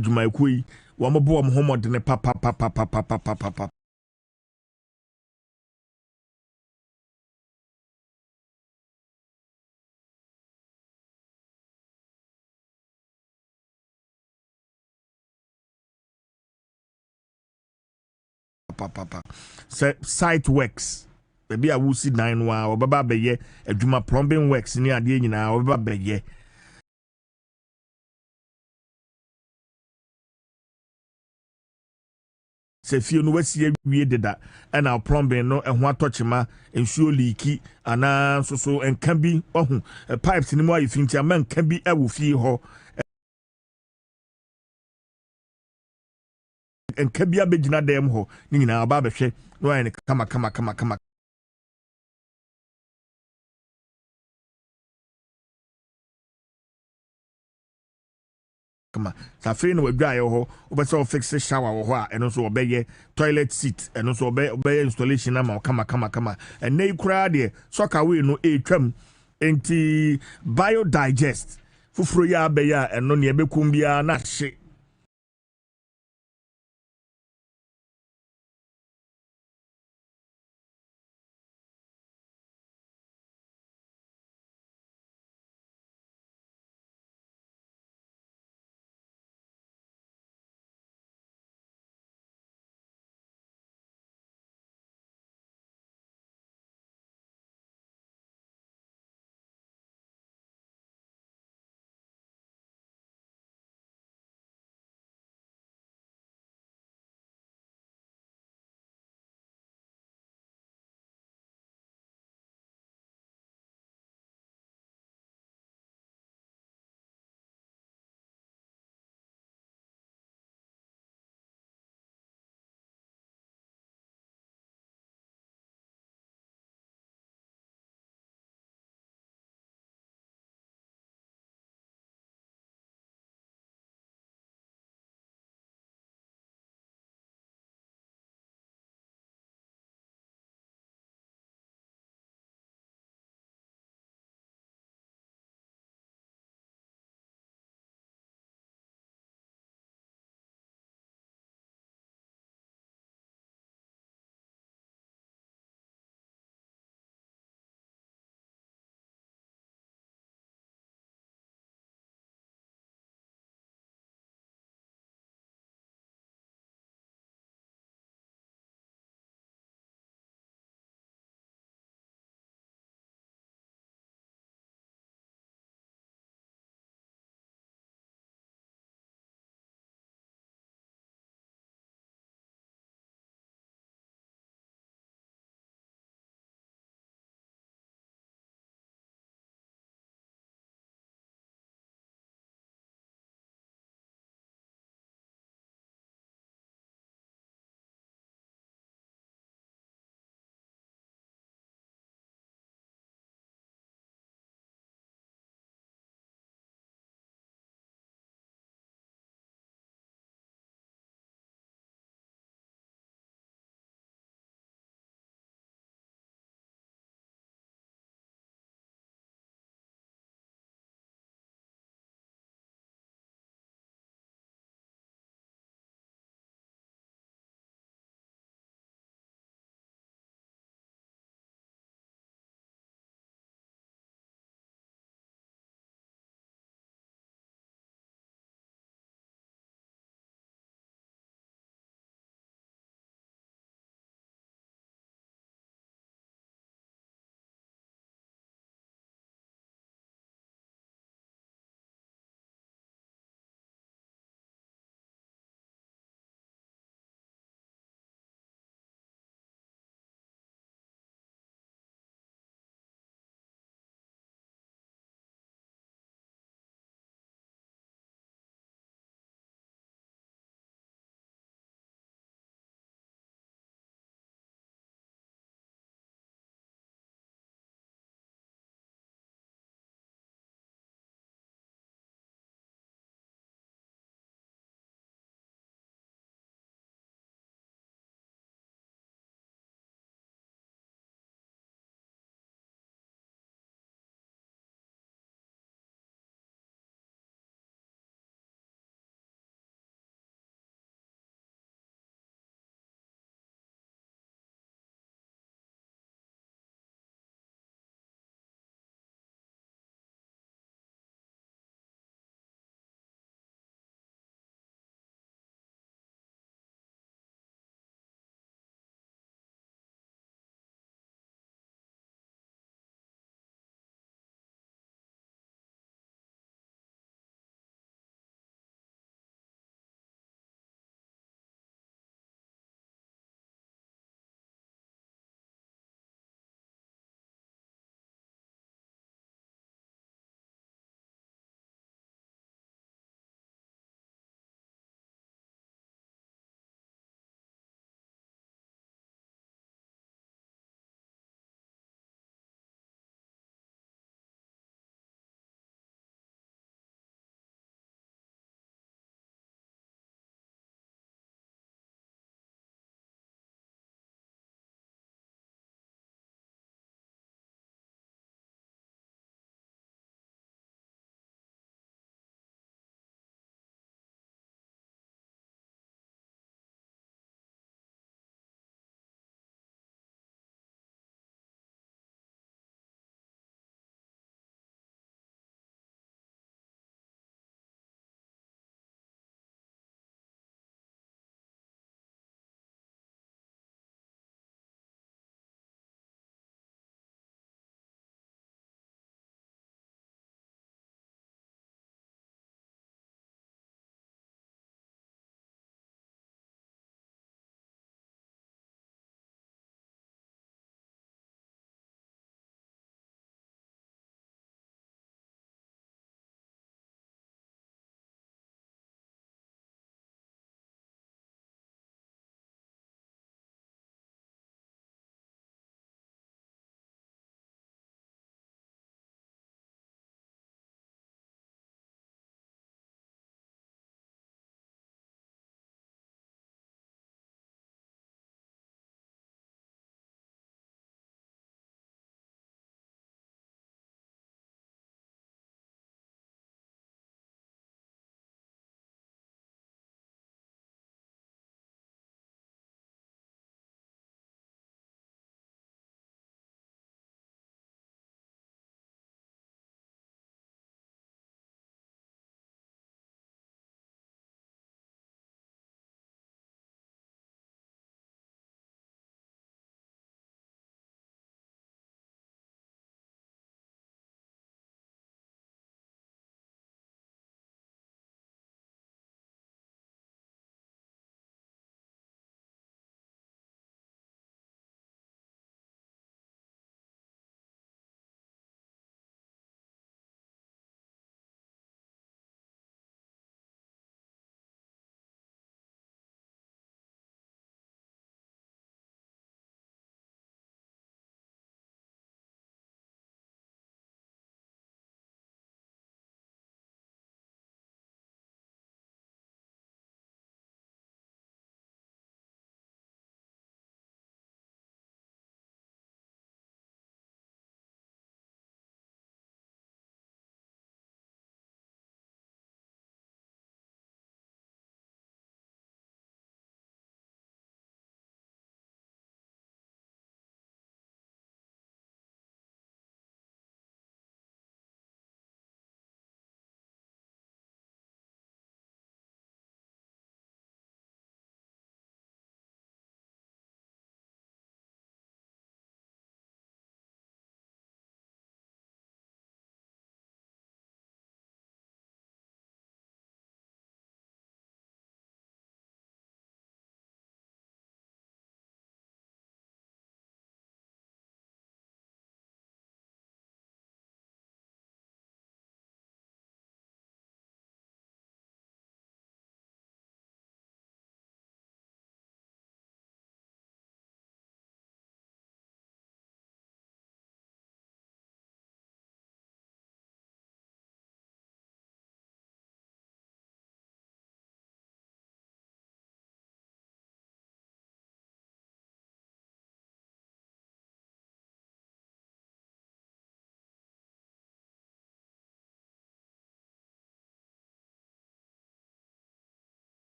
Juma kui wamabo Muhammad ne papa site works baby I will see 9 wa obaba beye adwuma plumbing works ni ade nyina obaba beye se fie no wasi wie deda na plumbing no ehho atochema ensuo leaki ana so enka bi ohu pipes ni mu ayifinti ama enka bi awu fie ho enka bi abegina dem ho ni nyina aba behwe no ayi kama safari no wadwaye ho obese fix shower wo ho a eno so obeye toilet seat eno so obeye installation na ma kama and nei kura de soka we no etwam enti biodigest fufuro ya abeye a eno ne ebekum bia na hye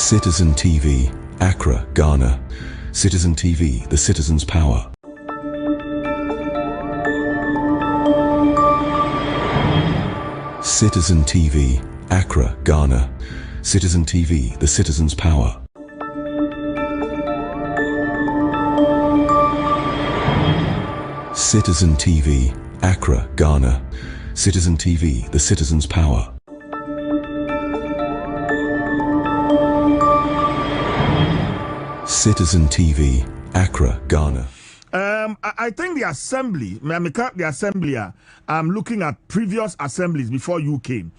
Citizen TV, Accra, Ghana. Citizen TV, the citizen's power. Citizen TV, Accra, Ghana. Citizen TV, the citizen's power. Citizen TV, Accra, Ghana. Citizen TV, the citizen's power. Citizen TV, Accra, Ghana. I think the assembly, the assembly, I'm looking at previous assemblies before you came,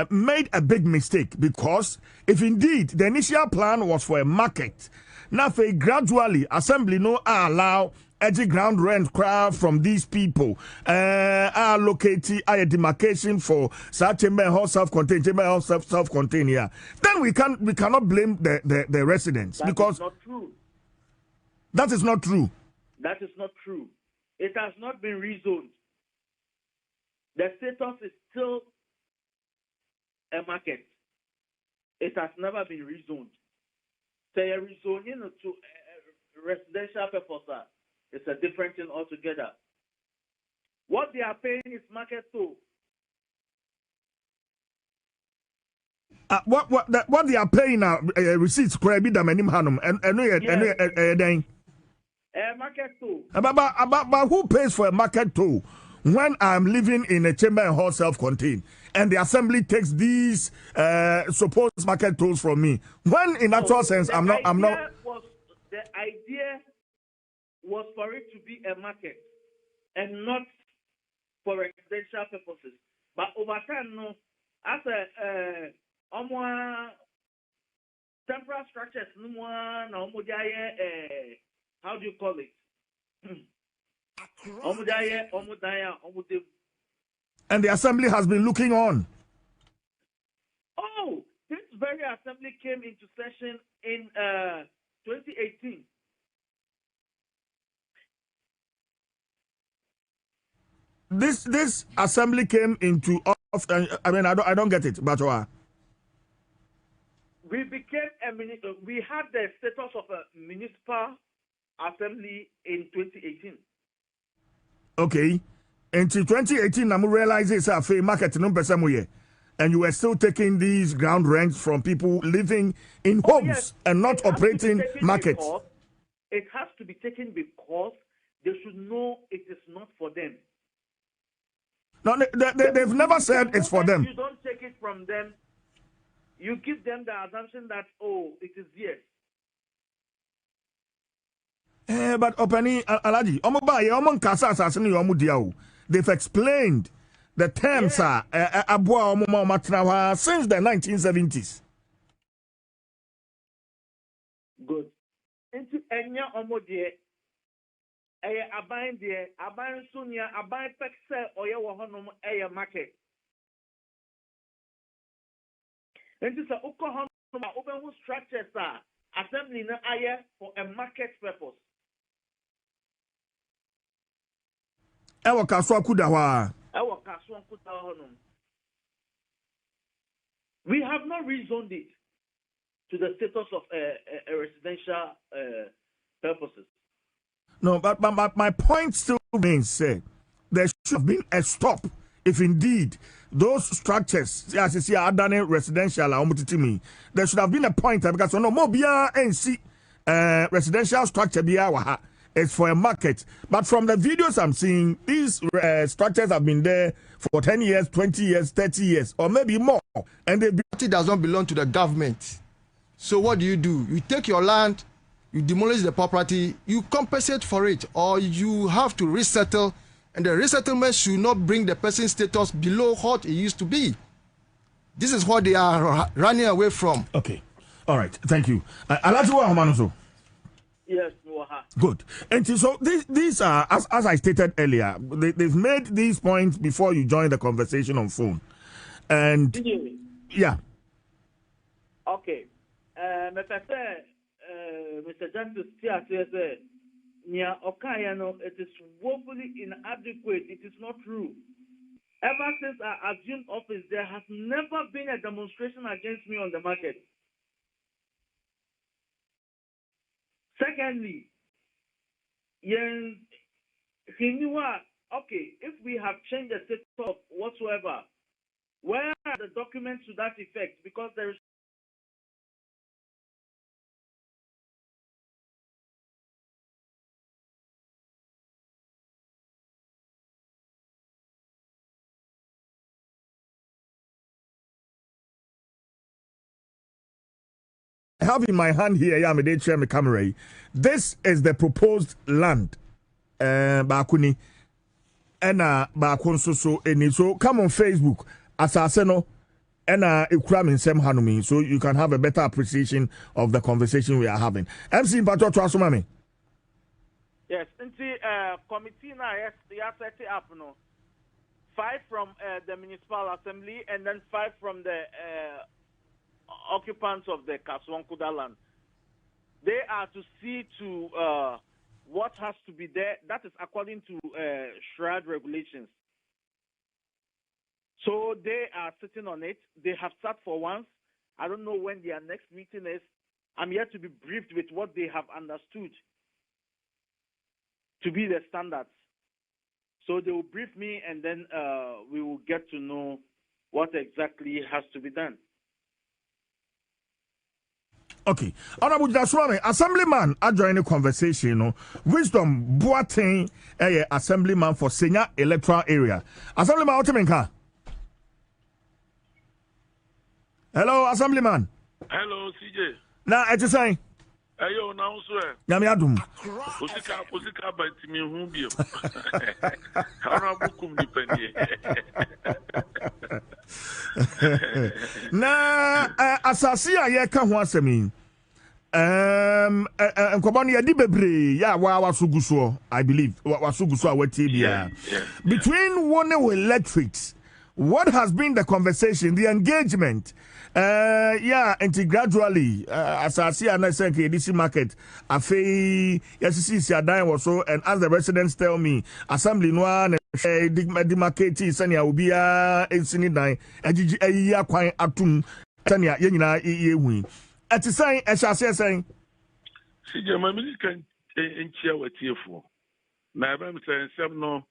made a big mistake, because if indeed the initial plan was for a market, now for gradually assembly no allow edgy ground rent crowd from these people, allocating a demarcation for such chamber house self-contained, chamber house self-contained here. Then we cannot blame the residents, That because is not true. that is not true. That is not true. It has not been rezoned. The status is still a market. It has never been rezoned. So a rezoning to residential purpose, it's a different thing altogether. What they are paying is market toll. What they are paying now, receipts could be the minimum and Market toll. But who pays for a market toll when I'm living in a chamber and hall self-contained, and the assembly takes these supposed market tolls from me? When in actual sense, the idea was for it to be a market and not for residential purposes. But over time, no, as a temporal structures, how do you call it? And the assembly has been looking on. Oh, this very assembly came into session in 2018. This assembly came into I mean, I don't get it, but we became we had the status of a municipal assembly in 2018. Okay. Until 2018, I'm realizing it's a fair market and you were still taking these ground rents from people living in homes and not operating markets. It has to be taken because they should know it is not for them. No, they've never said it's for them. You don't take it from them. You give them the assumption that, oh, it is theirs. But Openi Alaji, they've explained the terms are since the 1970s. Good. Into Enya Omodie, Abain de Abain Sunya, Abain Pexe, or Yawahanum, a market. Into the Oklahoma open structures are assembly for a market purpose. We have not rezoned it to the status of a residential purposes. No, but my point still remains, there should have been a stop if indeed those structures, as you see, are done in residential, there should have been a point because no more NC residential structure it's for a market. But from the videos I'm seeing, these structures have been there for 10 years, 20 years, 30 years, or maybe more. And the property does not belong to the government. So what do? You take your land, you demolish the property, you compensate for it, or you have to resettle, and the resettlement should not bring the person's status below what it used to be. This is what they are running away from. Okay. All right. Thank you. Yes, good. And so these are, as I stated earlier, they've made these points before you joined the conversation on phone. And yeah. Okay. Mr. Justice says it is woefully inadequate. It is not true. Ever since I assumed office, there has never been a demonstration against me on the market. Secondly, he knew okay, if we have changed the status whatsoever, where are the documents to that effect? Because there is I have in my hand here, yeah, me share my camera. This is the proposed land. Bakuni. Ena bakun so any so come on Facebook. Asaseno. Ena ikram in sem hanumi. So you can have a better appreciation of the conversation we are having. MC Pato Trasumami. yes, into committee now yes, they are set it up no. 5 from the municipal assembly and then 5 from the occupants of the Kaswankuda land. They are to see to what has to be there. That is according to SHRAD regulations. So they are sitting on it. They have sat for once. I don't know when their next meeting is. I'm yet to be briefed with what they have understood to be the standards. So they will brief me and then we will get to know what exactly has to be done. Okay. Honorable Jaswami, Assemblyman, I join the conversation. No? Wisdom Boateng, Assemblyman for Senior Electoral Area. Assemblyman, Otemenka. Hello, Assemblyman. Hello, CJ. Now, what you saying? Ayo, now, sir. Yami Adum. Usika, but me whom be. Honorable Kumdipeni. Na asasi aye ka ho asemi nkobani yadi bebre ya wa wasuguso I believe wasuguso awati bia between one electrics. What has been the conversation, the engagement? And gradually, asasi anasenke DC market, afi yasisi adan was so, and as the residents tell me, assembly noa the market is sanya ubia ensini dan, eya kwan atum sanya yenyina yehui. At the same, asasi saying, CJ, my minister enchia watiefo. Na ba mi say sem no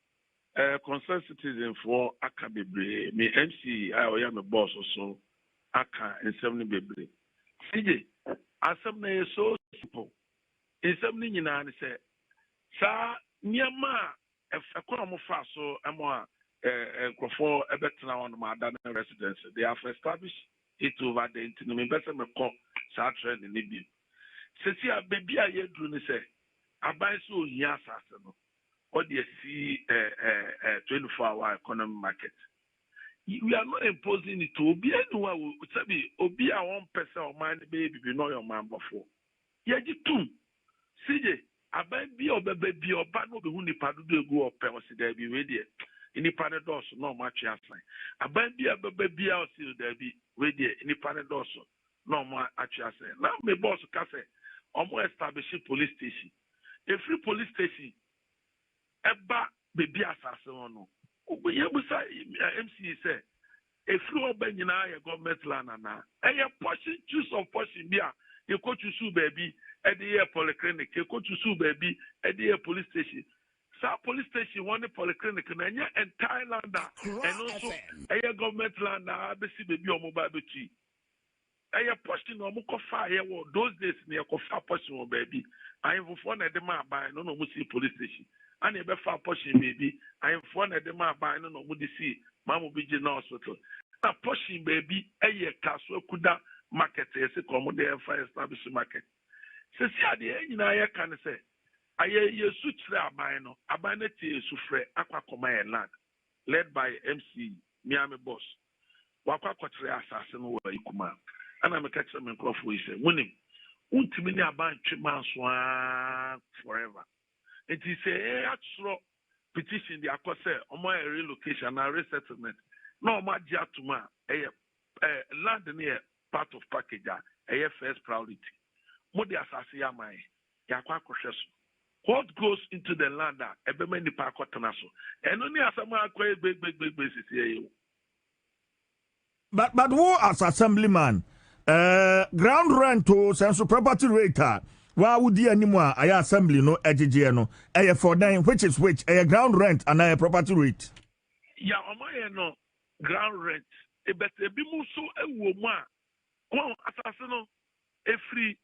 concerned citizen for aka bebre me MC I oya me boss so aka nsem ne bebre CJ asem na so simple nsem ne nyina ne se sa nyama ekwa mo fa so emo a ekrofo ebetena on ma da residence they have established it over the internet me better me call sa trend ne bi sesi a bebi a yedru ne se aban so ohia asase no what do you see 24-hour economic market? We are not imposing it to be anyone who be obi a 1% of man baby be know your man before. Yaji tum CJ abai bi obebebi oba no be hu nipa do go up o si there be we there. Nipa ne dos no match asan. Abai bi obebebi o si there be we there nipa ne dos no match asan. Now me boss ka say omo establish police station. A free police station eba bebi asase no yebusa MC say if you oba nyina ya government land na portion choose of portion bia you go to sue baby at the polyclinic you go to sue baby at the police station sa police station one polyclinic na nya entire land and also government land na besi baby o mo ba betu portion no mo kofa here those days na kofa portion o baby I for na dem abai no mo see police station and a befa portion baby. I am for the man by no would see Mamma Biji hospital. A portion baby, a year castle kuda market as a common fire established market. Says the end I can say, I hear such rabino, abanity sufre aqua command land, led by MC Miami boss. Waka Quatre assassin over Ikuma. And I'm a catcher man crop for you, winning. Ultimately, about 3 months forever. It is a petition the akose omo relocation and resettlement. No ma jiatuma land near part of package a first priority. Modi asase ya mai yakwa kwhweso. What goes into the land ebeme ni pa akotana so. Eno ni asama akwa big sisi. But who as assemblyman ground rent to sense property rate Why would you anymore? I assembly no AGG no. For them, which is which? Ground rent and property rate. Yeah, no ground rent. But a bimuso a woman. Oh, assassin, a free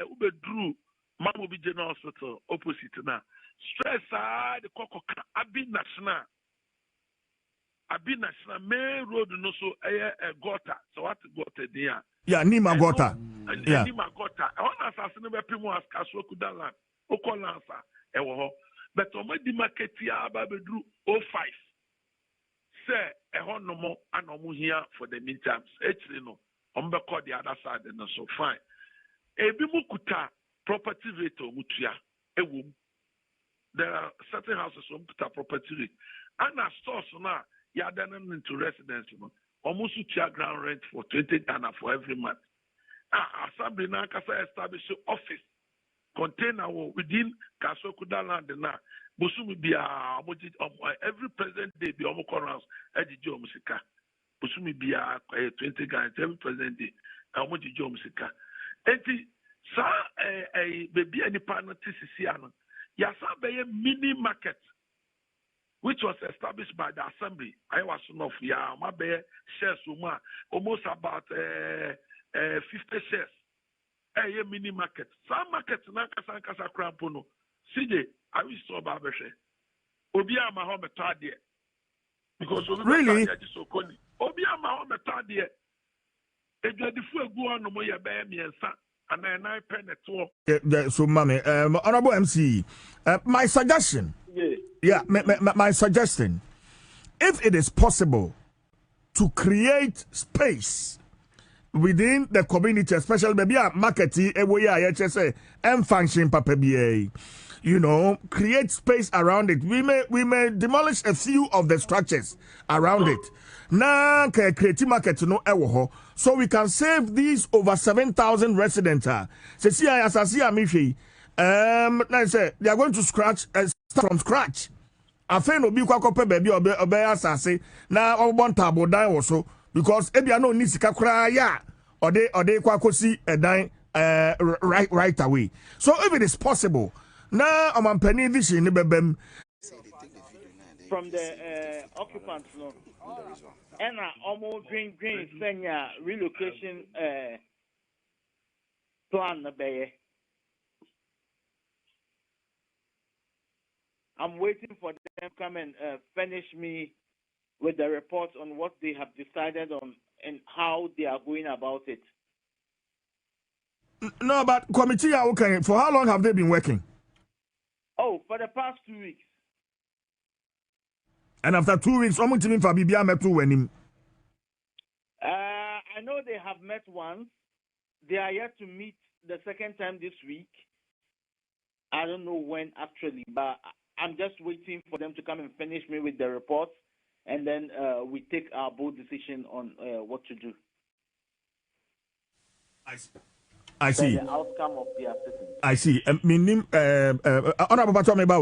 Uber Drew, Mamu General Hospital, opposite now. Stress the coco Abi National. Abi National main road no so a gota. So what gota there? Yeah, Nima gota. Yeah. Nima gota. I want assassin be primo as Kaswoku Dalan. Okolansa. But on my market here Babedru 05. Say a no more and no here for the midterms. Actually no. Call the other side and so fine. Ebimukuta property rate or mutia. There are certain houses who put property rate. And a stores now, you are done into residence. Almost ground rent for 20 Ghana for every month. Assembly now can establish an office container within Kaswokuda land now. Busumi be every present day be almost corners Ejijo Musika. Busumi be 20 Ghana every present day. Almost Ejijo Musika. Enti sa baby any partner TCC Yasa be a mini market, which was established by the assembly. I was enough. Yeah, my bear shares almost about 50 shares. A mini market. Some markets na kasa krampono. CJ, I wish so babeshe. Obia ma home tadie. Because really, Obia ma home tadie. Ejadifu egu anu mo ye be miensa. And then I pen it. So, mommy, Honorable MC, my suggestion, my suggestion, if it is possible to create space within the community, especially maybe a marketing, and function, papa BA, create space around it. We may demolish a few of the structures around it. Now, create market no ewo. So we can save these over 7,000 residents. Say, I say, they are going to start from scratch. I think no be kwakope baby obe asase na obon tabo dan also because e bia no ni sika kra ya ode kwakosi edan right away. So if it is possible, now omampani vision ni bebem from the occupants no. And almost green Senya relocation plan bay. I'm waiting for them to come and finish me with the reports on what they have decided on and how they are going about it. No, but committee are okay. For how long have they been working? Oh, for the past 2 weeks. And after 2 weeks, I know they have met once. They are yet to meet the second time this week. I don't know when actually, but I'm just waiting for them to come and finish me with the reports, and then we take our bold decision on what to do. I see. The outcome of their sitting. I see. Honorable Batomeba,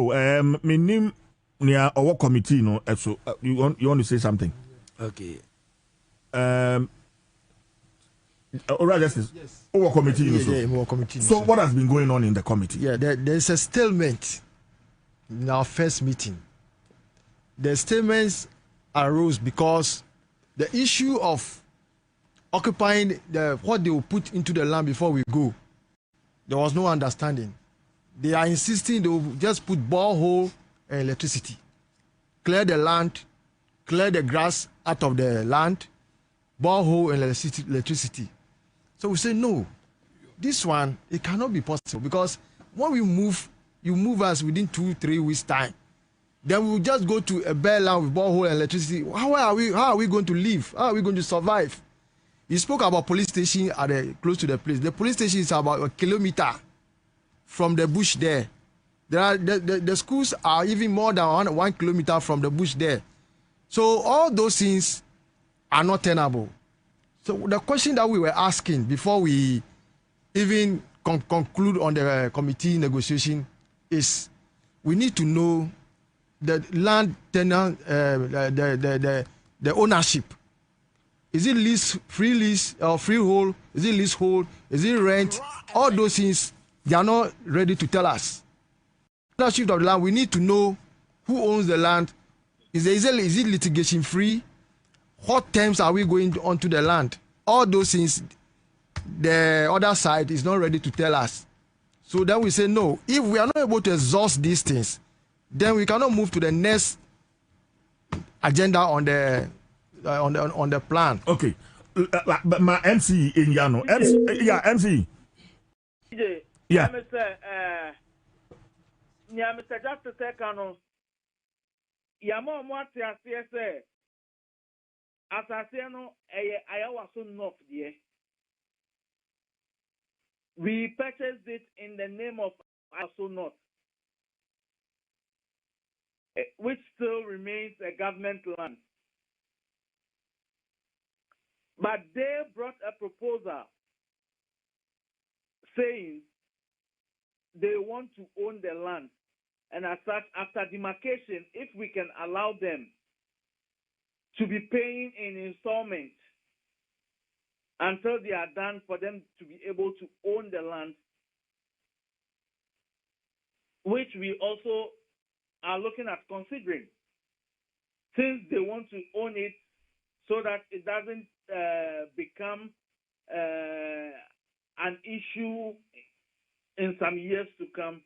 minim near our committee, no. So you want to say something? Okay. Yes. Our committee. So what has been going on in the committee? Yeah, there's a stalemate in our first meeting. The statements arose because the issue of occupying what they will put into the land before we go, there was no understanding. They are insisting they will just put borehole and electricity, clear the land, clear the grass out of the land, borehole and electricity. So we say no, this one it cannot be possible because when we move, you move us within 2-3 weeks time. Then we will just go to a bare land with borehole and electricity. How are we going to live? How are we going to survive? You spoke about police station close to the place. The police station is about 1 kilometer from the bush there. The schools are even more than 1 kilometer from the bush there. So all those things are not tenable. So the question that we were asking before we even conclude on the committee negotiation is we need to know the land tenant, the ownership. Is it lease, free lease, or freehold? Is it leasehold? Is it rent? All those things They are not ready to tell us. Ownership of the land, we need to know who owns the land. Is it litigation free? What terms are we going onto the land? All those things, the other side is not ready to tell us. So then we say no. If we are not able to exhaust these things, then we cannot move to the next agenda on the plan. Okay, but my MC in Yano, MC. Yeah. Mr. Justice Ekano, Yamo Mwati Asiese, Asasiano, Ayawa so north there. We purchased it in the name of Aso North, which still remains a government land. But they brought a proposal saying they want to own the land. And as such, after demarcation, if we can allow them to be paying in installments until they are done, for them to be able to own the land, which we also are looking at considering, since they want to own it so that it doesn't become an issue in some years to come.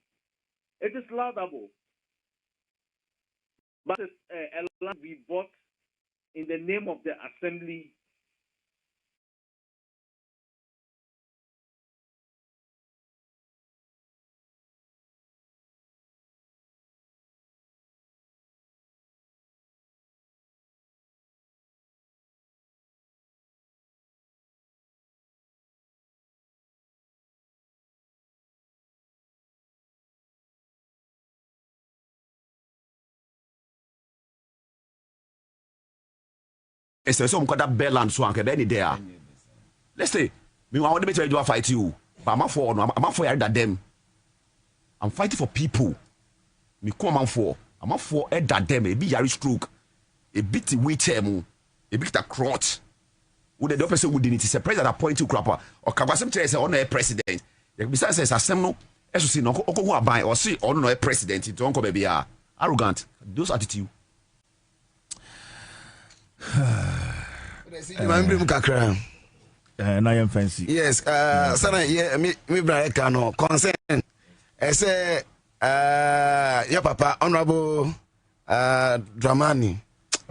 It is laudable, but it's a land we bought in the name of the assembly. It's some kind of bell and so on. Any there. Let's say, me want to do a fight you, but I'm for them. I'm fighting for people. Me come on for. I'm for that them. A bit stroke, a bit weight a bit a crotch. Would the person would need to say president appoint to crapper or Kabasem say on a president. Besides says assem no, as you see no who are buying or see on no president. It don't come be arrogant. Those attitude. Fancy. Yes, sana me brother kano concern. I say your papa honorable Dramani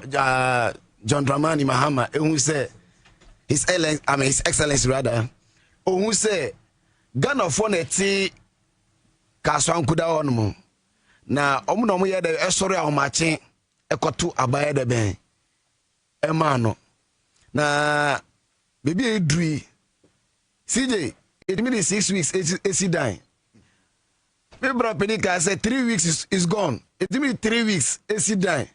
John Dramani Mahama who say his excellency rather who say Ghana for neti kaswan kuda onmo na omo no mo ye de esori ahomache ekoto abaye de ben emano na baby edri CJ it means 6 weeks AC die me bro pedika say 3 weeks is gone it means 3 weeks AC die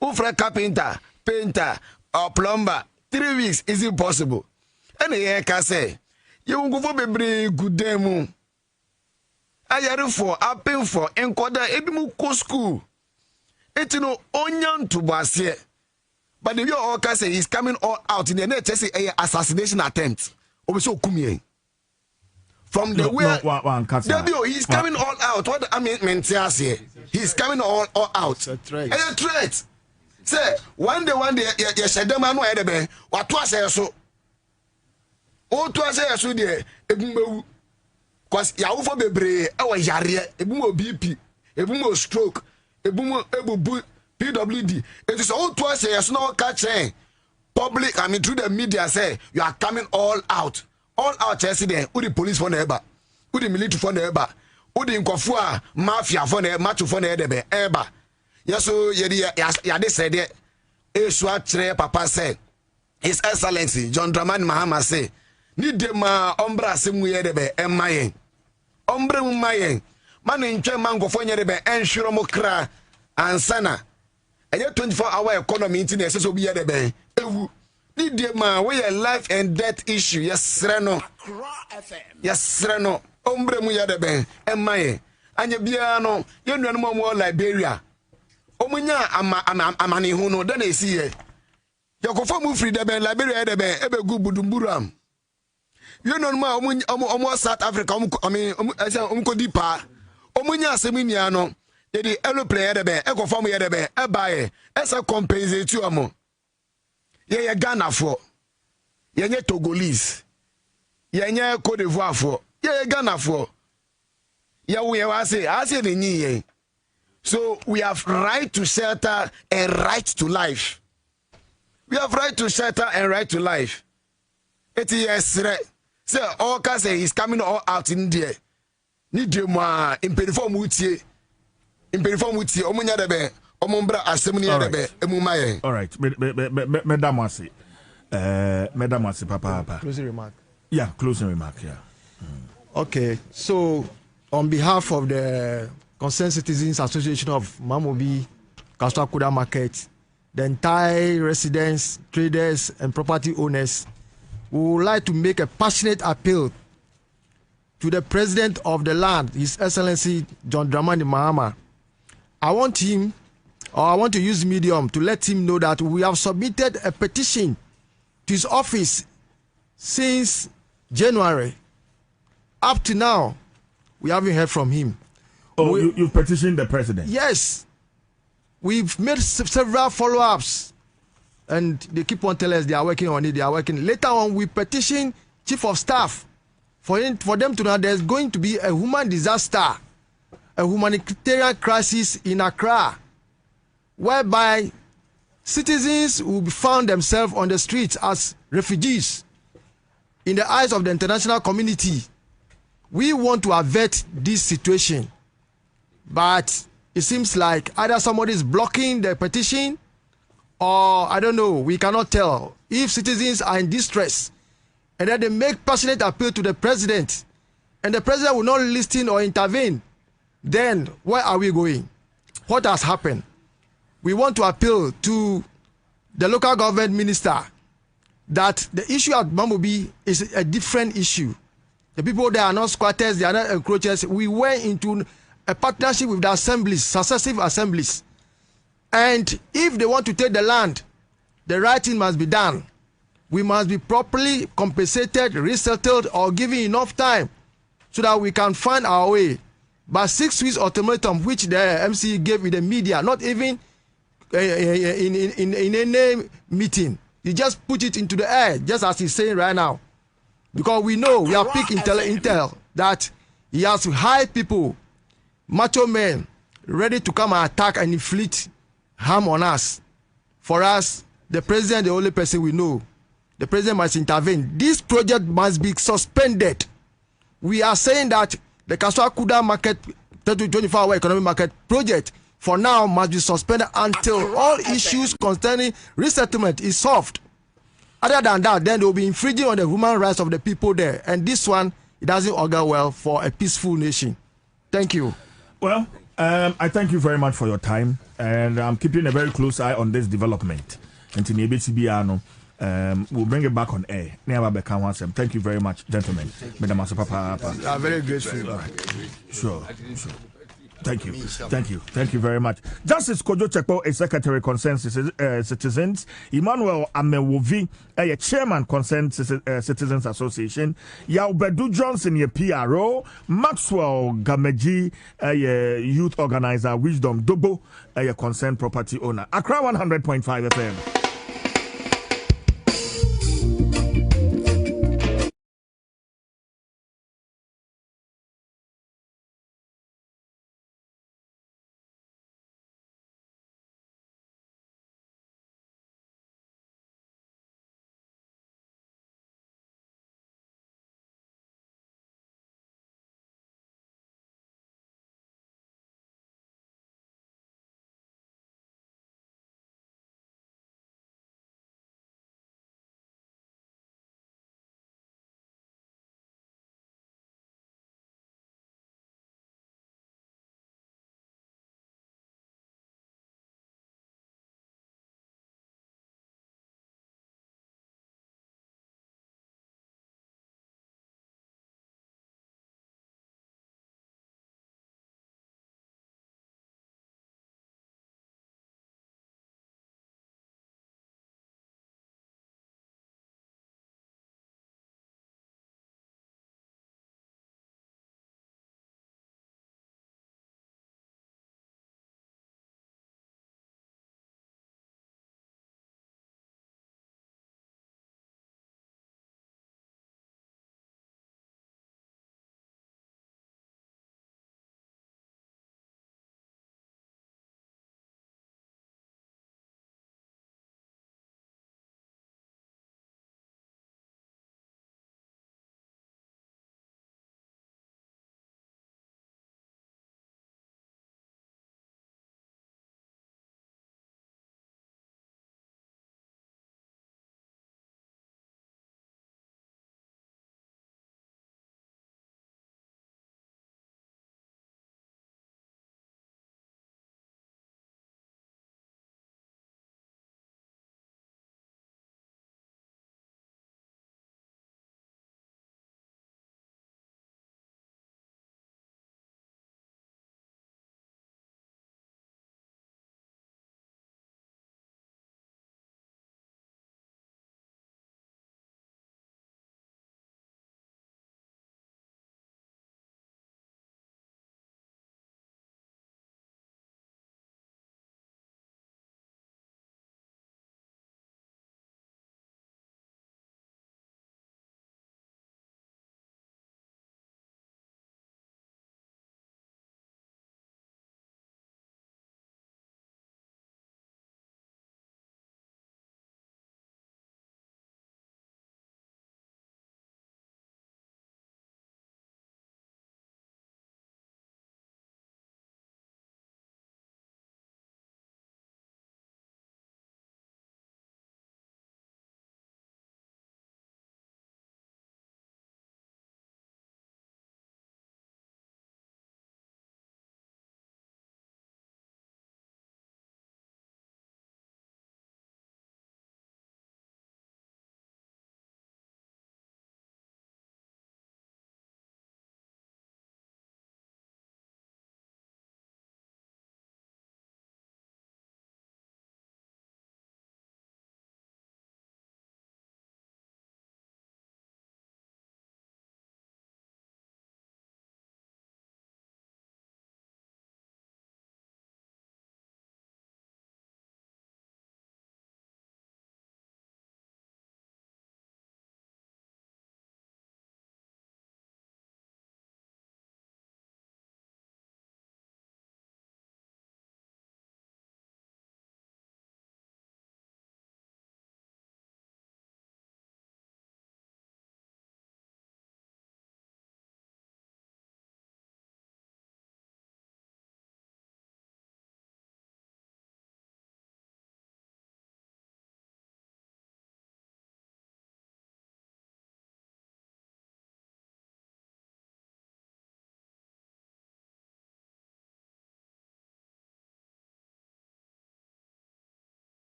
ufra carpenter painter or plumber 3 weeks is impossible and here can say you go for bebre good dem ayare for appeal for enkoda ebimu ko school etino onyan to base. But the all can say he's coming all out in the net say assassination attempt. Obiso kumie. From the way he's coming all out. What I mean here. He's coming all out. It's a threat. Say one day you said them anu edebe. What was so? O to say so there ebumbewu. Cause yawo for bebre e wa yare ebumo BP, ebumo stroke, ebumo ebubu PWD. It is all twice years no catching public. I mean through the media say you are coming all out. All out yesterday. Who the police for neighbor? Who the military for neighbor? Who the inkofua mafia for neighbor? Match for neighbor? Eba. Yes, so yadi said it. Eswa tre papa said. His Excellency John Dramani Mahama say. Ni dema ombra simu yedebe emayen. Ombre mumayen. Manu inche mango for nyedebe enshuro mokra ansana. And your 24-hour economy internet says be the ben. Ni dema we a life and death issue. Yes, Reno. Yes, Reno. Ombre mu yede ben. Emaye. Anye biano. You know no more Liberia. Omunya amani huno. Then see ye. You go for mu free the ben Liberia the ben. Ebe gu budumburam. You know ma omo South Africa I mean I say di pa. Omunya asemi no the aeroplane de be e go form ye de be e buy e say compensate you omo. Ye Ghana for. Ye nye Togolese. Ye nye Cote d'Ivoire for. Ye Ghana for. Ye we say the nyi. So we have right to shelter and right to life. We have right to shelter and right to life. It is say all can say he's coming all out in there. Need you more in perform wutie. In perform wutie. Omunya debe. Omumbra asemuni debe. Emumaye. All right. Madam Wasi. Madam Wasi papa. Closing remark. Yeah, closing remark, yeah. Okay. So on behalf of the Concerned Citizens Association of Mamobi, Kaswa Kuda Market, the entire residents, traders, and property owners, we would like to make a passionate appeal to the president of the land, His Excellency John Dramani Mahama. I want to use medium to let him know that we have submitted a petition to his office since January. Up to now, we haven't heard from him. Oh, you petitioned the president? Yes. We've made several follow-ups, and they keep on telling us they are working on it, they are working. Later on, we petitioned Chief of Staff for them to know there's going to be a human disaster, a humanitarian crisis in Accra, whereby citizens will be found themselves on the streets as refugees in the eyes of the international community. We want to avert this situation, but it seems like either somebody is blocking the petition, or I don't know, we cannot tell. If citizens are in distress and then they make passionate appeal to the president and the president will not listen or intervene, then where are we going? What has happened? We want to appeal to the local government minister that the issue at Mamobi is a different issue. The people there are not squatters, they are not encroachers. We went into a partnership with the assemblies, successive assemblies. And if they want to take the land, the right thing must be done. We must be properly compensated, resettled, or given enough time so that we can find our way. But 6 weeks ultimatum, which the MC gave with the media, not even in any meeting, he just put it into the air, just as he's saying right now. Because we know, we have picked intel that he has hired people, macho men, ready to come and attack and inflict harm on us. For us, the president, the only person we know, the president must intervene. This project must be suspended. We are saying that the Kaswa Kuda market, 24-hour economic market project, for now must be suspended until all issues concerning resettlement is solved. Other than that, then they will be infringing on the human rights of the people there. And this one, it doesn't augur well for a peaceful nation. Thank you. Well, I thank you very much for your time. And I'm keeping a very close eye on this development. And we'll bring it back on air. Thank you very much, gentlemen. Madam Papa. You are very grateful. Sure. Thank you very much. Justice Kojo Chekpo, a secretary concerned citizens. Emmanuel Amewovi, a chairman concerned citizens association. Yaubedu Johnson, a PRO. Maxwell Gameji, a youth organizer. Wisdom Dobo, a concerned property owner. Accra 100.5 FM.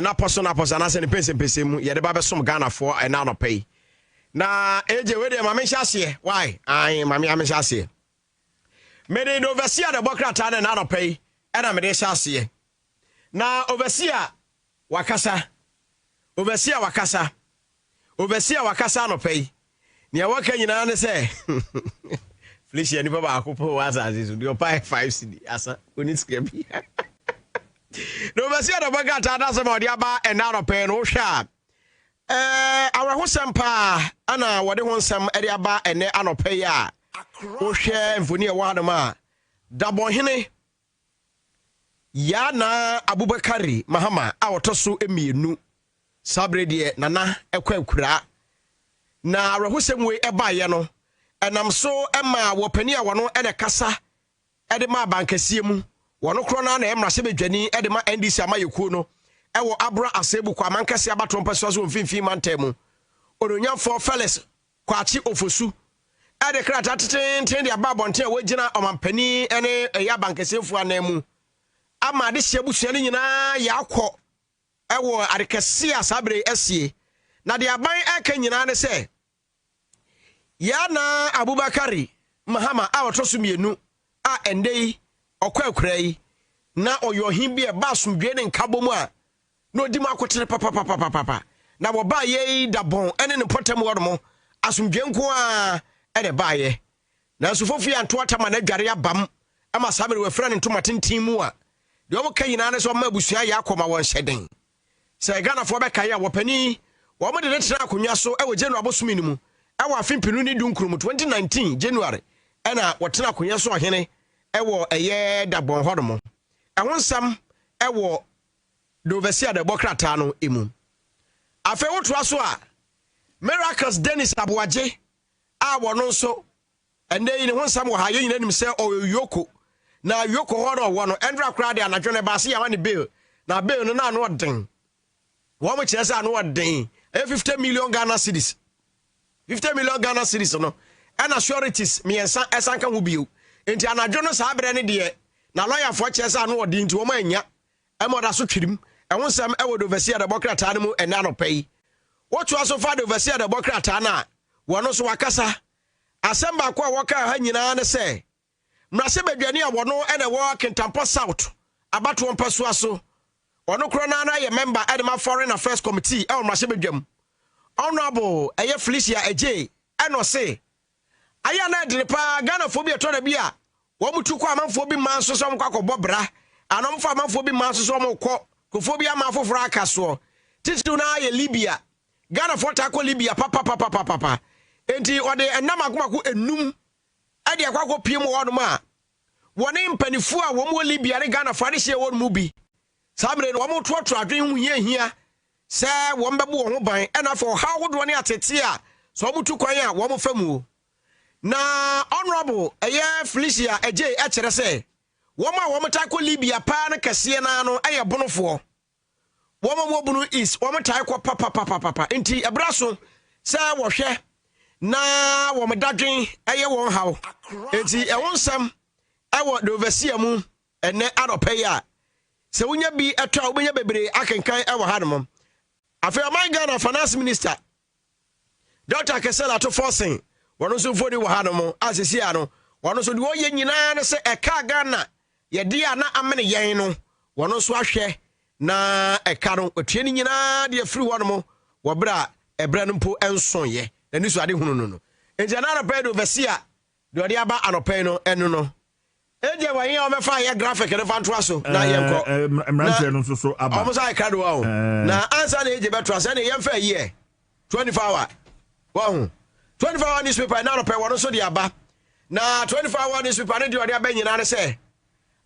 na poso na se ne pense mu ye de ba be som Ghana for na no pay na eje we de ma me hyase why ai ma me hyase me de overseer de bokrata na no pay na me de hyase na overseer wakasa no pay ne waka nyina ne se Felicia ni baba akopo wasa azizu dio pai 5 cd asa oni skebi no overseer de bokrata na se ma odi aba na no pay no hwa our hosam pa ana wode honsam ade aba ene anope ya wo hwe mfoni e wano ma dabonhene ya na Abubakari Mahama a wotoso emienu sabre de nana ekwakura na our hosam we eba ye no enam so ema wopani a wono ene kasa ede ma bankasie mu wono kro na emra se bedwani ede ma NDC amayekuo no ewo abra asebu kwa mankasi abato mpaso so mfimfim mantemu ononya for fellas kwachi ofosu ade krata teten de ababonten wagina omampani ene eya bankasefo anamu ama de hyebusu ne nyina yakọ ewo adekase asabre esie na de aban aka nyina ne se ya na Abubakari Mahama a wotoso mienu a endei okwakurai na oyohin bi e basumdwe ne nkabomu a no di makotere papa na wo ba ye dabon ene ne potem wodomo asumdwe nko a ene ba ye na sufofi anto atama na dware abam ama samere we frane ntoma tentin mu a de wo ka nyina ne so ma busua ya akoma won hyeden se Ghana fo be kai a wopani wo mo de tena akonwa so e wo January abosumi ni mu e wo afimpinu ni dunkrum 2019 January ena wo tena akonwa so ohene e wo eye dabon hodomo e wonsam e wo the overseer the bokrata no emu afa woto aso a Miracles Dennis Abuaje a wono so ende yin ho nsam wo ha yin anim se oyoko na yoko ho no wo no endra kra de anadwo ne ba se ya wane bill na bill no na no den wo mo kire se no den 50 million Ghana cedis 50 million Ghana cedis no and assurities me ensan esanka wo biu enti anadwo no sa abre ne de na lawyer fo kire se no den nti wo ma anya emoda so twirim ewonsam ewo do overseer the bokrata no ena no pay wotu aso fa do overseer the bokrata na wono so wakasa asemba kwa waka ha nyina ne se mrase badwani a wono ene wo Kentampo South abato mpaso aso wono kro na ye member edema foreign affairs committee e mrase badwam honorable eye Felicia Eje eno se aya na de pa Ghana fo bi eto na bi a wo mutu kwa amanfo bi man so so mkwa bobra anomfo amanfo bi man so so mkwa kofo bi ama foforo akaso tititu na ye Libya Ghana fo ta ko Libya papa enti ode enam akomako enum ade akwako piem wonu ma woni mpanifu a wo mo Libya ne Ghana fo ade hye wonu mu bi samre no wo mo trotro adwen hu hia se wo mbebo wo ho ban ena fo ha wodo ne atete a so wo mutu kwan a wo mo famu na honorable eye Felicia Eje e kire se wo mo ta ko Libya pa na kase na no aye bonofo wo mo bunu is wo mo ta ko papa enti ebraso se wo hwe na wo mo dadwen aye won haw enti e wonsam e wo de overseer mu ene adope ya se wonya bi etwa obenya bebre akenkan e wo hanom afa man Ghana finance minister Dr. Kesela to forcing wono so fodi wo hanom asesi ano wono so de wo ye nyina ne se e ka Ghana ye dia na amene yen no wono so ahwe na eka no otue ni nyina de afiri wonom wo bra ebra no mpo enson ye na ni so ade hunu no enti na na pedo overseer de ode aba anope no enu no eje wa yen o me fa ye graphic ne fa nto aso na ye nko emranche no so aba o mo sai krado wa o na answer na eje beto ase na ye mfa ye 24 hour wa hu 24 hour newspaper na anope wono so de aba na 24 hour newspaper ne de ode aba nyina ne se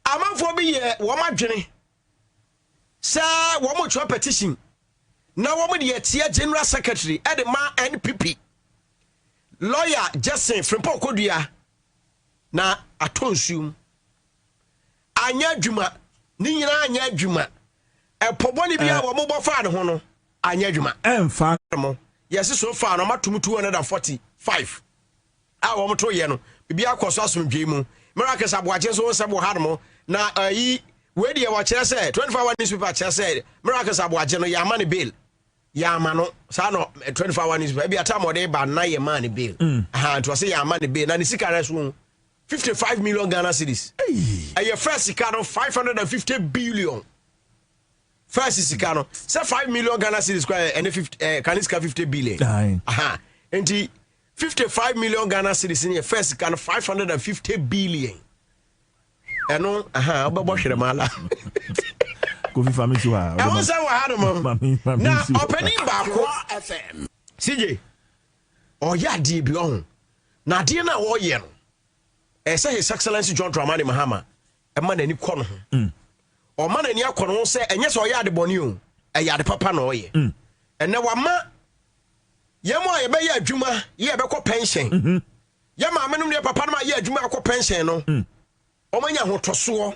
amanfo bi ye wo madwene sa wo mo twa petition na wo mo de tie general secretary e de ma NPP lawyer Justin Frimpo Kodua na atonsum anya adwuma ni nyina anya adwuma e poboni bia wo mo bofa ne ho no anya adwuma emfa mo yes so far no matum 245 a wo mo to ye no bibia akoso asomdwe mu Miracles Abuaje so sebo ha no na yi where the watch said 24-hour newspaper said miracles are watching no yamani bill. Yamano, son of 24-hour newspaper. Maybe a time or day by 9 money bill. To say yamani bill. And the sick room 55 million Ghana cedis. And your first Sicano 550 billion. First Sicano, say 5 million Ghana cedis square and 50 billion. And the 55 million Ghana cedis in your first Sicano 550 billion. And no, about the mala. Kofi family to her. I was now opening back FM. CJ. Oh yeah, dear beyond. Now dear now all year. Say His Excellency John Dramani Mahama, a man any corner. Or man any corner say, and yes, or ya the bonu, a ya the papa no ye. And now ma Yama ya be juma, ye be ko pension. Yama menum ne papa ma ye juma ko pension no. O manya ho toso.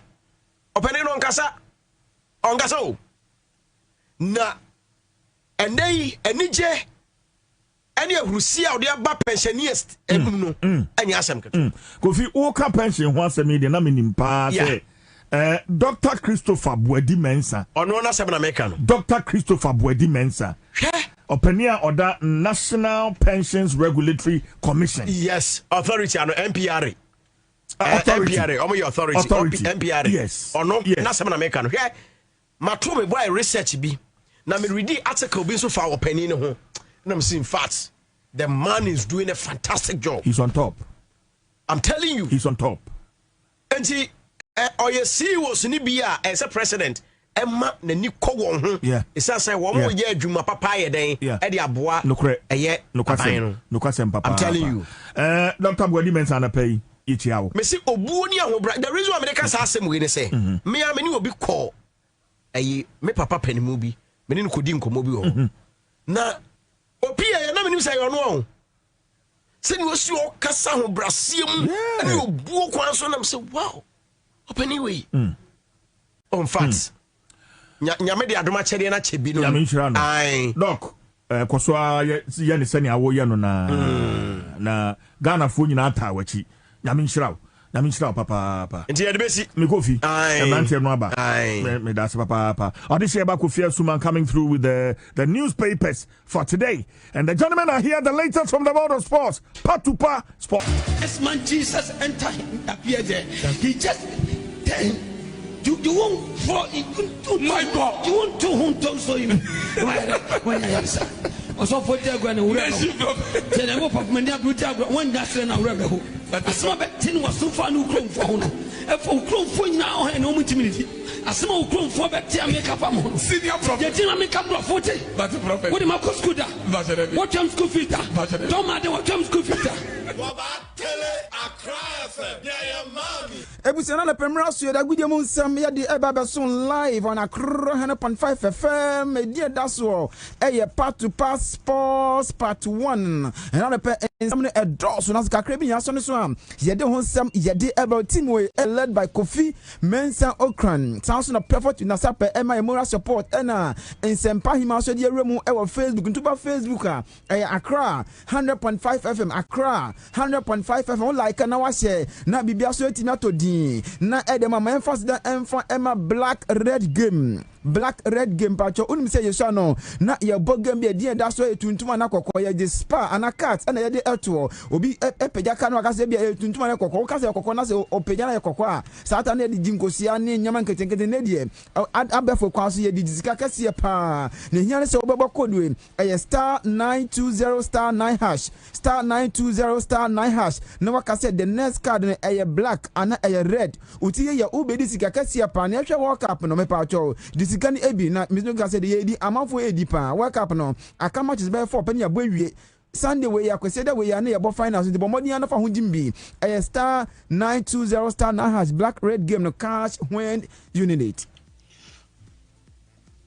Opene no nkasa. Ongasa o. Na enei enije any Rusia or the aba pensionist no any asem keto. Kofi o ka pension ho asem de na menim pa say Dr. Christopher Boadi Mensa. Ono na asem na meka no. Dr. Christopher Boadi Mensa. Openia order National Pensions Regulatory Commission. Yes, authority ano NPRA. Authority. NPRA, omo your authority. NPRA. Yes. Ono na asem na meka no. Mato me boy research bi. Na me read article bi so fa opinion ho. And I'm saying facts. The man is doing a fantastic job. He's on top. I'm telling you. He's on top. And he, or you see, was Nibia as a president. Emma, the new co yeah. It's as I one more year, Juma Papaya day. Yeah. Eddie Abois. No credit. No question. No question, Papa. I'm telling you. Dr. Boadi Mensa pay each hour. Me see Obunia. The reason America has some way to say. Me, I mean, will be called. Me Papa Penny movie. Me no couldn't come over. Na. Opia ya na me say you know. Say you see o kasa ho brasiem and you buo kwan so na say wow. Open way. On fact. Nyame de adoma chede na chebi no. Nyame nhira no. Ai. Doc, koso ye ne sani awo ye no na Ghana fo nyina ata wachi. Nyame nhira. Nyame nhira papa. Enti ye de besi. Me Kofi. Ai. Emante no aba. Me that's papa. Odisha ba Kofi Suman coming through with the newspapers for today. And the gentlemen are here, the latest from the world of sports. Patupa Sport. This man Jesus entered, appeared there. He just you won't fall. My God. You won't do whom talk so you. When I answer. Also for the granny, tell them what many of you one that's an hour. But some tin was so far no chrome for honor. If for chrome for now and no timidity. A small chrome for back to make up a senior problem. You make up 40. But the prophet. What am I scooter? What comes school filter? Don't matter what comes school filter. Ebusana na Premier Studio da gudia mun sam ya di eba son live on Accra 100.5 FM media daso part to pass sports part 1 and on the ensam no edoso na kakra bi ya so no so am ye de hon sam ye de eba team we led by Kofi Mensa Okran sounds na perfect na sapa ema moral support na ensempa hima so de remu e wo Facebook ntuba Facebook Accra 100.5 FM Accra 100.5 FM like na wa share na bibia so etimi atodi na edema my emphasis that Emma black red game pacho unim say yeso no na ye bogam be dia da so etuntuma na kokko ye spa ana cat na ye de eto obi epeja ka no aka se bia etuntuma na kokko ka se kokko na se opeja na ye kokko a sata na de jinkosia ne nyama nketenkete ne de abefo kwa so ye di disika kase pa ne hia se obebo kodwe star 920 star 9 hash star 920 star 9 hash na waka se the next card no black ana red utiye ya ubedi sika kase pa na hwe world cup no me pacho Sikani ebi na Mr. Gase de edi amanfo edi pa work up no aka matches by 4 penny abowie Sunday we ya kwese da we ya na yebo finals the bomodi na fa ho jimbi star 920 star 9 hash black red game no cash when you need it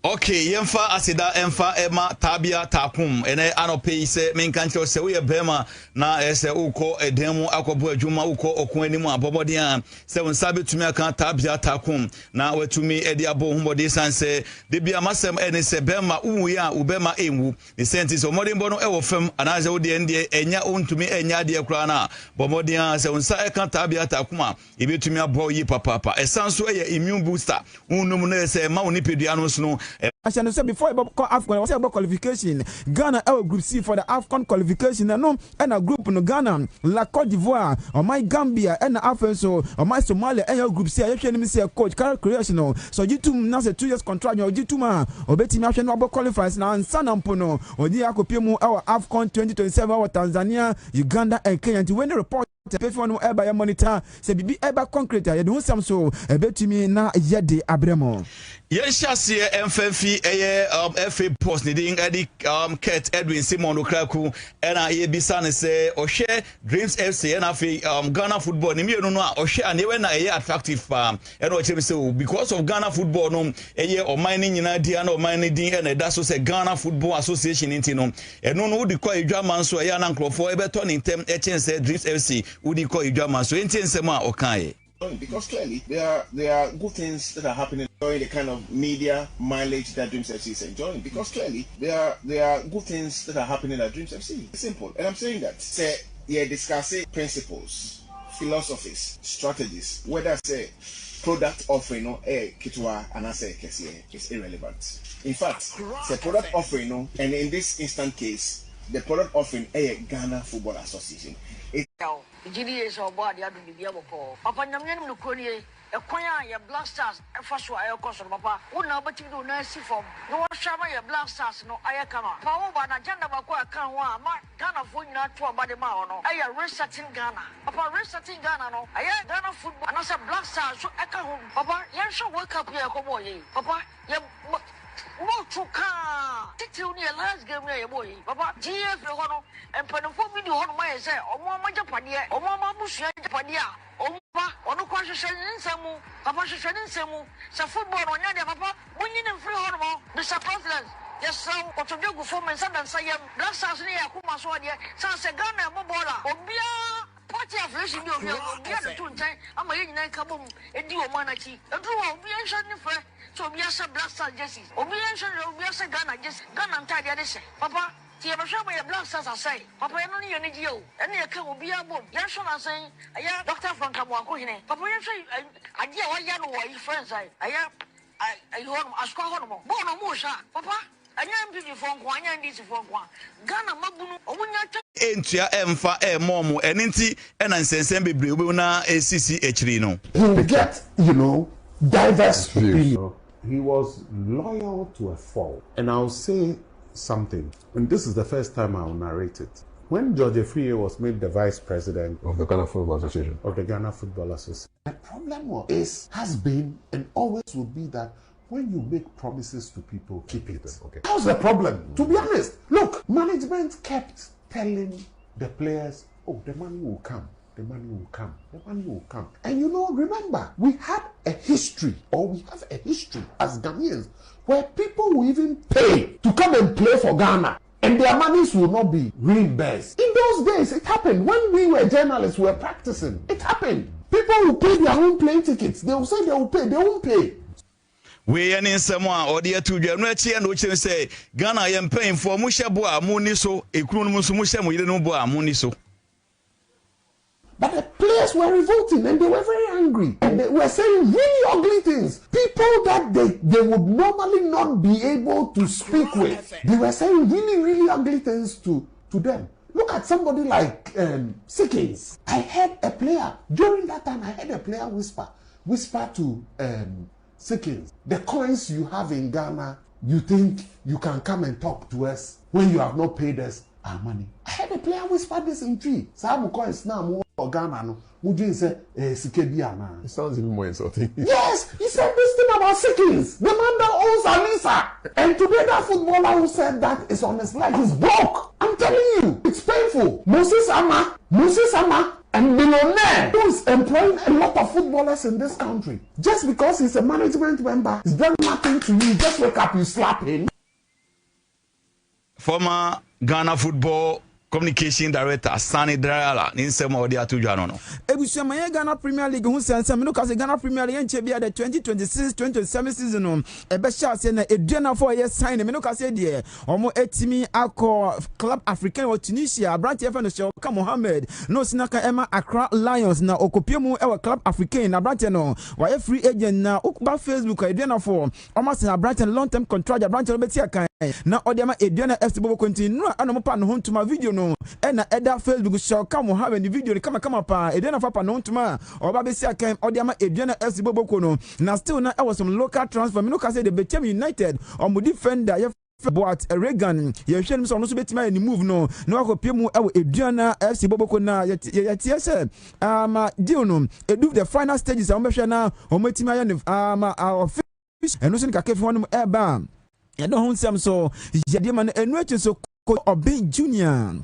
Okay, yemfa asida emfa ema tabia takum ene anope se menkancho se we bema na ese uko edemu akobo adwuma uko okon animu abobode a se wonsa betumi aka tabia takum na watumi edi abo humbode sanse de bia masem ene se bema uwu ya ubema enwu the sentence omode mbo no e wo fam anaze wo de ende enya ontumi enya de kura na bomode a se wonsa eka tabia takuma ebetumi abo yi papa esanso eye immune booster unum na se ma woni pedua no so no I shall say before about AFCON, I was about qualification. Ghana Group C for the AFCON qualification. And a group in Ghana, La Côte d'Ivoire, or my Gambia, and Afenso, or my Somalia, and your Group C. I can say a coach, Carol Creational. So you two now say 2 years contract, or you two man, or Betty Nation about qualifiers now, and San Ampono, or the Akopimu, our AFCON 2027, our Tanzania, Uganda, and Kenya. To win the report. Pay for no ever your monitor say bibi ever concrete you do some so e betumi na yede abremo Yenshase MFF FA post ni ding edi Kurt Edwin Simon Okraku na ye bisa ne say o share Dreams FC na fi Ghana football ni mienu no a o share na we na ye attractive na o chebe say because of Ghana football no ye o man ni nyina dia na o man ni din na da so say Ghana Football Association nti no eno no di kwa edwaman so ya na nkrofo e beto ni ntem e chen say Dreams FC udi ko edwaman so enti nsem a o kan ye. Because clearly there are good things that are happening, enjoying the kind of media mileage that Dreams FC is enjoying. Because clearly there are good things that are happening at Dreams FC. It's simple, and I'm saying that. Say, yeah, discussing principles, philosophies, strategies. Whether say product offering or kitwa and I say is irrelevant. In fact, say product offering and in this instant case, the product offering Ghana Football Association. GDS or body, I don't be able to. Papa, Namian Luconi, a choir, your blasters, a first one, I cost Papa. Who know but you do nice form? No shama, your blasters, no Ayakama. Power, but agenda Bakua can one, Ghana food not to a body mano. I am resetting Ghana. Papa, resetting Ghana, no. I am Ghana football, and I said blasters, so I come home. Papa, you should wake up here, come on, Papa, you. Motuka titi ni last game na boy papa GF no no empanofo bi di ho no my say omo majapade omo mabusu japade a omo ono kwa hwehwe nsemu papa hwehwe nsemu sa football no nya de papa munyi ne mfiri ho no Mr. President yes so otojogu for men sadan sayem black stars ni yakuma so de sa se Ghana mo bola obia party affiliation bi obia de to ntan ama ye nyina ka bom edi o manachi edu obia hwe ne fre so we are black star jerseys. We are Ghana jerseys. Ghana ntade de se. Papa, ti e behwe my black stars asai. Papa eno ne yene gi o. Ene e ka obi abom. Ya hwe na san. Aya Dr. Frank Amwako hine. Papa ye hwe ade a waya no wo yi friends ai. Aya ai ho no asko ho no mo. Bo no mo sha. Papa anya MPP fo nko anya ndisi fo nko. Ghana mabunu omunya entua emfa emomo eninti ena nsensen bebre obi na ACC echiri no. He get, diverse opinion. He was loyal to a fault. And I'll say something, and this is the first time I'll narrate it. When George Afriyie was made the vice president of the Ghana Football Association, the problem has been, and always will be that when you make promises to people, keep it. Okay. How's the problem? To be honest, look, management kept telling the players, oh, the money will come. The money will come. The money will come. And remember, we have a history as Ghanaians where people will even pay to come and play for Ghana and their monies will not be reimbursed. In those days, it happened. When we were journalists, we were practicing. It happened. People will pay their own plane tickets. They will say they will pay. They won't pay. We any someone or the two no echi and which say Ghana yam paying for mushabu amuni so ekunu musumusham we no bo amuni so. But the players were revolting and they were very angry. And they were saying really ugly things. People that they would normally not be able to speak with. They were saying really, really ugly things to them. Look at somebody like Sickins. I heard a player, during that time, I heard a player whisper to Sickins. The coins you have in Ghana, you think you can come and talk to us when you have not paid us our money. I heard a player whisper this in tree. Some coins now or Ghana no. It sounds even more insulting. Yes, he said this thing about Sickins. The man that owns Alisa. And today that footballer who said that is on his leg is broke. I'm telling you, it's painful. Moses Ama and billionaire who's employing a lot of footballers in this country. Just because he's a management member, it's done nothing to you. Just wake up, you slap him. Former Ghana football communication director Sani Drayala Ninsema Odi Atujano no. Ebusuamanya Ghana Premier League hu sense me no ka se Ghana Premier League enche bia the 2026-2027 season no ebe sha se na eduana for year sign me no ka se de omo etimi akọ Club African of Tunisia branch FM no Shoka Mohammed no sinaka Emma Accra Lions na okopiemu e Club African na branch no wa free agent na ukuba Facebook eduana for omo se na branch long term contract branch no beti akan na odiama eduana FC Bobo continue ano mo pa no ntuma video no ena eda Facebook Shoka Mohammed video ni kama pa eduana fa pa no ntuma oba besi akan odiama eduana FC Bobo no na still na was some local transfer me no ka say the Bechem United omo defender but Reagan ye hwem so no so betima any move no na wakopie mu e eduana FC Boboko na ye tie se deal no edu the final stages am behwe na omatima ya eno so nka kefi hono e ba ye do hu nsem so ye de man enu achi so Obin Junior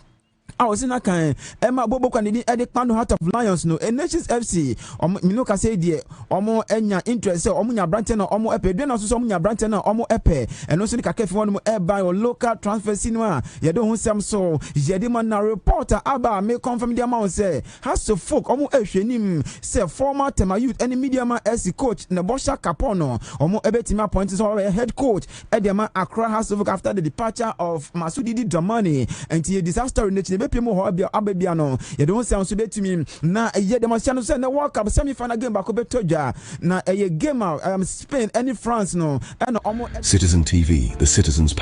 I was in a kind Emma Bobo Canadian Edic Pando Heart of Lions no Nations FC Minoka say dear Omo Enya interest Omunya Branton or Omo Epe then also Omunya Branton or Omo Epe and also Kakefi one air by or local transfer cinema you don't some so Yediman reporter Abba may confirm the amount say has to folk Omo Eshenim say former Tema Youth any media man SC coach Nebosha Capono Omo Ebetima points or head coach Edema Accra has to look after the departure of Masudi Dramani and the disaster in the people who abebiano you don't sound so betimi na ye demonstration say na World Cup semi-final game back betoja na a game Spain any France no and Citizen TV, the citizens' power.